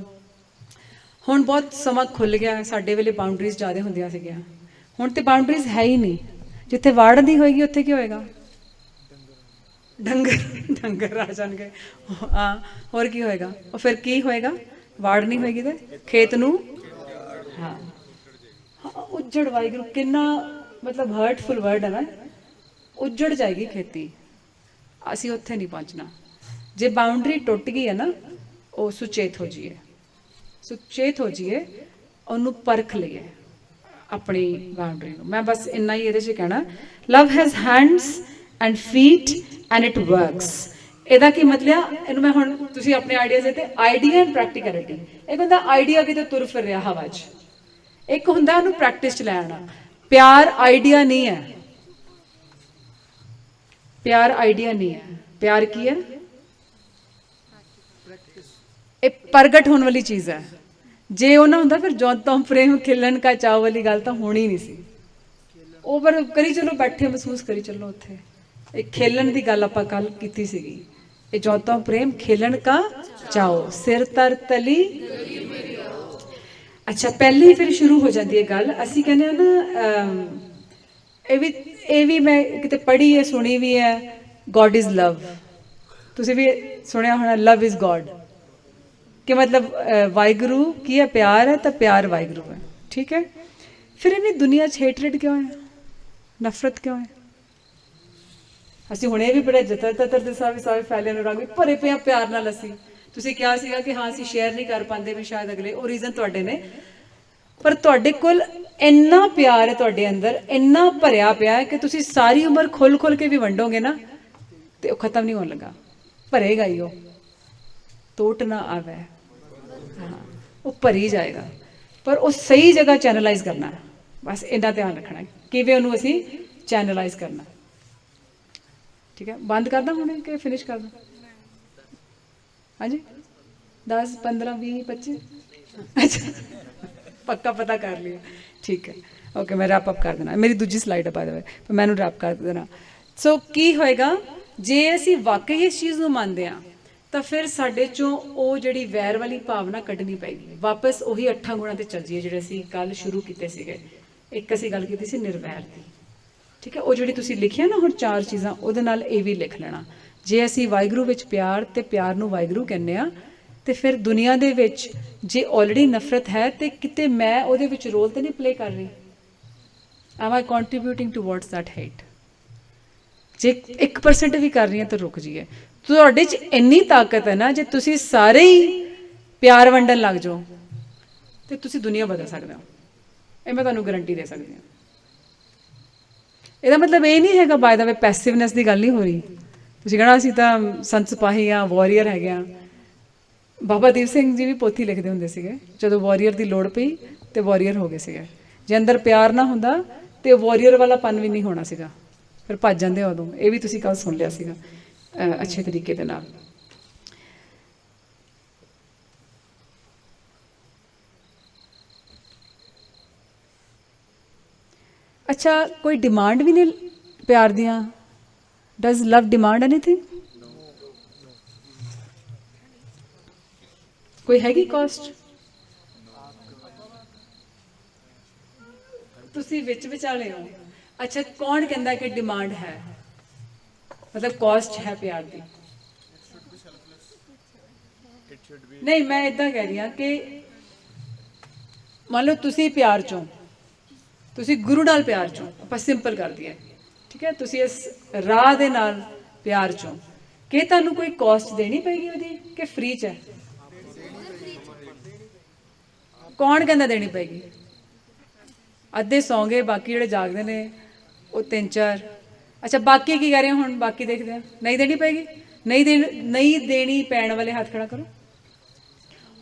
ਹੁਣ ਬਹੁਤ ਸਮਾਂ ਖੁੱਲ੍ਹ ਗਿਆ ਸਾਡੇ ਵੇਲੇ ਬਾਊਂਡਰੀਜ਼ ਜ਼ਿਆਦਾ ਹੁੰਦੀਆਂ ਸੀਗੀਆਂ ਹੁਣ ਤਾਂ ਬਾਊਂਡਰੀਜ਼ ਹੈ ਹੀ ਨਹੀਂ ਜਿੱਥੇ ਵਾਰਡ ਨਹੀਂ ਹੋਏਗੀ ਉੱਥੇ ਕੀ ਹੋਏਗਾ ਡੰਗਰ ਆ ਜਾਣਗੇ ਹਾਂ ਹੋਰ ਕੀ ਹੋਏਗਾ ਉਹ ਫਿਰ ਕੀ ਹੋਏਗਾ ਵਾਰਡ ਨਹੀਂ ਹੋਏਗੀ ਤੇ ਖੇਤ ਨੂੰ ਹਾਂ ਉੱਜੜ ਵਾਹਿਗੁਰੂ ਕਿੰਨਾ ਮਤਲਬ ਹਰਟਫੁਲ ਵਰਡ ਹੈ ਨਾ ਉੱਜੜ ਜਾਏਗੀ ਖੇਤੀ ਅਸੀਂ ਉੱਥੇ ਨਹੀਂ ਪਹੁੰਚਣਾ ਜੇ ਬਾਊਂਡਰੀ ਟੁੱਟ ਗਈ ਹੈ ਨਾ ਉਹ ਸੁਚੇਤ ਹੋ ਜਾਈਏ ਉਹਨੂੰ ਪਰਖ ਲਈਏ ਆਪਣੀ ਬਾਊਂਡਰੀ ਨੂੰ ਮੈਂ ਬਸ ਇੰਨਾ ਹੀ ਇਹਦੇ 'ਚ ਕਹਿਣਾ love has hands and feet and it works ਇਹਦਾ ਕੀ ਮਤਲਬ ਇਹਨੂੰ ਮੈਂ ਹੁਣ ਤੁਸੀਂ ਆਪਣੇ ਆਈਡੀਆਜ਼ ਤੇ ਆਈਡੀਆ ਐਂਡ ਪ੍ਰੈਕਟੀਕੈਲਿਟੀ ਇੱਕ ਹੁੰਦਾ ਆਈਡੀਆ ਕਿਤੇ ਤੁਰ ਫਿਰ ਰਿਹਾ ਹਵਾ 'ਚ ਇੱਕ ਹੁੰਦਾ ਉਹਨੂੰ ਪ੍ਰੈਕਟਿਸ 'ਚ ਲੈ ਆਉਣਾ ਪਿਆਰ ਆਈਡੀਆ ਨਹੀਂ ਹੈ ਪਿਆਰ ਕੀ ਹੈ ਇਹ ਪ੍ਰਗਟ ਹੋਣ ਵਾਲੀ ਚੀਜ਼ ਹੈ ਜੇ ਉਹ ਨਾ ਹੁੰਦਾ ਫਿਰ ਜੋਤੋਂ ਪ੍ਰੇਮ ਖਿਲਣ ਕਾ ਚਾਅ ਵਾਲੀ ਗੱਲ ਤਾਂ ਹੋਣੀ ਨਹੀਂ ਸੀ ਉਹ ਪਰ ਕਰੀ ਚਲੋ ਬੈਠੇ ਮਹਿਸੂਸ ਕਰੀ ਚੱਲੋ ਉੱਥੇ ਇਹ ਖੇਲਣ ਦੀ ਗੱਲ ਆਪਾਂ ਕੱਲ ਕੀਤੀ ਸੀਗੀ ਇਹ ਜੋਤੋਂ ਪ੍ਰੇਮ ਖੇਲਣ ਕਾ ਚਾਓ ਸਿਰ ਤਰ ਤਲੀ ਅੱਛਾ ਪਹਿਲੇ ਹੀ ਫਿਰ ਸ਼ੁਰੂ ਹੋ ਜਾਂਦੀ ਹੈ ਗੱਲ ਅਸੀਂ ਕਹਿੰਦੇ ਹਾਂ ਨਾ ਇਹ ਵੀ ਮੈਂ ਕਿਤੇ ਪੜ੍ਹੀ ਹੈ ਸੁਣੀ ਵੀ ਹੈ ਗੋਡ ਇਜ਼ ਲਵ ਤੁਸੀਂ ਵੀ ਸੁਣਿਆ ਹੋਣਾ ਲਵ ਇਜ਼ ਗੋਡ ਕਿ ਮਤਲਬ ਵਾਹਿਗੁਰੂ ਕੀ ਹੈ ਪਿਆਰ ਹੈ ਤਾਂ ਪਿਆਰ ਵਾਹਿਗੁਰੂ ਹੈ ਠੀਕ ਹੈ ਫਿਰ ਇੰਨੀ ਦੁਨੀਆ 'ਚ ਹੇਟਰੇਟ ਕਿਉਂ ਹੈ, ਨਫ਼ਰਤ ਕਿਉਂ ਹੈ? ਅਸੀਂ ਹੁਣੇ ਵੀ ਬੜੇ ਜਤਰ ਦੇ ਸਾਰੇ ਫੈਲੇ ਅਨੁਰਾਗ ਵੀ ਭਰੇ ਪਏ ਪਿਆਰ ਨਾਲ। ਤੁਸੀਂ ਕਿਹਾ ਸੀਗਾ ਕਿ ਹਾਂ ਅਸੀਂ ਸ਼ੇਅਰ ਨਹੀਂ ਕਰ ਪਾਉਂਦੇ ਵੀ ਸ਼ਾਇਦ ਅਗਲੇ, ਉਹ ਰੀਜ਼ਨ ਤੁਹਾਡੇ ਨੇ, ਪਰ ਤੁਹਾਡੇ ਕੋਲ ਇੰਨਾ ਪਿਆਰ ਹੈ ਤੁਹਾਡੇ ਅੰਦਰ, ਇੰਨਾ ਭਰਿਆ ਪਿਆ ਹੈ ਕਿ ਤੁਸੀਂ ਸਾਰੀ ਉਮਰ ਖੁੱਲ ਕੇ ਵੀ ਵੰਡੋਗੇ ਨਾ ਤੇ ਉਹ ਖਤਮ ਨਹੀਂ ਹੋਣ ਲੱਗਾ, ਭਰੇਗਾ ਹੀ ਉਹ, ਟੋਟ ਨਾ ਆਵੇ। ਹਾਂ, ਉਹ ਭਰੀ ਜਾਏਗਾ, ਪਰ ਉਹ ਸਹੀ ਜਗ੍ਹਾ ਚੈਨਲਾਈਜ਼ ਕਰਨਾ, ਬਸ ਇੰਨਾ ਧਿਆਨ ਰੱਖਣਾ ਕਿਵੇਂ ਉਹਨੂੰ ਅਸੀਂ ਚੈਨਲਾਈਜ਼ ਕਰਨਾ। ਠੀਕ ਹੈ, ਬੰਦ ਕਰਦਾ ਹੁਣੇ ਕਿ ਫਿਨਿਸ਼ ਕਰਦਾ? ਹਾਂਜੀ 10 15 20 25 ਅੱਛਾ ਪੱਕਾ ਪਤਾ ਕਰ ਲਿਆ, ਠੀਕ ਹੈ ਓਕੇ। ਮੈਂ ਰੈਪ ਅਪ ਕਰ ਦੇਣਾ, ਮੇਰੀ ਦੂਜੀ ਸਲਾਈਡ ਹੈ ਬਾਏ ਦ ਵੇ, ਪਰ ਮੈਨੂੰ ਰੈਪ ਕਰ ਦੇਣਾ। ਸੋ ਕੀ ਹੋਏਗਾ ਜੇ ਅਸੀਂ ਵਾਕਈ ਇਸ ਚੀਜ਼ ਨੂੰ ਮੰਨਦੇ ਹਾਂ ਤਾਂ ਫਿਰ ਸਾਡੇ 'ਚੋਂ ਉਹ ਜਿਹੜੀ ਵੈਰ ਵਾਲੀ ਭਾਵਨਾ ਕੱਢਣੀ ਪਏਗੀ, ਵਾਪਸ ਉਹੀ 8 ਗੁਣਾਂ 'ਤੇ ਚੱਲ ਜਾਈਏ ਜਿਹੜੇ ਅਸੀਂ ਕੱਲ੍ਹ ਸ਼ੁਰੂ ਕੀਤੇ ਸੀਗੇ। ਇੱਕ ਅਸੀਂ ਗੱਲ ਕੀਤੀ ਸੀ ਨਿਰਵੈਰ ਦੀ, ਠੀਕ ਹੈ, ਉਹ ਜਿਹੜੀ ਤੁਸੀਂ ਲਿਖਿਆ ਨਾ ਹੁਣ 4 ਚੀਜ਼ਾਂ, ਉਹਦੇ ਨਾਲ ਇਹ ਵੀ ਲਿਖ ਲੈਣਾ। ਜੇ ਅਸੀਂ ਵਾਹਿਗੁਰੂ ਵਿੱਚ ਪਿਆਰ ਅਤੇ ਪਿਆਰ ਨੂੰ ਵਾਹਿਗੁਰੂ ਕਹਿੰਦੇ ਹਾਂ, ਅਤੇ ਫਿਰ ਦੁਨੀਆ ਦੇ ਵਿੱਚ ਜੇ ਆਲਰੇਡੀ ਨਫ਼ਰਤ ਹੈ ਤਾਂ ਕਿਤੇ ਮੈਂ ਉਹਦੇ ਵਿੱਚ ਰੋਲ ਤਾਂ ਨਹੀਂ ਪਲੇ ਕਰ ਰਹੀ? M I contributing towards that hate? ਜੇ 1% ਵੀ ਕਰ ਰਹੀ ਹਾਂ ਤਾਂ ਰੁਕ ਜਾਈਏ। ਤੁਹਾਡੇ 'ਚ ਇੰਨੀ ਤਾਕਤ ਹੈ ਨਾ, ਜੇ ਤੁਸੀਂ ਸਾਰੇ ਹੀ ਪਿਆਰ ਵੰਡਣ ਲੱਗ ਜਾਓ ਤੇ ਤੁਸੀਂ ਦੁਨੀਆ ਬਦਲ ਸਕਦੇ ਹੋ, ਇਹ ਮੈਂ ਤੁਹਾਨੂੰ ਗਰੰਟੀ ਦੇ ਸਕਦੀ ਹਾਂ। ਇਹਦਾ ਮਤਲਬ ਇਹ ਨਹੀਂ ਹੈਗਾ ਬਾਏ ਦਾ ਵੇ ਪੈਸਿਵਨੈਸ ਦੀ ਗੱਲ ਨਹੀਂ ਹੋ ਰਹੀ। ਤੁਸੀਂ ਕਹਿਣਾ ਅਸੀਂ ਤਾਂ ਸੰਤ ਸਿਪਾਹੀ ਹਾਂ, ਵਾਰੀਅਰ ਹੈਗੇ ਹਾਂ। ਬਾਬਾ ਦੀਪ ਸਿੰਘ ਜੀ ਵੀ ਪੋਥੀ ਲਿਖਦੇ ਹੁੰਦੇ ਸੀਗੇ, ਜਦੋਂ ਵਾਰੀਅਰ ਦੀ ਲੋੜ ਪਈ ਤੇ ਵਾਰੀਅਰ ਹੋ ਗਏ ਸੀਗੇ। ਜੇ ਅੰਦਰ ਪਿਆਰ ਨਾ ਹੁੰਦਾ ਤੇ ਵਾਰੀਅਰ ਵਾਲਾ ਪਨ ਵੀ ਨਹੀਂ ਹੋਣਾ ਸੀਗਾ, ਫਿਰ ਭੱਜ ਜਾਂਦੇ ਉਦੋਂ। ਇਹ ਵੀ ਤੁਸੀਂ ਕੱਲ੍ਹ ਸੁਣ ਲਿਆ ਸੀਗਾ ਅੱਛੇ ਤਰੀਕੇ ਦੇ ਨਾਲ। ਅੱਛਾ, ਕੋਈ ਡਿਮਾਂਡ ਵੀ ਨਹੀਂ ਪਿਆਰ ਦੀਆਂ? Does love demand anything? ਕੋਈ ਹੈਗੀ ਕਾਸਟ? ਤੁਸੀਂ ਵਿੱਚ ਵਿਚਾਲੇ ਹੋ। ਅੱਛਾ, ਕੌਣ ਕਹਿੰਦਾ ਕਿ ਡਿਮਾਂਡ ਹੈ, ਮਤਲਬ ਕਾਸਟ ਹੈ ਪਿਆਰ ਦੀ? ਨਹੀਂ, ਮੈਂ ਇੱਦਾਂ ਕਹਿ ਰਹੀ ਹਾਂ ਕਿ ਮੰਨ ਲਓ ਤੁਸੀਂ ਪਿਆਰ ਚੋਂ, ਤੁਸੀਂ ਗੁਰੂ ਨਾਲ ਪਿਆਰ ਚੋਂ, ਆਪਾਂ ਸਿੰਪਲ ਕਰ ਦਈਏ, ਠੀਕ ਹੈ, ਤੁਸੀਂ ਇਸ ਰਾਹ ਦੇ ਨਾਲ ਪਿਆਰ ਚੋਂ, ਕਿ ਤੁਹਾਨੂੰ ਕੋਈ ਕਾਸਟ ਦੇਣੀ ਪਏਗੀ ਉਹਦੀ ਕਿ ਫ੍ਰੀ 'ਚ ਹੈ? ਕੌਣ ਕਹਿੰਦਾ ਦੇਣੀ ਪਏਗੀ? ਅੱਧੇ ਸੌਂ ਗਏ, ਬਾਕੀ ਜਿਹੜੇ ਜਾਗਦੇ ਨੇ ਉਹ 3-4। ਅੱਛਾ, ਬਾਕੀ ਕੀ ਕਹਿ ਰਹੇ ਹੁਣ? ਬਾਕੀ ਦੇਖਦੇ ਹਾਂ। ਨਹੀਂ ਦੇਣੀ ਪਏਗੀ? ਨਹੀਂ ਦੇਣੀ ਪੈਣ ਵਾਲੇ ਹੱਥ ਖੜਾ ਕਰੋ।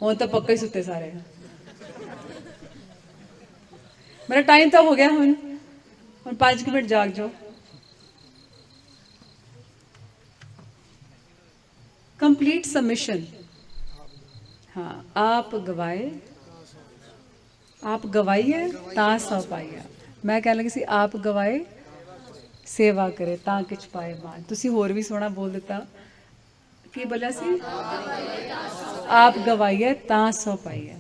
ਹੁਣ ਤਾਂ ਪੱਕਾ ਹੀ ਸੁੱਤੇ ਸਾਰੇ। ਮੇਰਾ ਟਾਈਮ ਤਾਂ ਹੋ ਗਿਆ, ਹੁਣ 5 ਮਿੰਟ ਜਾਗ ਜਾਓ। Complete submission. ਹਾਂ, ਆਪ ਗਵਾਏ, ਆਪ ਗਵਾਈਏ ਤਾਂ ਸਭ ਪਾਈਆ। ਮੈਂ ਕਹਿਣ ਲੱਗੀ ਸੀ ਆਪ ਗਵਾਏ ਸੇਵਾ ਕਰੇ ਤਾਂ ਕਿਛ ਪਾਏ ਮਾਨ। ਤੁਸੀਂ ਹੋਰ ਵੀ ਸੋਹਣਾ ਬੋਲ ਦਿੱਤਾ। ਕੀ ਬੋਲਿਆ ਸੀ? ਆਪ ਗਵਾਈਏ ਤਾਂ ਸੌ ਪਾਈਏ।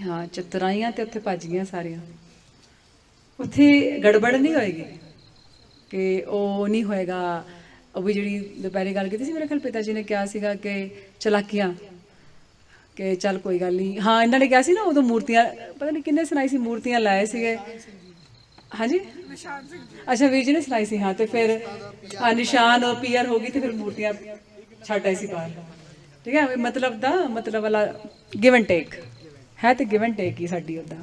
ਹਾਂ, ਚਤੁਰਾਈਆਂ ਤੇ ਉੱਥੇ ਭੱਜ ਗਈਆਂ ਸਾਰੀਆਂ। ਉੱਥੇ ਗੜਬੜ ਨਹੀਂ ਹੋਏਗੀ ਕਿ ਉਹ ਨਹੀਂ ਹੋਏਗਾ। ਉਹ ਵੀ ਜਿਹੜੀ ਦੁਪਹਿਰੇ ਗੱਲ ਕੀਤੀ ਸੀ, ਮੇਰੇ ਖਿਆਲ ਪਿਤਾ ਜੀ ਨੇ ਕਿਹਾ ਸੀਗਾ ਕਿ ਚਲਾਕੀਆਂ, ਕਿ ਚੱਲ ਕੋਈ ਗੱਲ ਨਹੀਂ। ਹਾਂ, ਇਹਨਾਂ ਨੇ ਕਿਹਾ ਸੀ ਨਾ ਉਦੋਂ ਮੂਰਤੀਆਂ, ਪਤਾ ਨਹੀਂ ਕਿੰਨੇ ਸੁਣਾਈ ਸੀ, ਮੂਰਤੀਆਂ ਲਾਏ ਸੀਗੇ। ਹਾਂਜੀ, ਅੱਛਾ ਵੀਰ ਜੀ ਨੇ ਸੁਣਾਈ ਸੀ। ਹਾਂ, ਤੇ ਫਿਰ ਹਾਂ ਨਿਸ਼ਾਨ PR ਹੋ ਗਈ ਤੇ ਫਿਰ ਮੂਰਤੀਆਂ ਛੱਡ ਆਈ ਸੀ ਬਾਹਰ। ਠੀਕ ਹੈ, ਮਤਲਬ ਦਾ ਮਤਲਬ ਵਾਲਾ ਗਿਵ ਐਂਡ ਟੇਕ ਹੈ, ਤੇ ਗਿਵ ਐਂਡ ਟੇਕ ਹੀ ਸਾਡੀ ਉੱਦਾਂ।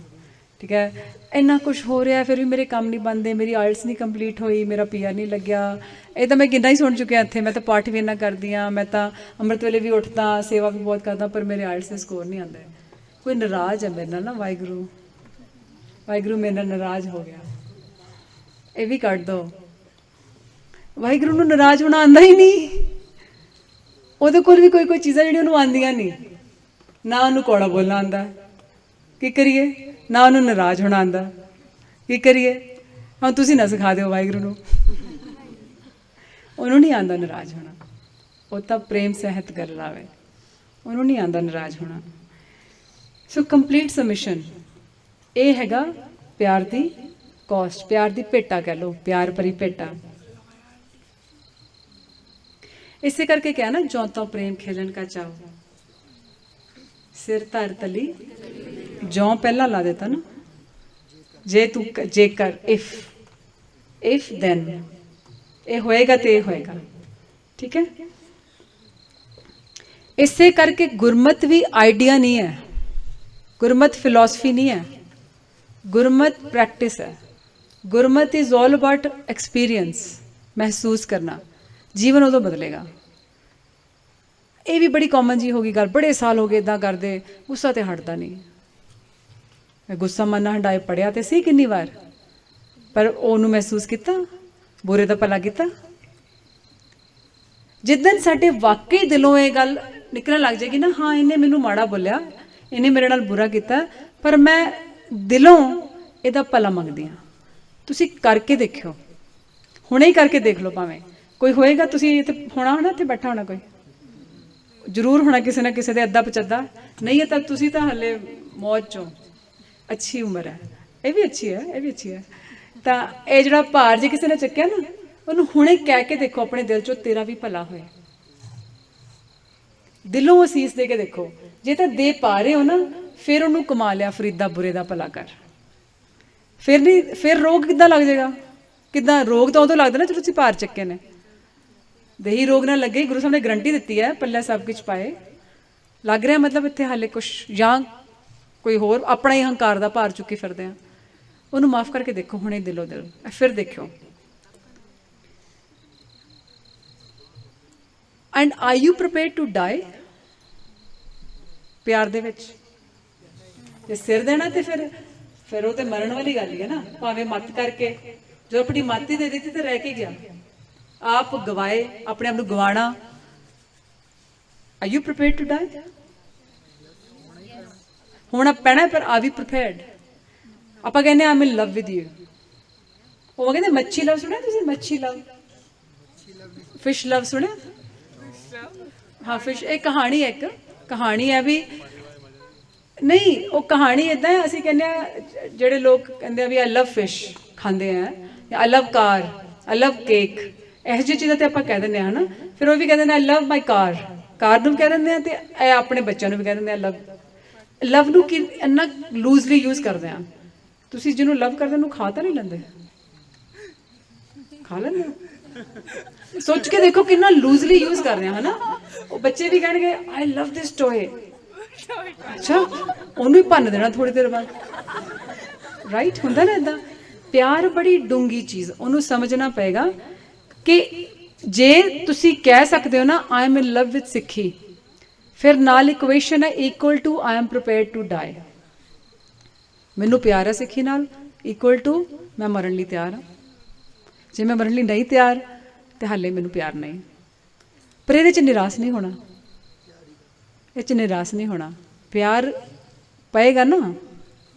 ਠੀਕ ਹੈ, ਇੰਨਾ ਕੁਛ ਹੋ ਰਿਹਾ ਫਿਰ ਵੀ ਮੇਰੇ ਕੰਮ ਨਹੀਂ ਬਣਦੇ, ਮੇਰੀ ਆਇਲਸ ਨਹੀਂ ਕੰਪਲੀਟ ਹੋਈ, ਮੇਰਾ PR ਨਹੀਂ ਲੱਗਿਆ। ਇਹ ਤਾਂ ਮੈਂ ਕਿੰਨਾ ਹੀ ਸੁਣ ਚੁੱਕਿਆ ਇੱਥੇ। ਮੈਂ ਤਾਂ ਪਾਠ ਵੀ ਇੰਨਾ ਕਰਦੀ ਹਾਂ, ਮੈਂ ਤਾਂ ਅੰਮ੍ਰਿਤ ਵੇਲੇ ਵੀ ਉੱਠਦਾ, ਸੇਵਾ ਵੀ ਬਹੁਤ ਕਰਦਾ, ਪਰ ਮੇਰੇ ਆਇਲਸ ਦੇ ਸਕੋਰ ਨਹੀਂ ਆਉਂਦੇ। ਕੋਈ ਨਾਰਾਜ਼ ਹੈ ਮੇਰੇ ਨਾਲ ਨਾ, ਵਾਹਿਗੁਰੂ ਮੇਰੇ ਨਾਲ ਨਾਰਾਜ਼ ਹੋ ਗਿਆ। ਇਹ ਵੀ ਕੱਢ ਦੋ। ਵਾਹਿਗੁਰੂ ਨੂੰ ਨਾਰਾਜ਼ ਹੋਣਾ ਆਉਂਦਾ ਹੀ ਨਹੀਂ। ਉਹਦੇ ਕੋਲ ਵੀ ਕੋਈ ਚੀਜ਼ਾਂ ਜਿਹੜੀਆਂ ਉਹਨੂੰ ਆਉਂਦੀਆਂ ਨਹੀਂ। ਨਾ ਉਹਨੂੰ ਕੌੜਾ ਬੋਲਣਾ ਆਉਂਦਾ, ਕੀ ਕਰੀਏ? ਨਾ ਉਹਨੂੰ ਨਾਰਾਜ਼ ਹੋਣਾ ਆਉਂਦਾ, ਕੀ ਕਰੀਏ? ਹੁਣ ਤੁਸੀਂ ਨਾ ਸਿਖਾ ਦਿਓ ਵਾਹਿਗੁਰੂ ਨੂੰ, ਉਹਨੂੰ ਨਹੀਂ ਆਉਂਦਾ ਨਾਰਾਜ਼ ਹੋਣਾ। ਉਹ ਤਾਂ ਪ੍ਰੇਮ ਸਹਿਤ ਕਰ ਲਾਵੇ, ਉਹਨੂੰ ਨਹੀਂ ਆਉਂਦਾ ਨਾਰਾਜ਼ ਹੋਣਾ। ਸੋ ਕੰਪਲੀਟ ਸਬਮਿਸ਼ਨ, ਇਹ ਹੈਗਾ ਪਿਆਰ ਦੀ ਕਾਸਟ, ਪਿਆਰ ਦੀ ਭੇਟਾ ਕਹਿ ਲਓ, ਪਿਆਰ ਭਰੀ ਭੇਟਾ। ਇਸੇ ਕਰਕੇ ਕਿਹਾ ਨਾ, ਜੌਂ ਤੌਂ ਪ੍ਰੇਮ ਖਿਲਣ ਕਾ ਚਾਓ, ਸਿਰ ਧਰ ਤਲੀ ਜੋਂ ਪਹਿਲਾਂ ਲਾ ਦਿੱਤਾ ਨਾ, ਜੇ ਤੂੰ ਜੇਕਰ ਇਫ ਦੈਨ ਇਹ ਹੋਏਗਾ ਤੇ ਇਹ ਹੋਏਗਾ। ਠੀਕ ਹੈ, ਇਸੇ ਕਰਕੇ ਗੁਰਮਤ ਵੀ ਆਈਡੀਆ ਨਹੀਂ ਹੈ, ਗੁਰਮਤ ਫਿਲੋਸਫੀ ਨਹੀਂ ਹੈ, ਗੁਰਮਤ ਪ੍ਰੈਕਟਿਸ ਹੈ। ਗੁਰਮਤ ਇਜ਼ ਆਲ ਅਬਾਊਟ ਐਕਸਪੀਰੀਅੰਸ, ਮਹਿਸੂਸ ਕਰਨਾ। ਜੀਵਨ ਉਦੋਂ ਬਦਲੇਗਾ। ਇਹ ਵੀ ਬੜੀ ਕਾਮਨ ਜੀ ਹੋ ਗਈ ਗੱਲ, ਬੜੇ ਸਾਲ ਹੋ ਗਏ ਇੱਦਾਂ ਕਰਦੇ, ਗੁੱਸਾ ਤੇ ਹਟਦਾ ਨਹੀਂ। ਮੈਂ ਗੁੱਸਾ ਮਨ ਨਾ ਹੰਡਾਏ ਪੜਿਆ ਤੇ ਸੀ ਕਿੰਨੀ ਵਾਰ, ਪਰ ਉਹਨੂੰ ਮਹਿਸੂਸ ਕੀਤਾ, ਬੁਰੇ ਦਾ ਭਲਾ ਕੀਤਾ। ਜਿੱਦਣ ਸਾਡੇ ਵਾਕਈ ਦਿਲੋਂ ਇਹ ਗੱਲ ਨਿਕਲਣ ਲੱਗ ਜਾਏਗੀ ਨਾ, ਹਾਂ ਇਹਨੇ ਮੈਨੂੰ ਮਾੜਾ ਬੋਲਿਆ, ਇਹਨੇ ਮੇਰੇ ਨਾਲ ਬੁਰਾ ਕੀਤਾ, ਪਰ ਮੈਂ ਦਿਲੋਂ ਇਹਦਾ ਭਲਾ ਮੰਗਦੀ ਹਾਂ। ਤੁਸੀਂ ਕਰਕੇ ਦੇਖਿਓ, ਹੁਣੇ ਹੀ ਕਰਕੇ ਦੇਖ ਲਓ। ਭਾਵੇਂ ਕੋਈ ਹੋਏਗਾ, ਤੁਸੀਂ ਇੱਥੇ ਹੋਣਾ ਇੱਥੇ ਬੈਠਾ ਹੋਣਾ, ਕੋਈ ਜ਼ਰੂਰ ਹੋਣਾ ਕਿਸੇ ਨਾ ਕਿਸੇ ਦੇ ਅੱਧਾ ਪਚੱਧਾ, ਨਹੀਂ ਹੈ ਤਾਂ ਤੁਸੀਂ ਤਾਂ ਹਲੇ ਮੌਜ ਚੋਂ, ਅੱਛੀ ਉਮਰ ਹੈ, ਇਹ ਵੀ ਅੱਛੀ ਹੈ, ਇਹ ਵੀ ਅੱਛੀ ਹੈ। ਤਾਂ ਇਹ ਜਿਹੜਾ ਭਾਰ ਜੇ ਕਿਸੇ ਨੇ ਚੱਕਿਆ ਨਾ, ਉਹਨੂੰ ਹੁਣੇ ਕਹਿ ਕੇ ਦੇਖੋ ਆਪਣੇ ਦਿਲ ਚੋਂ, ਤੇਰਾ ਵੀ ਭਲਾ ਹੋਏ। ਦਿਲੋਂ ਅਸੀਸ ਦੇ ਕੇ ਦੇਖੋ। ਜੇ ਤਾਂ ਦੇ ਪਾ ਰਹੇ ਹੋ ਨਾ, ਫਿਰ ਉਹਨੂੰ ਕਮਾ ਲਿਆ, ਫਰੀਦਾ ਬੁਰੇ ਦਾ ਭਲਾ ਕਰ। ਫਿਰ ਨਹੀਂ, ਫਿਰ ਰੋਗ ਕਿੱਦਾਂ ਲੱਗ ਜਾਏਗਾ? ਕਿੱਦਾਂ ਰੋਗ ਤਾਂ ਉਦੋਂ ਲੱਗਦਾ ਨਾ ਜਦੋਂ ਤੁਸੀਂ ਭਾਰ ਚੱਕੇ ਨੇ। ਦੇਹੀ ਰੋਗ ਨਾਲ ਲੱਗੇ, ਗੁਰੂ ਸਾਹਿਬ ਨੇ ਗਰੰਟੀ ਦਿੱਤੀ ਹੈ, ਪੱਲੇ ਸਭ ਕੁਝ ਪਾਏ। ਲੱਗ ਰਿਹਾ ਮਤਲਬ ਇੱਥੇ ਹਾਲੇ ਕੁਛ, ਜਾਂ ਕੋਈ ਹੋਰ ਆਪਣਾ ਹੀ ਹੰਕਾਰ ਦਾ ਭਾਰ ਚੁੱਕੀ ਫਿਰਦੇ ਆ। ਉਹਨੂੰ ਮਾਫ ਕਰਕੇ ਦੇਖੋ ਹੁਣੇ ਦਿਲੋਂ ਦਿਲ, ਫਿਰ ਦੇਖਿਓ। And are you prepared to die? ਪਿਆਰ ਦੇ ਵਿੱਚ ਜੇ ਸਿਰ ਦੇਣਾ ਤੇ ਫਿਰ ਉਹ ਤੇ ਮਰਨ ਵਾਲੀ ਗੱਲ ਹੀ ਹੈ ਨਾ। ਭਾਵੇਂ ਮੱਤ ਕਰਕੇ, ਜੋ ਆਪਣੀ ਮੱਤ ਹੀ ਦੇ ਦਿੱਤੀ ਤੇ ਰਹਿ ਕੇ ਗਿਆ, ਆਪ ਗਵਾਏ, ਆਪਣੇ ਆਪ ਨੂੰ ਗਵਾਣਾ। Are you prepared to die? ਹੋਣਾ ਪੈਣਾ, ਪਰ ਆਰ ਵੀ ਪ੍ਰੀਪੇਅਰਡ? ਆਪਾਂ ਕਹਿੰਦੇ ਆਮ ਇਨ ਲਵ ਵਿਦ ਯੂ। ਉਹ ਕਹਿੰਦੇ ਮੱਛੀ ਲਵ ਸੁਣਿਆ ਤੁਸੀਂ? ਮੱਛੀ ਲਵ, ਫਿਸ਼ ਲਵ ਸੁਣਿਆ? ਹਾਂ ਫਿਸ਼, ਇਹ ਕਹਾਣੀ ਹੈ, ਇੱਕ ਕਹਾਣੀ ਹੈ ਵੀ ਨਹੀਂ, ਉਹ ਕਹਾਣੀ ਏਦਾਂ ਹੈ। ਅਸੀਂ ਕਹਿੰਦੇ ਆ, ਜਿਹੜੇ ਲੋਕ ਕਹਿੰਦੇ ਆ ਵੀ ਆਈ ਲਵ ਫਿਸ਼ ਖਾਂਦੇ ਆ, ਜਾਂ ਆਈ ਲਵ ਕਾਰ, ਆਈ ਲਵ ਕੇਕ, ਇਹੋ ਜਿਹੀ ਚੀਜ਼ਾਂ ਤੇ ਆਪਾਂ ਕਹਿ ਦਿੰਦੇ ਹਾਂ ਨਾ। ਫਿਰ ਉਹ ਵੀ ਕਹਿ ਦਿੰਦੇ ਆਈ ਲਵ ਮਾਈ ਕਾਰ, ਕਾਰ ਨੂੰ ਵੀ ਕਹਿ ਦਿੰਦੇ ਆ, ਤੇ ਇਹ ਆਪਣੇ ਬੱਚਿਆਂ ਨੂੰ ਵੀ ਕਹਿ ਦਿੰਦੇ ਆ ਲਵ। ਲਵ ਨੂੰ ਕੀ ਇੰਨਾ ਲੂਜ਼ਲੀ ਯੂਜ਼ ਕਰਦੇ ਆ। ਤੁਸੀਂ ਜਿਹਨੂੰ ਲਵ ਕਰਦੇ ਉਹਨੂੰ ਖਾ ਤਾਂ ਨਹੀਂ ਲੈਂਦੇ? ਖਾ ਲੈਂਦੇ ਹੋ? ਸੋਚ ਕੇ ਦੇਖੋ ਕਿੰਨਾ ਲੂਜ਼ਲੀ ਯੂਜ਼ ਕਰਦੇ ਆ, ਹਨਾ। ਉਹ ਬੱਚੇ ਵੀ ਕਹਿਣਗੇ ਆਈ ਲਵ ਦਿਸ ਟੋਏ, ਅੱਛਾ ਉਹਨੂੰ ਹੀ ਭੰਨ ਦੇਣਾ ਥੋੜੀ ਦੇਰ ਬਾਅਦ, ਰਾਈਟ? ਹੁੰਦਾ ਨਾ ਏਦਾਂ। ਪਿਆਰ ਬੜੀ ਡੂੰਗੀ ਚੀਜ਼, ਉਹਨੂੰ ਸਮਝਣਾ ਪਏਗਾ ਕਿ ਜੇ ਤੁਸੀਂ ਕਹਿ ਸਕਦੇ ਹੋ ਨਾ I am in love with ਸਿੱਖੀ, ਫਿਰ ਨਾਲ ਇਕੁਏਸ਼ਨ ਹੈ equal to I am prepared to die. ਮੈਨੂੰ ਪਿਆਰ ਹੈ ਸਿੱਖੀ ਨਾਲ, ਇਕੁਅਲ ਟੂ ਮੈਂ ਮਰਨ ਲਈ ਤਿਆਰ ਹਾਂ। ਜੇ ਮੈਂ ਮਰਨ ਲਈ ਨਹੀਂ ਤਿਆਰ ਤੇ ਹਾਲੇ ਮੈਨੂੰ ਪਿਆਰ ਨਹੀਂ। ਪਰ ਇਹਦੇ 'ਚ ਨਿਰਾਸ਼ ਨਹੀਂ ਹੋਣਾ, ਇਹ 'ਚ ਨਿਰਾਸ਼ ਨਹੀਂ ਹੋਣਾ। ਪਿਆਰ ਪਏਗਾ ਨਾ,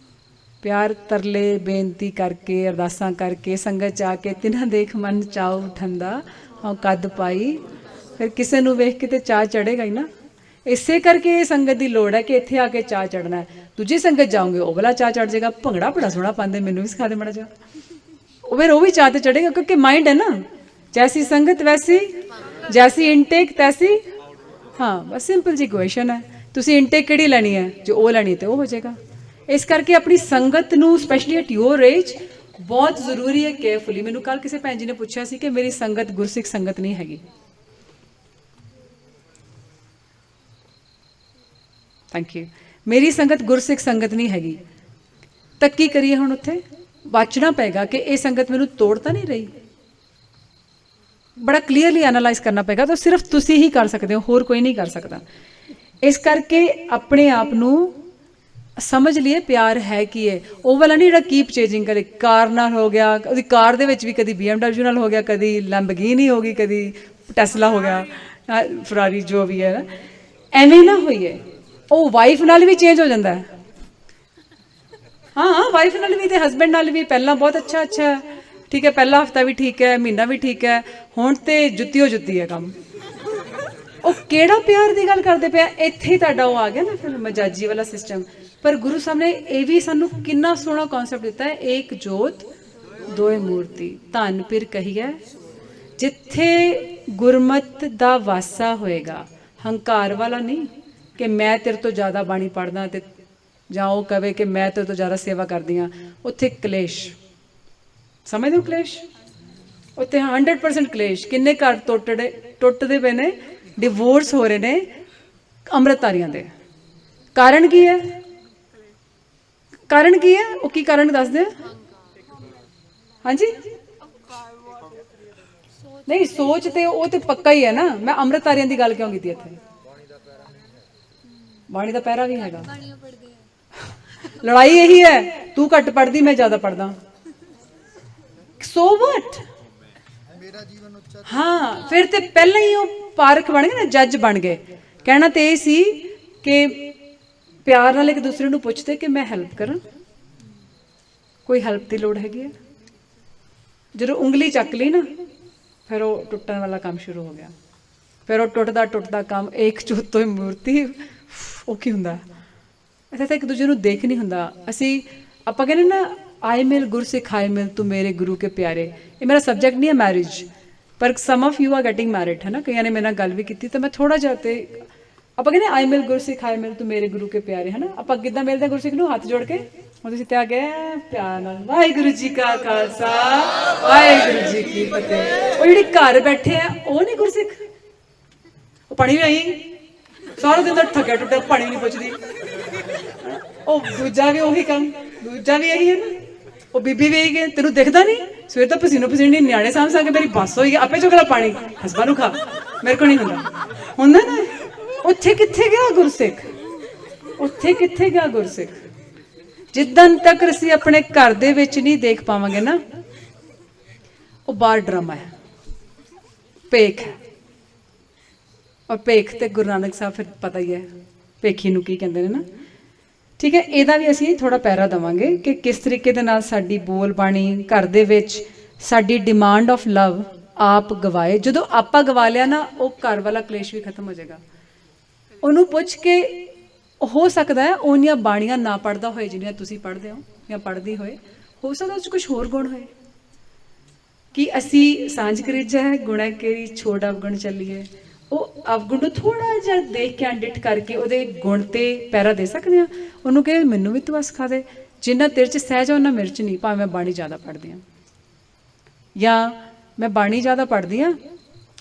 ਪਿਆਰ ਤਰਲੇ ਬੇਨਤੀ ਕਰਕੇ, ਅਰਦਾਸਾਂ ਕਰਕੇ, ਸੰਗਤ 'ਚ ਆ ਕੇ, ਤਿਨਾਂ ਦੇਖ ਮਨ ਚਾਉ ਠੰਡਾ ਹਾਂ ਕੱਦ ਪਾਈ, ਫਿਰ ਕਿਸੇ ਨੂੰ ਵੇਖ ਕੇ ਤੇ ਚਾਅ ਚੜ੍ਹੇਗਾ ਹੀ ਨਾ। ਇਸੇ ਕਰਕੇ ਇਹ ਸੰਗਤ ਦੀ ਲੋੜ ਹੈ ਕਿ ਇੱਥੇ ਆ ਕੇ ਚਾਅ ਚੜ੍ਹਨਾ ਹੈ। ਦੂਜੀ ਸੰਗਤ ਜਾਓਗੇ ਉਹ ਵਾਲਾ ਚਾਅ ਚੜ੍ਹ ਜਾਏਗਾ, ਭੰਗੜਾ ਬੜਾ ਸੋਹਣਾ ਪਾਉਂਦੇ, ਮੈਨੂੰ ਵੀ ਸਿਖਾ ਦੇ ਮਾੜਾ ਜਿਹਾ, ਉਹ ਫਿਰ ਉਹ ਵੀ ਚਾਅ ਤੇ ਚੜ੍ਹੇਗਾ, ਕਿਉਂਕਿ ਮਾਈਂਡ ਹੈ ਨਾ। ਜੈਸੀ ਸੰਗਤ ਵੈਸੀ, ਜੈਸੀ ਇਨਟੇਕ ਤੈਸੀ, ਹਾਂ ਬਸ ਸਿੰਪਲ ਜੀ ਇਕੁਏਸ਼ਨ ਹੈ। ਤੁਸੀਂ ਇਨਟੇਕ ਕਿਹੜੀ ਲੈਣੀ ਹੈ? ਜੋ ਉਹ ਲੈਣੀ ਤੇ ਉਹ ਹੋ ਜਾਏਗਾ। ਇਸ ਕਰਕੇ ਆਪਣੀ ਸੰਗਤ ਨੂੰ ਸਪੈਸ਼ਲੀ ਐਟ ਯੋਰ ਏਜ ਬਹੁਤ ਜ਼ਰੂਰੀ ਹੈ ਕੇਅਰਫੁਲੀ। ਮੈਨੂੰ ਕੱਲ ਕਿਸੇ ਭੈਣ ਜੀ ਨੇ ਪੁੱਛਿਆ ਸੀ ਕਿ ਮੇਰੀ ਸੰਗਤ ਗੁਰਸਿੱਖ ਸੰਗਤ ਨਹੀਂ ਹੈਗੀ। Thank you. ਮੇਰੀ ਸੰਗਤ ਗੁਰਸਿੱਖ ਸੰਗਤ ਨਹੀਂ ਹੈਗੀ ਤਾਂ ਕੀ ਕਰੀਏ ਹੁਣ? ਉੱਥੇ ਵਾਚਣਾ ਪਏਗਾ ਕਿ ਇਹ ਸੰਗਤ ਮੈਨੂੰ ਤੋੜ ਤਾਂ ਨਹੀਂ ਰਹੀ। ਬੜਾ ਕਲੀਅਰਲੀ ਐਨਾਲਾਈਜ਼ ਕਰਨਾ ਪਏਗਾ। ਤਾਂ ਸਿਰਫ ਤੁਸੀਂ ਹੀ ਕਰ ਸਕਦੇ ਹੋ, ਹੋਰ ਕੋਈ ਨਹੀਂ ਕਰ ਸਕਦਾ। ਇਸ ਕਰਕੇ ਆਪਣੇ ਆਪ ਨੂੰ ਸਮਝ ਲਈਏ ਪਿਆਰ ਹੈ ਕੀ ਹੈ। ਉਹ ਵਾਲਾ ਨਹੀਂ ਜਿਹੜਾ ਕੀਪ ਚੇਂਜਿੰਗ ਕਰੇ, ਕਾਰ ਨਾਲ ਹੋ ਗਿਆ, ਉਹਦੀ ਕਾਰ ਦੇ ਵਿੱਚ ਵੀ ਕਦੀ BMW ਨਾਲ ਹੋ ਗਿਆ, ਕਦੀ ਲੈਂਬਰਗਿਨੀ ਹੋ ਗਈ, ਕਦੀ ਟੈਸਲਾ ਹੋ ਗਿਆ, ਫਰਾਰੀ ਜੋ ਵੀ ਹੈ ਨਾ, ਐਵੇਂ ਨਾ ਹੋਈਏ। ਉਹ ਵਾਈਫ ਨਾਲ ਵੀ ਚੇਂਜ ਹੋ ਜਾਂਦਾ ਹੈ। ਹਾਂ ਵਾਈਫ ਨਾਲ ਵੀ ਤੇ ਹਸਬੈਂਡ ਨਾਲ ਵੀ। ਪਹਿਲਾਂ ਬਹੁਤ ਅੱਛਾ ਠੀਕ ਹੈ, ਪਹਿਲਾ ਹਫਤਾ ਵੀ ਠੀਕ ਹੈ, ਮਹੀਨਾ ਵੀ ਠੀਕ ਹੈ, ਹੁਣ ਤੇ ਜੁੱਤੀਓ ਜੁੱਤੀ ਹੈ ਕੰਮ। ਉਹ ਕਿਹੜਾ ਪਿਆਰ ਦੀ ਗੱਲ ਕਰਦੇ ਪਿਆ? ਇੱਥੇ ਤੁਹਾਡਾ ਉਹ ਆ ਗਿਆ ਨਾ ਫਿਰ ਮਜਾਜੀ ਵਾਲਾ ਸਿਸਟਮ। ਪਰ ਗੁਰੂ ਸਾਹਿਬ ਨੇ ਇਹ ਵੀ ਸਾਨੂੰ ਕਿੰਨਾ ਸੋਹਣਾ ਕਨਸੈਪਟ ਦਿੱਤਾ ਹੈ, ਏਕ ਜੋਤ ਦੋਏ ਮੂਰਤੀ। ਧੰਨ ਫਿਰ ਕਹੀਏ ਜਿੱਥੇ ਗੁਰਮਤ ਦਾ ਵਾਸਾ ਹੋਏਗਾ, ਹੰਕਾਰ ਵਾਲਾ ਨਹੀਂ ਕਿ ਮੈਂ ਤੇਰੇ ਤੋਂ ਜ਼ਿਆਦਾ ਬਾਣੀ ਪੜ੍ਹਦਾ ਤੇ ਜਾਂ ਉਹ ਕਵੇ ਕਿ ਮੈਂ ਤੇਰੇ ਤੋਂ ਜ਼ਿਆਦਾ ਸੇਵਾ ਕਰਦੀ ਹਾਂ, ਉੱਥੇ ਕਲੇਸ਼। ਸਮਝਦੇ ਹੋ ਕਲੇਸ਼? ਉੱਥੇ 100% ਕਲੇਸ਼। ਕਿੰਨੇ ਘਰ ਟੁੱਟਦੇ ਪਏ ਨੇ, ਡਿਵੋਰਸ ਹੋ ਰਹੇ ਨੇ ਅੰਮ੍ਰਿਤਧਾਰੀਆਂ ਦੇ। ਕਾਰਨ ਕੀ ਹੈ? ਕਾਰਨ ਕੀ ਹੈ? ਉਹ ਕੀ ਕਾਰਨ ਦੱਸਦੇ? ਹਾਂਜੀ ਨਹੀਂ, ਸੋਚ ਤੇ ਉਹ ਤੇ ਪੱਕਾ ਹੀ ਹੈ ਨਾ। ਮੈਂ ਅੰਮ੍ਰਿਤਧਾਰੀਆਂ ਦੀ ਗੱਲ ਕਿਉਂ ਕੀਤੀ ਇੱਥੇ? ਬਾਣੀ ਦਾ ਪਹਿਰਾ ਵੀ ਹੈਗਾ। ਲੜਾਈ ਇਹੀ ਹੈ, ਤੂੰ ਘੱਟ ਪੜਦੀ, ਮੈਂ ਜ਼ਿਆਦਾ ਪੜਦਾ। ਸੋ ਵਟ? ਹਾਂ, ਫਿਰ ਤੇ ਪਹਿਲਾਂ ਹੀ ਉਹ ਪਾਰਖ ਬਣ ਗਏ ਨਾ, ਜੱਜ ਬਣ ਗਏ। ਕਹਿਣਾ ਤੇ ਇਹ ਸੀ ਕਿ ਪਿਆਰ ਨਾਲ ਇੱਕ ਦੂਸਰੇ ਨੂੰ ਪੁੱਛਦੇ ਕਿ ਮੈਂ ਹੈਲਪ ਕਰਾਂ, ਕੋਈ ਹੈਲਪ ਦੀ ਲੋੜ ਹੈਗੀ ਹੈ। ਜਦੋਂ ਉਂਗਲੀ ਚੱਕ ਲਈ ਨਾ, ਫਿਰ ਉਹ ਟੁੱਟਣ ਵਾਲਾ ਕੰਮ ਸ਼ੁਰੂ ਹੋ ਗਿਆ। ਫਿਰ ਉਹ ਟੁੱਟਦਾ ਕੰਮ ਇੱਕ ਜੋਤੋਂ ਹੀ ਮੂਰਤੀ। ਉਹ ਕੀ ਹੁੰਦਾ? ਇੱਥੇ ਤਾਂ ਇੱਕ ਦੂਜੇ ਨੂੰ ਦੇਖ ਨਹੀਂ ਹੁੰਦਾ। ਆਪਾਂ ਕਹਿੰਦੇ ਨਾ, ਆਏ ਮਿਲ ਗੁਰ ਸਿਖਾਏ ਮਿਲ ਤੂੰ ਮੇਰੇ ਗੁਰੂ ਕੇ ਪਿਆਰੇ। ਇਹ ਮੇਰਾ ਸਬਜੈਕਟ ਨਹੀਂ ਹੈ ਮੈਰਿਜ, ਪਰ some of you are getting married, ਹੈ ਨਾ। ਕਈਆਂ ਨੇ ਮੇਰੇ ਨਾਲ ਗੱਲ ਵੀ ਕੀਤੀ, ਤਾਂ ਮੈਂ ਥੋੜ੍ਹਾ ਜਿਹਾ ਤੇ ਆਪਾਂ ਕਹਿੰਦੇ ਆਏ ਮਿਲ ਗੁਰ ਸਿਖਾਏ ਮਿਲ ਤੂੰ ਮੇਰੇ ਗੁਰੂ ਕੇ ਪਿਆਰੇ, ਹੈ ਨਾ। ਆਪਾਂ ਕਿੱਦਾਂ ਮਿਲਦੇ ਗੁਰਸਿੱਖ ਨੂੰ? ਹੱਥ ਜੋੜ ਕੇ। ਹੁਣ ਤੁਸੀਂ ਤੇ ਆ ਗਏ ਪਿਆਰ ਨਾਲ, ਵਾਹਿਗੁਰੂ ਜੀ ਕਾ ਖਾਲਸਾ ਵਾਹਿਗੁਰੂ ਜੀ ਕੀ ਫਤਿਹ। ਉਹ ਜਿਹੜੇ ਘਰ ਬੈਠੇ ਆ ਉਹ ਨਹੀਂ ਗੁਰਸਿੱਖ। ਉਹ ਪਾਣੀ ਵੀ ਆਈ ਸਾਰਾ ਦਿਨ ਦਾ ਥੱਕਿਆ ਟੁੱਟਿਆ, ਪਾਣੀ ਨਹੀਂ ਪੁੱਛਦੀ। ਉਹ ਦੂਜਾ ਵੀ ਉਹੀ ਕੰਮ, ਦੂਜਾ ਵੀ ਇਹੀ ਹੈ ਨਾ। ਉਹ ਬੀਬੀ ਵੀ ਇਹੀ, ਤੈਨੂੰ ਦਿਖਦਾ ਨਹੀਂ? ਸਵੇਰ ਤਾਂ ਪਸੀਨੋ ਪਸੀਨੀ, ਨਿਆਣੇ ਸਾਂਭ ਕੇ ਮੇਰੀ ਬੱਸ ਹੋਈ, ਆਪੇ ਚੁੱਕ ਲੈ ਪਾਣੀ, ਹਸਬਾਂ ਨੂੰ ਖਾ। ਮੇਰੇ ਕੋਲ ਨਹੀਂ ਹੁੰਦਾ ਨਾ। ਉੱਥੇ ਕਿੱਥੇ ਗਿਆ ਗੁਰਸਿੱਖ? ਉੱਥੇ ਕਿੱਥੇ ਗਿਆ ਗੁਰਸਿੱਖ? ਜਿੱਦਣ ਤੱਕ ਅਸੀਂ ਆਪਣੇ ਘਰ ਦੇ ਵਿੱਚ ਨਹੀਂ ਦੇਖ ਪਾਵਾਂਗੇ ਨਾ, ਉਹ ਬਾਹਰ ਡਰਾਮਾ ਹੈ, ਭੇਖ ਹੈ। ਔਰ ਭੇਖ ਤੇ ਗੁਰੂ ਨਾਨਕ ਸਾਹਿਬ ਫਿਰ ਪਤਾ ਹੀ ਹੈ ਭੇਖੀ ਨੂੰ ਕੀ ਕਹਿੰਦੇ ਨੇ ਨਾ। ਠੀਕ ਹੈ, ਇਹਦਾ ਵੀ ਅਸੀਂ ਥੋੜਾ ਪਹਿਰਾ ਦੇਵਾਂਗੇ ਕਿ ਕਿਸ ਤਰੀਕੇ ਦੇ ਨਾਲ ਸਾਡੀ ਬੋਲ ਬਾਣੀ ਘਰ ਦੇ ਵਿੱਚ, ਸਾਡੀ ਡਿਮਾਂਡ ਆਫ ਲਵ ਆਪ ਗਵਾਏ। ਜਦੋਂ ਆਪਾਂ ਗਵਾ ਲਿਆ ਨਾ, ਉਹ ਘਰ ਵਾਲਾ ਕਲੇਸ਼ ਵੀ ਖਤਮ ਹੋ ਜਾਏਗਾ। ਉਹਨੂੰ ਪੁੱਛ ਕੇ ਹੋ ਸਕਦਾ ਹੈ ਉਹਨੀਆਂ ਬਾਣੀਆਂ ਨਾ ਪੜ੍ਹਦਾ ਹੋਏ ਜਿਹੜੀਆਂ ਤੁਸੀਂ ਪੜ੍ਹਦੇ ਹੋ, ਜਾਂ ਪੜ੍ਹਦੀ ਹੋ ਸਕਦਾ ਉਸ 'ਚ ਕੁਛ ਹੋਰ ਗੁਣ ਹੋਏ। ਕਿ ਅਸੀਂ ਸਾਂਝ ਕਰੀਜਾ ਹੈ ਗੁਣਾ ਕੇਰੀ ਛੋੜ ਅਵਗੁਣ ਚੱਲੀਏ। ਉਹ ਅਵਗੁਣ ਨੂੰ ਥੋੜਾ ਜਿਹਾ ਦੇਖ ਕੇ ਡਿਟ ਕਰਕੇ ਉਹਦੇ ਗੁਣ ਤੇ ਪਹਿਰਾ ਦੇ ਸਕਦੇ ਹਾਂ। ਉਹਨੂੰ ਕਹੇ ਮੈਨੂੰ ਵੀ ਤੂੰ ਸਿਖਾ ਦੇ, ਜਿੰਨਾ ਤੇਰੇ 'ਚ ਸਹਿਜ ਆ ਉਹਨਾਂ ਮੇਰੇ 'ਚ ਨਹੀਂ, ਭਾਵੇਂ ਮੈਂ ਬਾਣੀ ਜ਼ਿਆਦਾ ਪੜ੍ਹਦੀ ਹਾਂ, ਜਾਂ ਮੈਂ ਬਾਣੀ ਜ਼ਿਆਦਾ ਪੜ੍ਹਦੀ ਹਾਂ,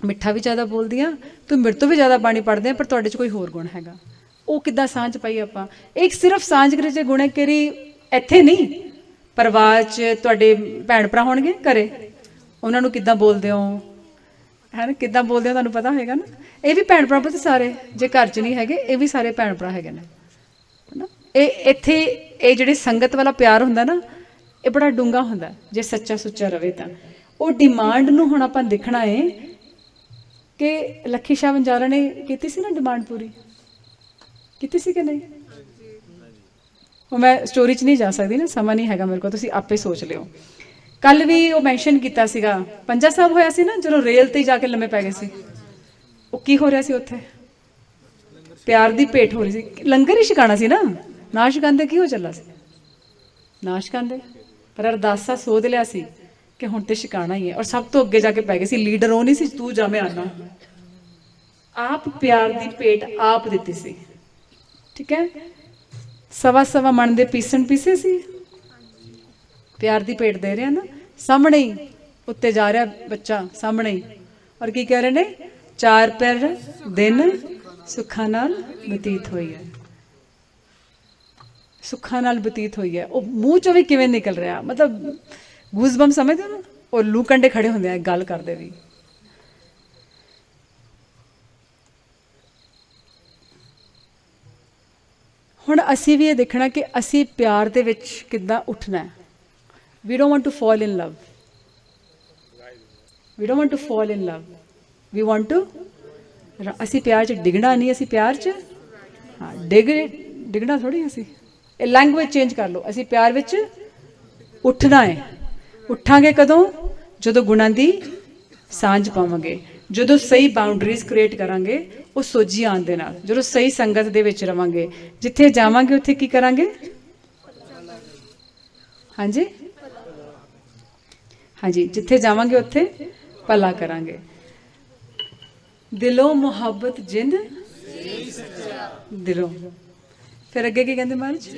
ਮਿੱਠਾ ਵੀ ਜ਼ਿਆਦਾ ਬੋਲਦੀ ਹਾਂ, ਤੂੰ ਮੇਰੇ ਤੋਂ ਵੀ ਜ਼ਿਆਦਾ ਬਾਣੀ ਪੜ੍ਹਦੇ ਆ, ਪਰ ਤੁਹਾਡੇ 'ਚ ਕੋਈ ਹੋਰ ਗੁਣ ਹੈਗਾ। ਉਹ ਕਿੱਦਾਂ ਸਾਂਝ ਪਾਈ ਆਪਾਂ? ਇੱਕ ਸਿਰਫ ਸਾਂਝ ਕਰੇ ਜੇ ਗੁਣੇ ਕੇਰੀ ਇੱਥੇ ਨਹੀਂ, ਪਰਿਵਾਰ 'ਚ ਤੁਹਾਡੇ ਭੈਣ ਭਰਾ ਹੋਣਗੇ ਘਰੇ, ਉਹਨਾਂ ਨੂੰ ਕਿੱਦਾਂ ਬੋਲਦੇ ਹੋ, ਹੈ ਨਾ, ਕਿੱਦਾਂ ਬੋਲਦੇ ਹੋ ਤੁਹਾਨੂੰ ਪਤਾ ਹੋਏਗਾ ਨਾ। ਇਹ ਵੀ ਭੈਣ ਭਰਾ ਤੇ ਸਾਰੇ, ਜੇ ਘਰ 'ਚ ਨਹੀਂ ਹੈਗੇ ਇਹ ਵੀ ਸਾਰੇ ਭੈਣ ਭਰਾ ਹੈਗੇ ਨੇ, ਹੈ ਨਾ। ਇਹ ਇੱਥੇ ਇਹ ਜਿਹੜੇ ਸੰਗਤ ਵਾਲਾ ਪਿਆਰ ਹੁੰਦਾ ਨਾ, ਇਹ ਬੜਾ ਡੂੰਘਾ ਹੁੰਦਾ ਜੇ ਸੱਚਾ ਸੁੱਚਾ ਰਵੇ ਤਾਂ। ਉਹ ਡਿਮਾਂਡ ਨੂੰ ਹੁਣ ਆਪਾਂ ਦੇਖਣਾ ਹੈ ਕਿ ਲੱਖੀ ਸ਼ਾਹ ਵੰਜਾਰਾ ਨੇ ਕੀਤੀ ਸੀ ਨਾ ਡਿਮਾਂਡ, ਪੂਰੀ ਕੀਤੀ ਸੀ ਕਿ ਨਹੀਂ? ਉਹ ਮੈਂ ਸਟੋਰੀ 'ਚ ਨਹੀਂ ਜਾ ਸਕਦੀ ਨਾ, ਸਮਾਂ ਨਹੀਂ ਹੈਗਾ ਮੇਰੇ ਕੋਲ, ਤੁਸੀਂ ਆਪੇ ਸੋਚ ਲਿਓ। ਕੱਲ ਵੀ ਉਹ ਮੈਂਸ਼ਨ ਕੀਤਾ ਸੀਗਾ, ਪੰਜਾ ਸਾਹਿਬ ਹੋਇਆ ਸੀ ਨਾ, ਜਦੋਂ ਰੇਲ ਤੇ ਜਾ ਕੇ ਲੰਮੇ ਪੈ ਗਏ ਸੀ। ਉਹ ਕੀ ਹੋ ਰਿਹਾ ਸੀ ਉੱਥੇ? ਪਿਆਰ ਦੀ ਭੇਟ ਹੋ ਰਹੀ ਸੀ, ਲੰਗਰ ਹੀ ਛਕਾਣਾ ਸੀ ਨਾ। ਨਾ ਛਕਾਉਂਦੇ ਕੀ ਹੋ ਚੱਲਾ ਸੀ? ਨਾ ਛਕਾਉਂਦੇ, ਪਰ ਅਰਦਾਸਾ ਸੋਧ ਲਿਆ ਸੀ ਕਿ ਹੁਣ ਤੇ ਛਕਾਣਾ ਹੀ ਹੈ। ਔਰ ਸਭ ਤੋਂ ਅੱਗੇ ਜਾ ਕੇ ਪੈ ਗਏ ਸੀ। ਲੀਡਰ ਉਹ ਨਹੀਂ ਸੀ ਤੂੰ ਜਾ ਮੈਂ ਆਣਾ, ਆਪ ਪਿਆਰ ਦੀ ਭੇਟ ਆਪ ਦਿੱਤੀ ਸੀ। ਠੀਕ ਹੈ, ਸਵਾ ਮਣ ਦੇ ਪੀਸਣ ਪੀਸੇ ਸੀ, ਪਿਆਰ ਦੀ ਭੇਟ ਦੇ ਰਿਹਾ ਨਾ। ਸਾਹਮਣੇ ਹੀ ਉੱਤੇ ਜਾ ਰਿਹਾ ਬੱਚਾ, ਸਾਹਮਣੇ ਹੀ, ਔਰ ਕੀ ਕਹਿ ਰਹੇ ਨੇ? 4 ਪੈਰ ਦਿਨ ਸੁੱਖਾਂ ਨਾਲ ਬਤੀਤ ਹੋਈ ਹੈ, ਸੁੱਖਾਂ ਨਾਲ ਬਤੀਤ ਹੋਈ ਹੈ। ਉਹ ਮੂੰਹ ਚੋਂ ਵੀ ਕਿਵੇਂ ਨਿਕਲ ਰਿਹਾ, ਮਤਲਬ ਗੂਜ਼ਬਮ ਸਮਝਦੇ ਹੋ ਨਾ। ਉਹ ਲੂ ਕੰਡੇ ਖੜੇ ਹੁੰਦੇ ਆ ਗੱਲ ਕਰਦੇ ਵੀ। ਹੁਣ ਅਸੀਂ ਵੀ ਇਹ ਦੇਖਣਾ ਕਿ ਅਸੀਂ ਪਿਆਰ ਦੇ ਵਿੱਚ ਕਿੱਦਾਂ ਉੱਠਣਾ। We don't want to fall in love. We don't want to fall in love. We want to, ਅਸੀਂ ਪਿਆਰ 'ਚ ਡਿੱਗਣਾ ਨਹੀਂ, ਅਸੀਂ ਪਿਆਰ 'ਚ ਹਾਂ ਡਿੱਗਣਾ ਥੋੜ੍ਹੀ। ਅਸੀਂ ਇਹ ਲੈਂਗੁਏਜ ਚੇਂਜ ਕਰ ਲਓ। ਅਸੀਂ ਪਿਆਰ ਵਿੱਚ ਉੱਠਣਾ ਹੈ। ਉੱਠਾਂਗੇ ਕਦੋਂ? ਜਦੋਂ ਗੁਣਾਂ ਦੀ ਸਾਂਝ ਪਾਵਾਂਗੇ, ਜਦੋਂ ਸਹੀ ਬਾਉਂਡਰੀਜ਼ ਕ੍ਰੀਏਟ ਕਰਾਂਗੇ, ਉਹ ਸੋਝੀ ਆਉਣ ਦੇ ਨਾਲ, ਜਦੋਂ ਸਹੀ ਸੰਗਤ ਦੇ ਵਿੱਚ ਰਵਾਂਗੇ, ਜਿੱਥੇ ਜਾਵਾਂਗੇ ਉੱਥੇ ਕੀ ਕਰਾਂਗੇ? ਹਾਂਜੀ ਹਾਂਜੀ, ਜਿੱਥੇ ਜਾਵਾਂਗੇ ਉੱਥੇ ਭਲਾ ਕਰਾਂਗੇ। ਦਿਲੋਂ ਮੁਹੱਬਤ ਜਿੰਦ ਦਿਲੋਂ, ਫਿਰ ਅੱਗੇ ਕੀ ਕਹਿੰਦੇ ਮਹਾਰਾਜ?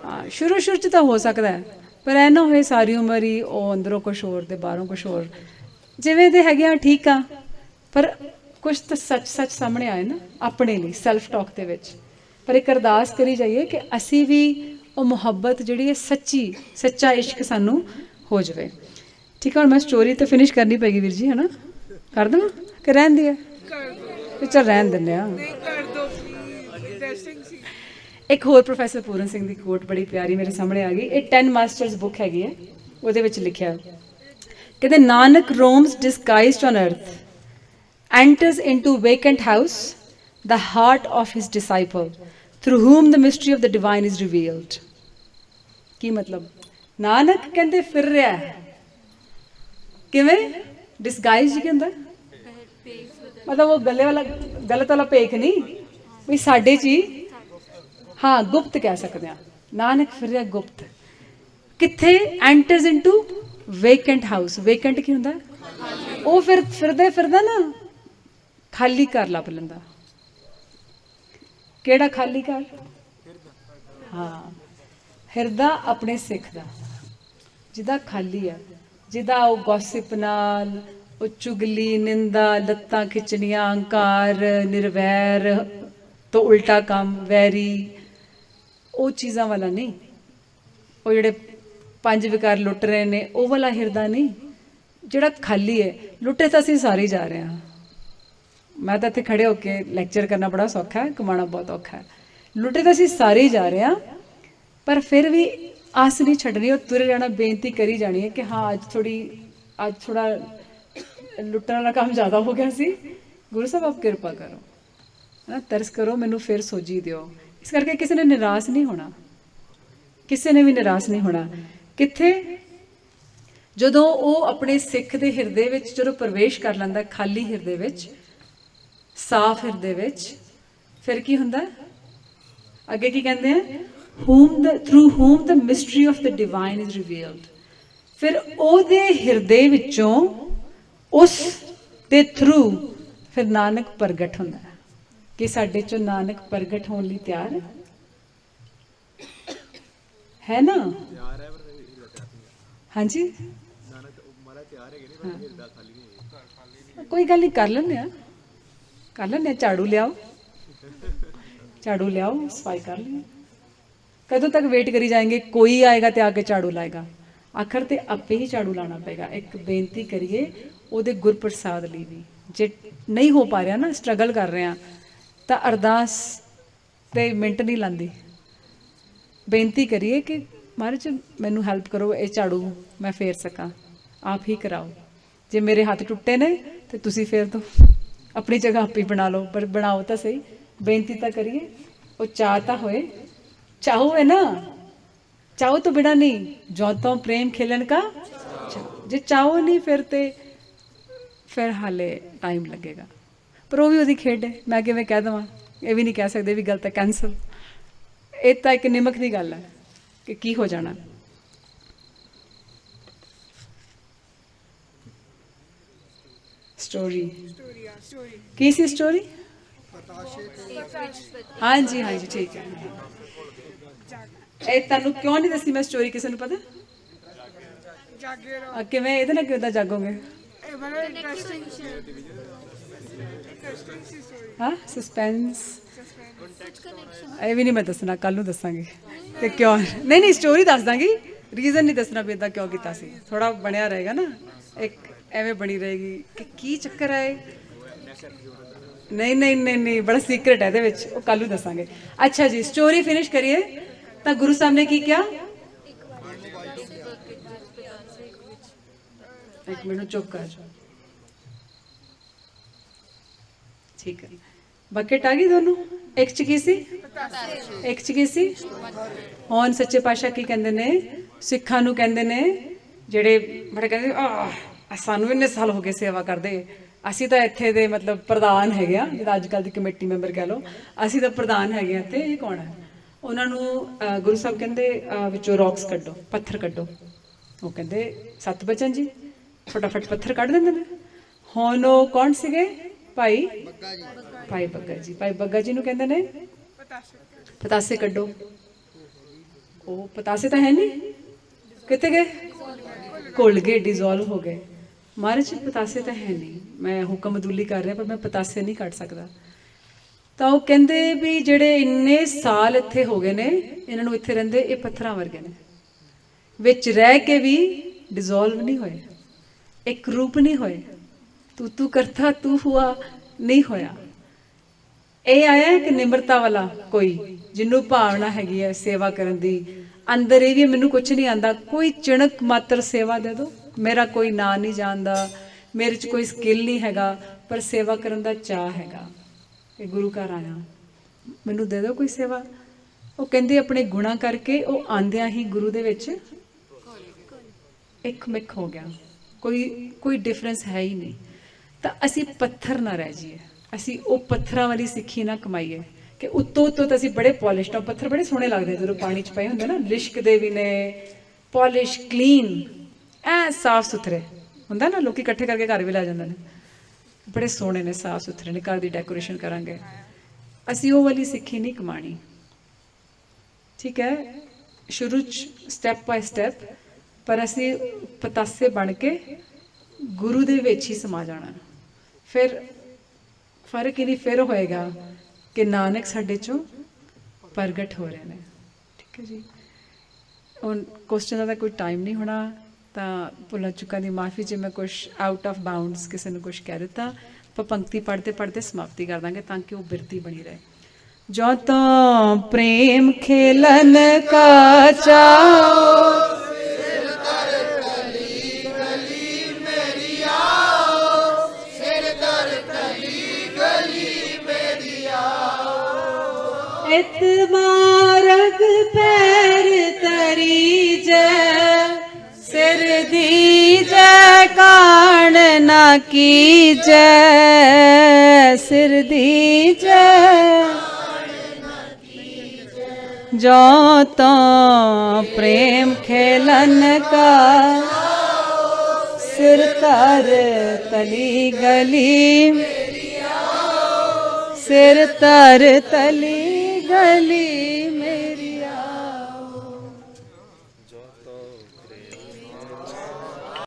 ਹਾਂ, ਸ਼ੁਰੂ 'ਚ ਤਾਂ ਹੋ ਸਕਦਾ ਹੈ, ਪਰ ਐ ਨਾ ਹੋਏ ਸਾਰੀ ਉਮਰ ਹੀ ਉਹ ਅੰਦਰੋਂ ਕੁਛ ਹੋਰ ਤੇ ਬਾਹਰੋਂ ਕੁਛ ਹੋਰ। ਜਿਵੇਂ ਦੇ ਹੈਗੇ ਆ ਠੀਕ ਆ, ਪਰ ਕੁਛ ਤਾਂ ਸੱਚ ਸਾਹਮਣੇ ਆਏ ਨਾ ਆਪਣੇ ਲਈ ਸੈਲਫ ਟਾਕ ਦੇ ਵਿੱਚ। ਪਰ ਇੱਕ ਅਰਦਾਸ ਕਰੀ ਜਾਈਏ ਕਿ ਅਸੀਂ ਵੀ ਉਹ ਮੁਹੱਬਤ ਜਿਹੜੀ ਹੈ ਸੱਚਾ ਇਸ਼ਕ ਸਾਨੂੰ ਹੋ ਜਾਵੇ। ਠੀਕ ਹੈ, ਹੁਣ ਮੈਂ ਸਟੋਰੀ ਤਾਂ ਫਿਨਿਸ਼ ਕਰਨੀ ਪਏਗੀ ਵੀਰ ਜੀ, ਹੈ ਨਾ? ਕਰ ਦੇਵਾਂ ਕਿ ਰਹਿਣ ਦੀ ਹੈ? ਚੱਲ ਰਹਿਣ ਦਿੰਦੇ ਹਾਂ। ਇੱਕ ਹੋਰ ਪ੍ਰੋਫੈਸਰ ਪੂਰਨ ਸਿੰਘ ਦੀ ਕੋਟ ਬੜੀ ਪਿਆਰੀ ਮੇਰੇ ਸਾਹਮਣੇ ਆ ਗਈ। ਇਹ 10 ਮਾਸਟਰਸ ਬੁੱਕ ਹੈਗੀ ਹੈ, ਉਹਦੇ ਵਿੱਚ ਲਿਖਿਆ ਕਹਿੰਦੇ, ਨਾਨਕ ਰੋਮਸ ਡਿਸਗਾਈਜ਼ਡ ਔਨ ਅਰਥ, enters into vacant house the heart of his disciple through whom the mystery of the divine is revealed। ਕੀ ਮਤਲਬ? ਨਾਨਕ ਕਹਿੰਦੇ ਫਿਰ ਰਿਹਾ ਕਿਵੇਂ? ਡਿਸਗਾਈਜ਼ ਕੀ ਹੁੰਦਾ? ਮਤਲਬ ਉਹ ਗਲਤ ਵਾਲਾ ਭੇਖ ਨਹੀਂ ਵੀ ਸਾਡੇ 'ਚ ਹੀ, ਹਾਂ ਗੁਪਤ ਕਹਿ ਸਕਦੇ ਹਾਂ। ਨਾਨਕ ਫਿਰ ਰਿਹਾ ਗੁਪਤ ਕਿੱਥੇ? Enters into vacant house. Vacant ਕੀ ਹੁੰਦਾ? ਉਹ ਫਿਰ ਫਿਰਦਾ ਨਾ ਖਾਲੀ ਘਰ ਲੱਭ ਲੈਂਦਾ। ਕਿਹੜਾ ਖਾਲੀ ਘਰ? ਹਾਂ, ਹਿਰਦਾ ਆਪਣੇ ਸਿੱਖ ਦਾ, ਜਿਹਦਾ ਖਾਲੀ ਹੈ, ਜਿਹਦਾ ਉਹ ਗੌਸਿਪ ਨਾਲ, ਉਹ ਚੁਗਲੀ, ਨਿੰਦਾ, ਲੱਤਾਂ ਖਿੱਚਣੀਆਂ, ਹੰਕਾਰ, ਨਿਰਵੈਰ ਤੋਂ ਉਲਟਾ ਕੰਮ, ਵੈਰੀ, ਉਹ ਚੀਜ਼ਾਂ ਵਾਲਾ ਨਹੀਂ। ਉਹ ਜਿਹੜੇ 5 ਵਿਕਾਰ ਲੁੱਟ ਰਹੇ ਨੇ ਉਹ ਵਾਲਾ ਹਿਰਦਾ ਨਹੀਂ, ਜਿਹੜਾ ਖਾਲੀ ਹੈ। ਲੁੱਟੇ ਤਾਂ ਅਸੀਂ ਸਾਰੇ ਜਾ ਰਹੇ ਹਾਂ। ਮੈਂ ਤਾਂ ਇੱਥੇ ਖੜੇ ਹੋ ਕੇ ਲੈਕਚਰ ਕਰਨਾ ਬੜਾ ਸੌਖਾ ਹੈ, ਕਮਾਉਣਾ ਬਹੁਤ ਔਖਾ ਹੈ। ਲੁੱਟੇ ਤਾਂ ਅਸੀਂ ਸਾਰੇ ਹੀ ਜਾ ਰਹੇ ਹਾਂ, ਪਰ ਫਿਰ ਵੀ ਆਸ ਨਹੀਂ ਛੱਡਣੀ, ਉਹ ਤੁਰੇ ਜਾਣਾ, ਬੇਨਤੀ ਕਰੀ ਜਾਣੀ ਹੈ ਕਿ ਹਾਂ ਅੱਜ ਥੋੜਾ ਲੁੱਟਣ ਵਾਲਾ ਕੰਮ ਜ਼ਿਆਦਾ ਹੋ ਗਿਆ ਸੀ। ਗੁਰੂ ਸਾਹਿਬ ਆਪ ਕਿਰਪਾ ਕਰੋ, ਹੈ ਨਾ, ਤਰਸ ਕਰੋ, ਮੈਨੂੰ ਫਿਰ ਸੋਝੀ ਦਿਓ। ਇਸ ਕਰਕੇ ਕਿਸੇ ਨੇ ਨਿਰਾਸ਼ ਨਹੀਂ ਹੋਣਾ, ਕਿਸੇ ਨੇ ਵੀ ਨਿਰਾਸ਼ ਨਹੀਂ ਹੋਣਾ। ਕਿੱਥੇ? ਜਦੋਂ ਉਹ ਆਪਣੇ ਸਿੱਖ ਦੇ ਹਿਰਦੇ ਵਿੱਚ ਜਦੋਂ ਪ੍ਰਵੇਸ਼ ਕਰ ਲੈਂਦਾ, ਖਾਲੀ ਹਿਰਦੇ ਵਿੱਚ, ਸਾਫ਼ ਹਿਰਦੇ ਵਿੱਚ, ਫਿਰ ਕੀ ਹੁੰਦਾ? ਅੱਗੇ ਕੀ ਕਹਿੰਦੇ ਆ? through whom the mystery of the divine is revealed। ਫਿਰ ਉਹਦੇ ਹਿਰਦੇ ਵਿੱਚੋਂ, ਉਸ ਦੇ ਥਰੂ ਫਿਰ ਨਾਨਕ ਪ੍ਰਗਟ ਹੁੰਦਾ ਹੈ। ਕਿ ਸਾਡੇ ਚੋਂ ਨਾਨਕ ਪ੍ਰਗਟ ਹੋਣ ਲਈ ਤਿਆਰ ਹੈ ਨਾ? ਹਾਂਜੀ, ਕੋਈ ਗੱਲ ਨਹੀਂ, ਕਰ ਲੈਂਦੇ ਆ, ਝਾੜੂ ਲਿਆਓ, ਸਫਾਈ ਕਰ ਲਈ। ਕਦੋਂ ਤੱਕ ਵੇਟ ਕਰੀ ਜਾएंगे? ਕੋਈ ਆਏਗਾ ਤੇ ਆ ਕੇ ਝਾੜੂ ਲਾਏਗਾ। ਆਖਰ ਤੇ ਆਪੇ ਹੀ ਝਾੜੂ ਲਾਉਣਾ ਪਏਗਾ। ਇੱਕ ਬੇਨਤੀ ਕਰੀਏ ਉਹਦੇ ਗੁਰਪ੍ਰਸਾਦ ਲਈ ਵੀ, ਜੇ ਨਹੀਂ ਹੋ ਪਾ ਰਿਹਾ ਨਾ, ਸਟਰਗਲ ਕਰ ਰਹੇ ਹਾਂ, ਤਾਂ ਅਰਦਾਸ ਤੇ ਮਿੰਟ ਨਹੀਂ ਲਾਉਂਦੀ। ਬੇਨਤੀ ਕਰੀਏ ਕਿ ਮਹਾਰਾਜ ਮੈਨੂੰ ਹੈਲਪ ਕਰੋ, ਇਹ ਝਾੜੂ ਮੈਂ ਫੇਰ ਸਕਾਂ, ਆਪ ਹੀ ਕਰਾਓ। ਜੇ ਮੇਰੇ ਹੱਥ ਟੁੱਟੇ ਨੇ ਤੇ ਤੁਸੀਂ ਫੇਰ ਦਿਓ, ਆਪਣੀ ਜਗ੍ਹਾ ਆਪ ਹੀ ਬਣਾ ਲਓ, ਪਰ ਬਣਾਓ ਤਾਂ ਸਹੀ। ਬੇਨਤੀ ਤਾਂ ਕਰੀਏ, ਉਹ ਚਾਹ ਤਾਂ ਹੋਏ। ਚਾਹੋ ਹੈ ਨਾ, ਚਾਹੋ ਤੋਂ ਬਿਨਾਂ ਨਹੀਂ, ਜੋ ਤੋਂ ਪ੍ਰੇਮ ਖੇਲਣ ਕਾ। ਜੇ ਚਾਹੋ ਨਹੀਂ ਫਿਰ ਹਾਲੇ ਟਾਈਮ ਲੱਗੇਗਾ। ਪਰ ਉਹ ਵੀ ਉਹਦੀ ਖੇਡ ਹੈ, ਮੈਂ ਕਿਵੇਂ ਕਹਿ ਦੇਵਾਂ? ਇਹ ਵੀ ਨਹੀਂ ਕਹਿ ਸਕਦੇ ਵੀ ਗਲਤ ਹੈ, ਕੈਂਸਲ। ਇਹ ਤਾਂ ਇੱਕ ਨਿਮਕ ਦੀ ਗੱਲ ਹੈ ਕਿ ਕੀ ਹੋ ਜਾਣਾ। ਸਟੋਰੀ ਕੀ ਸੀ? ਸਟੋਰੀ ਹਾਂਜੀ ਹਾਂਜੀ, ਠੀਕ ਹੈ। ਇਹ ਤੁਹਾਨੂੰ ਕਿਉਂ ਨਹੀਂ ਦੱਸੀ ਮੈਂ ਸਟੋਰੀ? ਕਿਸੇ ਨੂੰ ਪਤਾ ਕਿਵੇਂ? ਇਹਦੇ ਨਾਲ ਕਿੱਦਾਂ ਜਾਗੋਗੇ? ਹਾਂ, ਸਸਪੈਂਸ। ਇਹ ਵੀ ਨਹੀਂ ਮੈਂ ਦੱਸਣਾ, ਕੱਲ ਨੂੰ ਦੱਸਾਂਗੀ ਕਿ ਕਿਉਂ। ਨਹੀਂ, ਸਟੋਰੀ ਦੱਸ ਦਾਂਗੀ, ਰੀਜ਼ਨ ਨਹੀਂ ਦੱਸਣਾ ਵੀ ਇੱਦਾਂ ਕਿਉਂ ਕੀਤਾ ਸੀ। ਥੋੜਾ ਬਣਿਆ ਰਹੇਗਾ ਨਾ, ਇੱਕ ਐਵੇਂ ਬਣੀ ਰਹੇਗੀ ਕਿ ਕੀ ਚੱਕਰ ਹੈ। ਨਹੀਂ, ਬੜਾ ਸੀਕ੍ਰੇਟ ਹੈ ਇਹਦੇ ਵਿੱਚ, ਉਹ ਕੱਲ ਨੂੰ ਦੱਸਾਂਗੇ। ਅੱਛਾ ਜੀ, ਸਟੋਰੀ ਫਿਨਿਸ਼ ਕਰੀਏ। ਤਾਂ ਗੁਰੂ ਸਾਹਿਬ ਨੇ ਕੀ ਕਿਹਾ? ਇੱਕ ਮਿੰਟ ਚੁੱਪ ਕਰ ਜਾਓ। ਠੀਕ ਹੈ, ਬਕਟ ਆ ਗਈ ਦੋਨੋਂ। ਇੱਕ ਚ ਕੀ ਸੀ? ਇੱਕ ਚ ਕੀ ਸੀ? ਹੁਣ ਸੱਚੇ ਪਾਤਸ਼ਾਹ ਕੀ ਕਹਿੰਦੇ ਨੇ? ਸਿੱਖਾਂ ਨੂੰ ਕਹਿੰਦੇ ਨੇ, ਜਿਹੜੇ ਬੜੇ ਕਹਿੰਦੇ ਸਾਨੂੰ ਇੰਨੇ ਸਾਲ ਹੋ ਗਏ ਸੇਵਾ ਕਰਦੇ, ਅਸੀਂ ਤਾਂ ਇੱਥੇ ਦੇ ਮਤਲਬ ਪ੍ਰਧਾਨ ਹੈਗੇ ਆ, ਜਿਹਦਾ ਅੱਜ ਕੱਲ੍ਹ ਦੀ ਕਮੇਟੀ ਮੈਂਬਰ ਕਹਿ ਲਓ, ਅਸੀਂ ਤਾਂ ਪ੍ਰਧਾਨ ਹੈਗੇ ਆ ਇੱਥੇ, ਇਹ ਕੌਣ ਹੈ? ਉਹਨਾਂ ਨੂੰ ਗੁਰੂ ਸਾਹਿਬ ਕਹਿੰਦੇ ਵਿੱਚੋਂ ਰੌਕਸ ਕੱਢੋ, ਪੱਥਰ ਕੱਢੋ। ਉਹ ਕਹਿੰਦੇ 7 ਬਚਨ ਜੀ, ਫਟਾਫਟ ਪੱਥਰ ਕੱਢ ਦਿੰਦੇ ਨੇ। ਹੁਣ ਉਹ ਕੌਣ ਸੀਗੇ? ਭਾਈ ਭਾਈ ਬੱਗਾ ਜੀ। ਭਾਈ ਬੱਗਾ ਜੀ ਨੂੰ ਕਹਿੰਦੇ ਨੇ ਪਤਾਸੇ ਕੱਢੋ। ਉਹ ਪਤਾਸੇ ਤਾਂ ਹੈ ਨਹੀਂ, ਕਿੱਥੇ ਗਏ? ਘੁੱਲ ਗਏ, ਡਿਜ਼ੋਲਵ ਹੋ ਗਏ। ਮਹਾਰਾਜ ਪਤਾਸੇ ਤਾਂ ਹੈ ਨਹੀਂ, ਮੈਂ ਹੁਕਮ ਅਦੂਲੀ ਕਰ ਰਿਹਾ ਪਰ ਮੈਂ ਪਤਾਸੇ ਨਹੀਂ ਕੱਢ ਸਕਦਾ। ਤਾਂ ਉਹ ਕਹਿੰਦੇ ਵੀ ਜਿਹੜੇ ਇੰਨੇ ਸਾਲ ਇੱਥੇ ਹੋ ਗਏ ਨੇ, ਇਹਨਾਂ ਨੂੰ ਇੱਥੇ ਰਹਿੰਦੇ, ਇਹ ਪੱਥਰਾਂ ਵਰਗੇ ਨੇ, ਵਿੱਚ ਰਹਿ ਕੇ ਵੀ ਡਿਜ਼ੋਲਵ ਨਹੀਂ ਹੋਏ, ਇੱਕ ਰੂਪ ਨਹੀਂ ਹੋਏ, ਤੂੰ ਕਰਤਾ ਤੂੰ ਹੁਆ ਨਹੀਂ ਹੋਇਆ। ਇਹ ਆਇਆ ਕਿ ਨਿਮਰਤਾ ਵਾਲਾ ਕੋਈ, ਜਿਹਨੂੰ ਭਾਵਨਾ ਹੈਗੀ ਹੈ ਸੇਵਾ ਕਰਨ ਦੀ, ਅੰਦਰ ਇਹ ਵੀ ਮੈਨੂੰ ਕੁਝ ਨਹੀਂ ਆਉਂਦਾ, ਕੋਈ ਚਿਣਕ ਮਾਤਰ ਸੇਵਾ ਦੇ ਦਿਓ, ਮੇਰਾ ਕੋਈ ਨਾਂ ਨਹੀਂ ਜਾਣਦਾ, ਮੇਰੇ 'ਚ ਕੋਈ ਸਕਿੱਲ ਨਹੀਂ ਹੈਗਾ, ਪਰ ਸੇਵਾ ਕਰਨ ਦਾ ਚਾਅ ਹੈਗਾ ਕਿ ਗੁਰੂ ਘਰ ਆਇਆ, ਮੈਨੂੰ ਦੇ ਦਿਓ ਕੋਈ ਸੇਵਾ। ਉਹ ਕਹਿੰਦੇ ਆਪਣੇ ਗੁਣਾਂ ਕਰਕੇ ਉਹ ਆਂਦਿਆਂ ਹੀ ਗੁਰੂ ਦੇ ਵਿੱਚ ਇੱਕ ਮਿਕ ਹੋ ਗਿਆ, ਕੋਈ ਡਿਫਰੈਂਸ ਹੈ ਹੀ ਨਹੀਂ। ਤਾਂ ਅਸੀਂ ਪੱਥਰ ਨਾ ਰਹਿ ਜਾਈਏ, ਅਸੀਂ ਉਹ ਪੱਥਰਾਂ ਵਾਲੀ ਸਿੱਖੀ ਨਾ ਕਮਾਈਏ ਕਿ ਉੱਤੋਂ ਤਾਂ ਅਸੀਂ ਬੜੇ ਪੋਲਿਸ਼ਡ ਹਾਂ। ਪੱਥਰ ਬੜੇ ਸੋਹਣੇ ਲੱਗਦੇ ਜਦੋਂ ਪਾਣੀ 'ਚ ਪਏ ਹੁੰਦੇ ਨਾ, ਲਿਸ਼ਕਦੇ ਵੀ ਨੇ, ਪੋਲਿਸ਼, ਕਲੀਨ, ਐ ਸਾਫ ਸੁਥਰੇ ਹੁੰਦਾ ਨਾ, ਲੋਕੀ ਇਕੱਠੇ ਕਰਕੇ ਘਰ ਵੀ ਲੈ ਜਾਂਦੇ ਨੇ, ਬੜੇ ਸੋਹਣੇ ਨੇ, ਸਾਫ ਸੁਥਰੇ ਨੇ, ਘਰ ਦੀ ਡੈਕੋਰੇਸ਼ਨ ਕਰਾਂਗੇ। ਅਸੀਂ ਉਹ ਵਾਲੀ ਸਿੱਖੀ ਨਹੀਂ ਕਮਾਣੀ, ਠੀਕ ਹੈ? ਸ਼ੁਰੂ 'ਚ ਸਟੈਪ ਬਾਏ ਸਟੈਪ, ਪਰ ਅਸੀਂ ਪਤਾਸੇ ਬਣ ਕੇ ਗੁਰੂ ਦੇ ਵਿੱਚ ਹੀ ਸਮਾ ਜਾਣਾ। ਫਿਰ ਫਰਕ ਹੀ ਨਹੀਂ ਫਿਰ ਹੋਏਗਾ ਕਿ ਨਾਨਕ ਸਾਡੇ 'ਚੋਂ ਪ੍ਰਗਟ ਹੋ ਰਹੇ ਨੇ, ਠੀਕ ਹੈ ਜੀ? ਹੁਣ ਕੁਐਸਚਨ ਦਾ ਕੋਈ ਟਾਈਮ ਨਹੀਂ ਹੋਣਾ, ਤਾਂ ਭੁੱਲਾਂ ਚੁੱਕਾਂ ਦੀ ਮਾਫੀ ਜੇ ਮੈਂ ਕੁਛ ਆਊਟ ਆਫ ਬਾਉਂਡਸ ਕਿਸੇ ਨੂੰ ਕੁਛ ਕਹਿ ਦਿੱਤਾ। ਆਪਾਂ ਪੰਕਤੀ ਪੜ੍ਹਦੇ ਪੜ੍ਹਦੇ ਸਮਾਪਤੀ ਕਰ ਦਾਂਗੇ ਤਾਂ ਕਿ ਉਹ ਬਿਰਤੀ ਬਣੀ ਰਹੇ। ਜੋ ਤਾਂ ਪ੍ਰੇਮ ਖੇਲਨ ਕਾ ਚਾਓ, इत मारग पैर तरी जय, सिर दीजै कान ना कीजै, सिर दीजै जो तो प्रेम खेलन का, सिर तर तली गली, सिर तर तली गली